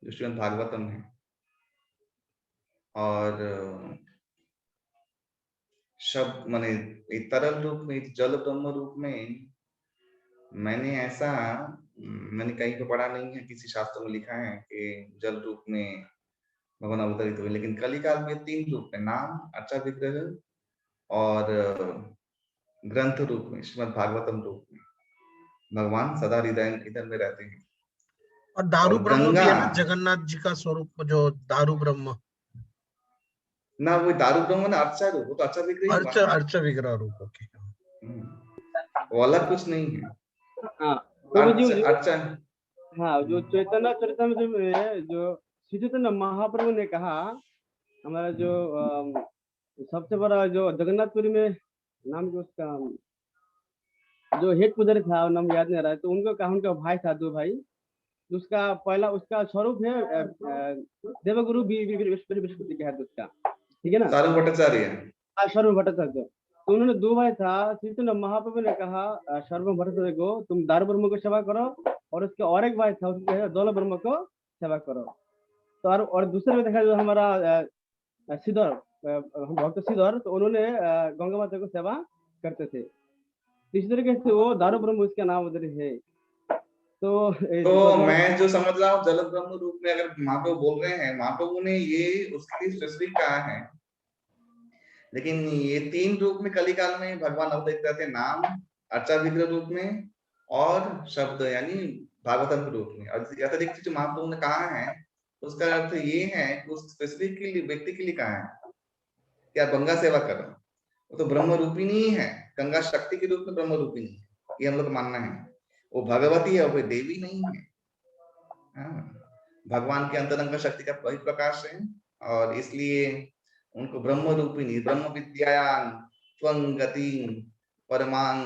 जो श्रीमद् भागवतम है, और शब्द माने तरल रूप में जल ब्रह्म रूप में। मैंने कहीं पे पढ़ा नहीं है, किसी शास्त्र में लिखा है कि जल रूप में भगवान अवतरित हुए, लेकिन कलिकाल में 3 रूप में, नाम, अर्चा विग्रह और ग्रंथ रूप में, श्रीमद् भागवतम रूप में भगवान सदा हृदय इधर में रहते हैं। और दारू ब्रह्म भी है ना, गंगा जगन्नाथ जी का स्वरूप जो दारू ब्रह्म ना, वो दारू ब्रह्म ना, अर्चा रूप, वो तो अर्चा विग्रह ही हुआ। अर्चा विग्रह रूप। ओके, वो अलग कुछ नहीं है। हाँ प्रभु जी, अर्चा हाँ, जो चैतन्य चरितमृत में जो श्री चैतन्य महाप्रभु ने कहा, हमारा जो सबसे बड़ा जो जगन्नाथपुरी में नाम जो उसका जो हेड पुजारी था, नाम याद नहीं आ रहा है, तो उनको कहा, उनका भाई था, 2 भाई, उसका पहला उसका स्वरूप है देवगुरु बृहस्पति के हाथ उसका, ठीक है ना, सारू भट्टाचार्य। सर्व भट्टाचार्य। तो उन्होंने 2 भाई था। चैतन्य महाप्रभु ने कहा सर्व भट्टाचार्य को, तुम दारू ब्रह्म को सेवा करो, और उसके और एक भाई था, उसको जल ब्रह्म को सेवा करो। तो और दूसरे में देखा जो हमारा सिद्धर भक्त सिद्धर, तो उन्होंने गंगा माता को सेवा करते थे। इस तरीके से वो दारू ब्रह्म उसका नाम उधर है। तो मैं जो समझ रहा हूँ, जल ब्रह्म रूप में अगर महाप्रभु बोल रहे हैं, महाप्रभु ने ये उसके लिए स्पेसिफिक कहा है, लेकिन ये 3 रूप में कलिकाल में भगवान अवतरित रहते हैं, नाम, अर्चा विग्रह रूप में और शब्द यानी भागवतम के रूप में। और अतिरिक्त जो महाप्रभु ने कहा है उसका अर्थ ये है कि उस स्पेसिफिक के लिए, व्यक्ति के लिए कहा है कि आप गंगा सेवा करो। वो तो ब्रह्म रूपिणी है, गंगा शक्ति के रूप में ब्रह्म रूपिणी है, ये हम लोग मानना है। वो भगवती है, वो देवी नहीं है। भगवान के अंतरंग शक्ति का प्रकाश है, और इसलिए उनको ब्रह्म रूपिणी, ब्रह्म विद्यायां त्वं गति परमांग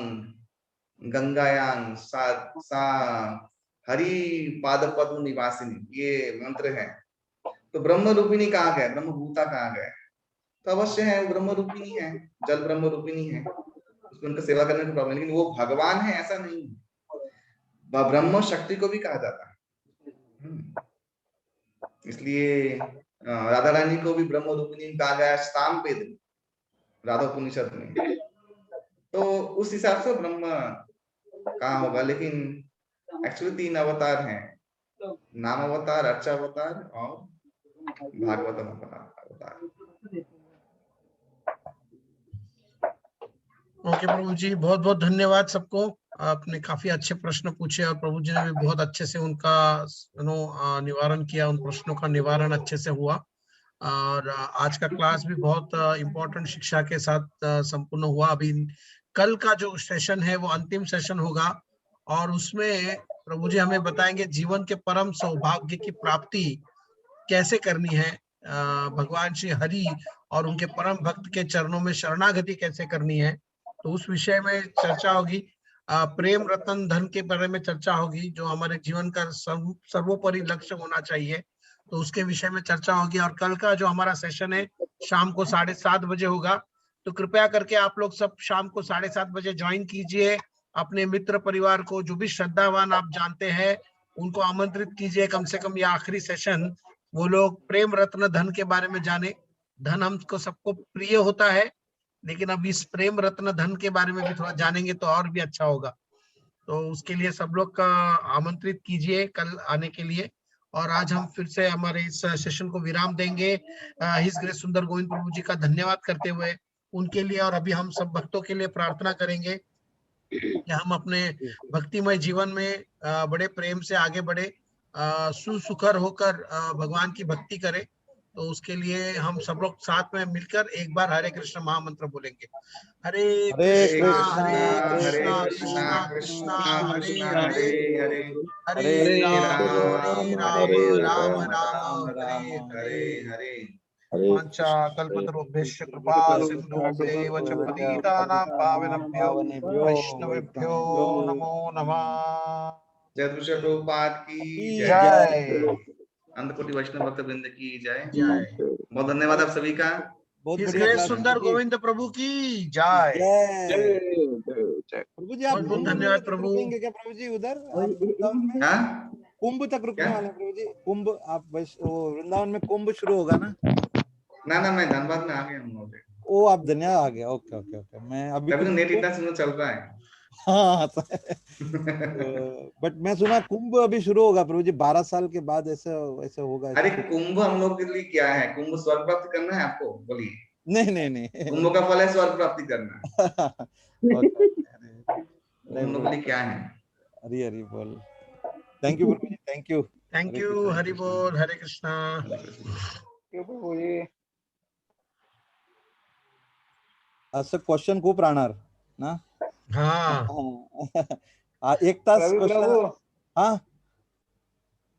गंगायां सा हरि पाद पद्म निवासिनी, ये मंत्र है। तो ब्रह्म रूपिणी कहा गया, ब्रह्म भूता कहा गया, तो अवश्य है वो ब्रह्म रूपिणी है, जल ब्रह्म रूपिणी है, उसको उनका सेवा करने का प्रॉब्लम, लेकिन वो भगवान है ऐसा नहीं है। ब्रह्म शक्ति को भी कहा जाता है, इसलिए राधा रानी को भी ब्रह्म रूपिणी कहा गया साम वेद में, राधा उपनिषद में। तो उस हिसाब से ब्रह्म कहा होगा, लेकिन एक्चुअली 3 अवतार हैं, नाम अवतार, अर्चा अवतार और भागवतम अवतार। ओके प्रभु जी, बहुत बहुत धन्यवाद सबको। आपने काफी अच्छे प्रश्न पूछे और प्रभु जी ने भी बहुत अच्छे से उनका निवारण किया, उन प्रश्नों का निवारण अच्छे से हुआ। और आज का क्लास भी बहुत इम्पोर्टेंट शिक्षा के साथ संपूर्ण हुआ। अभी कल का जो सेशन है वो अंतिम सेशन होगा, और उसमें प्रभु जी हमें बताएंगे जीवन के परम सौभाग्य की प्राप्ति कैसे करनी है, भगवान श्री हरि और उनके परम भक्त के चरणों में शरणागति कैसे करनी है, तो उस विषय में चर्चा होगी। प्रेम रतन धन के बारे में चर्चा होगी, जो हमारे जीवन का सर्वोपरि लक्ष्य होना चाहिए, तो उसके विषय में चर्चा होगी। और कल का जो हमारा सेशन है शाम को 7:30 बजे होगा, तो कृपया करके आप लोग सब शाम को 7:30 बजे ज्वाइन कीजिए। अपने मित्र परिवार को, जो भी श्रद्धावान आप जानते हैं, उनको आमंत्रित कीजिए। कम से कम ये आखिरी सेशन वो लोग प्रेम रत्न धन के बारे में जाने। धन हमको सबको प्रिय होता है, लेकिन अब इस प्रेम रत्न धन के बारे में भी थोड़ा जानेंगे तो और भी अच्छा होगा। तो उसके लिए सब लोग का आमंत्रित कीजिए कल आने के लिए। और आज हम फिर से हमारे इस सेशन को विराम देंगे हिज ग्रेस सुंदर गोविंद प्रभु जी का धन्यवाद करते हुए उनके लिए। और अभी हम सब भक्तों के लिए प्रार्थना करेंगे कि हम अपने भक्तिमय जीवन में बड़े प्रेम से आगे बढ़े, सुसुखर होकर भगवान की भक्ति करें। तो उसके लिए हम सब लोग साथ में मिलकर एक बार हरे कृष्ण महामंत्र बोलेंगे। हरे कृष्णा कृष्णा कृष्णा हरे हरे, हरे राम राम हरे हरे। वाञ्छा कल्पतरुभ्यश्च कृपा सिन्धुभ्यैव च पतितानां पावनेभ्यो वैष्णवेभ्यो नमो नमः। जगद्गुरु श्री प्रभुपाद की जय। अंतकोटि वैष्णव भक्त वृंद की जय। जय। बहुत धन्यवाद आप सभी का। हिज ग्रेस सुंदर गोविंद प्रभु की जय। प्रभु जी आप बहुत बहुत धन्यवाद प्रभु। रुकेंगे क्या प्रभु जी उधर कुंभ तक रुकने वाले प्रभु जी? कुंभ आप वृंदावन में कुंभ शुरू होगा ना? ना मैं धनबाद में आ गया हूँ। ओ आप धन्यवाद आ गया। Okay okay okay. मैं अभी तो नेट इतना सुंदर चल रहा है। हाँ बट मैं सुना कुंभ अभी शुरू होगा प्रभु जी 12 साल के बाद ऐसे होगा। अरे कुंभ हम लोग के लिए क्या है? कुंभ स्वर्ग प्राप्ति करना है आपको? बोलिए। नहीं कुंभ का फल है स्वर्ग प्राप्ति करना। हम लोग के लिए क्या है? हरी हरी बोल। थैंक यू प्रभु जी, थैंक यू हरि बोल। हरे कृष्णा। प्रभु जी असं क्वेश्चन खूप राहणार ना? हाँ एक तास क्वेश्चन। हाँ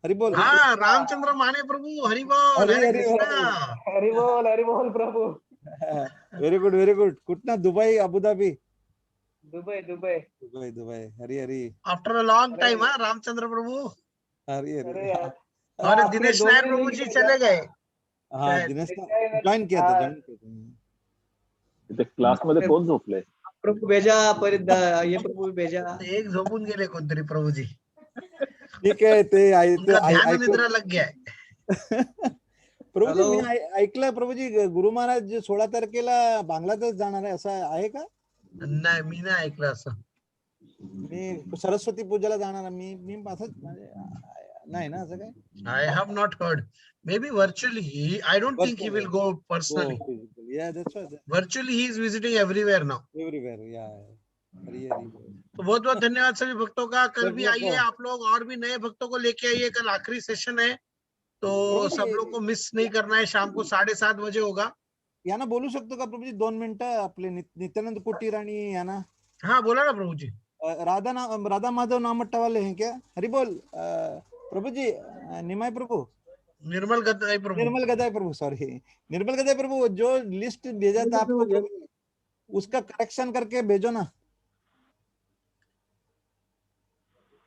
हरि बोल। हाँ रामचंद्र माने प्रभु हरि बोल। हरे कृष्णा। हरि बोल प्रभु। वेरी गुड कुठना? Dubai Abu Dhabi? दुबई। हरी आफ्टर अ लॉन्ग टाइम। हाँ रामचंद्र प्रभु। हरी और दिनेश नायर प्रभु जी चले गए। हाँ दिनेश जॉइन किया था। क्लास मध्ये कोण झोपले? प्रभु भेजा परिद ये प्रभु भेजा। एक झोपून गेले कोणतरी प्रभू जी। ठीक आहे ते ध्यान निद्रा लग गया प्रभू जी मी ऐकलं प्रभू जी गुरु महाराज 16 तारखेला बांगलादेश जाणार आहे, असं आहे का? नाही मी नाही ऐकलं असं. मी सरस्वती पूजेला जाणार मी असं नाही ना असं काय? I have not heard. Maybe virtually. I don't think he will go personally. Yeah, that's right. Virtually he is visiting everywhere now. Everywhere, yeah. तो बहुत बहुत धन्यवाद सभी भक्तों का। कल भी आइए आप लोग, और भी नए भक्तों को लेके आइए। कल आखिरी सेशन है, तो सब लोग को मिस नहीं करना है। शाम को 7:30 बजे होगा। यांना बोलू शकतो का प्रभू जी 2 मिनिटं? आपले नित्यानंद कुटीर आणि यांना. हाँ बोला ना प्रभु जी। राधा माधव नामट्टा वाले हैं क्या? हरि बोल प्रभु जी। निमाय प्रभु, निर्मल गदाई प्रभु, सॉरी निर्मल गदाई प्रभु। जो लिस्ट भेजा था आपको उसका करेक्शन करके भेजो ना।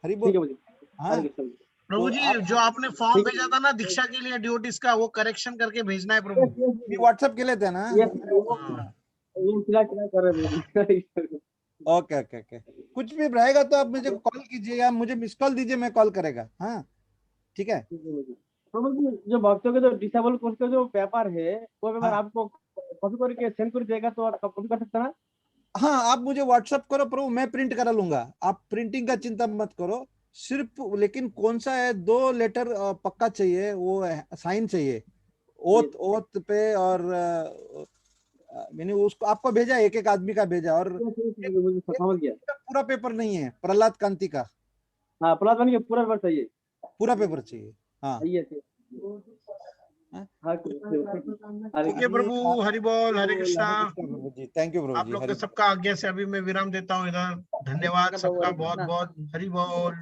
हरि बोल। हाँ प्रभु जी जो आपने फॉर्म भेजा था ना दीक्षा के लिए ड्यूटीज का, वो करेक्शन करके भेजना है प्रभु। मी व्हाट्सएप केले थे ना। Okay okay okay. कुछ भी रहेगा तो आप मुझे कॉल कीजिए या मुझे मिस कॉल दीजिए, मैं कॉल करेगा। हाँ ठीक है। जो भक्तों के जो डिसेबल कोर्स का जो पेपर है वो पेपर आपको कॉपी करके सेंड कर देगा, तो आप कॉपी कर सकते हैं। हाँ आप मुझे व्हाट्सएप करो प्रभु, मैं प्रिंट करा लूंगा। आप प्रिंटिंग का चिंता मत करो सिर्फ। लेकिन कौन सा है 2 लेटर पक्का चाहिए, वो साइन चाहिए ओथ पे। और मैंने उसको आपको भेजा, एक आदमी का भेजा। और पूरा पेपर नहीं है प्रहलाद कांति का। हाँ प्रहलाद कांति का पूरा पेपर चाहिए। पूरा पेपर चाहिए। हाँ ठीक है प्रभु। हरि बोल। हरे कृष्णा। थैंक यू प्रभु। आप लोग सबका आज्ञा से अभी मैं विराम देता हूँ इधर। धन्यवाद सबका बहुत बहुत। हरि बोल।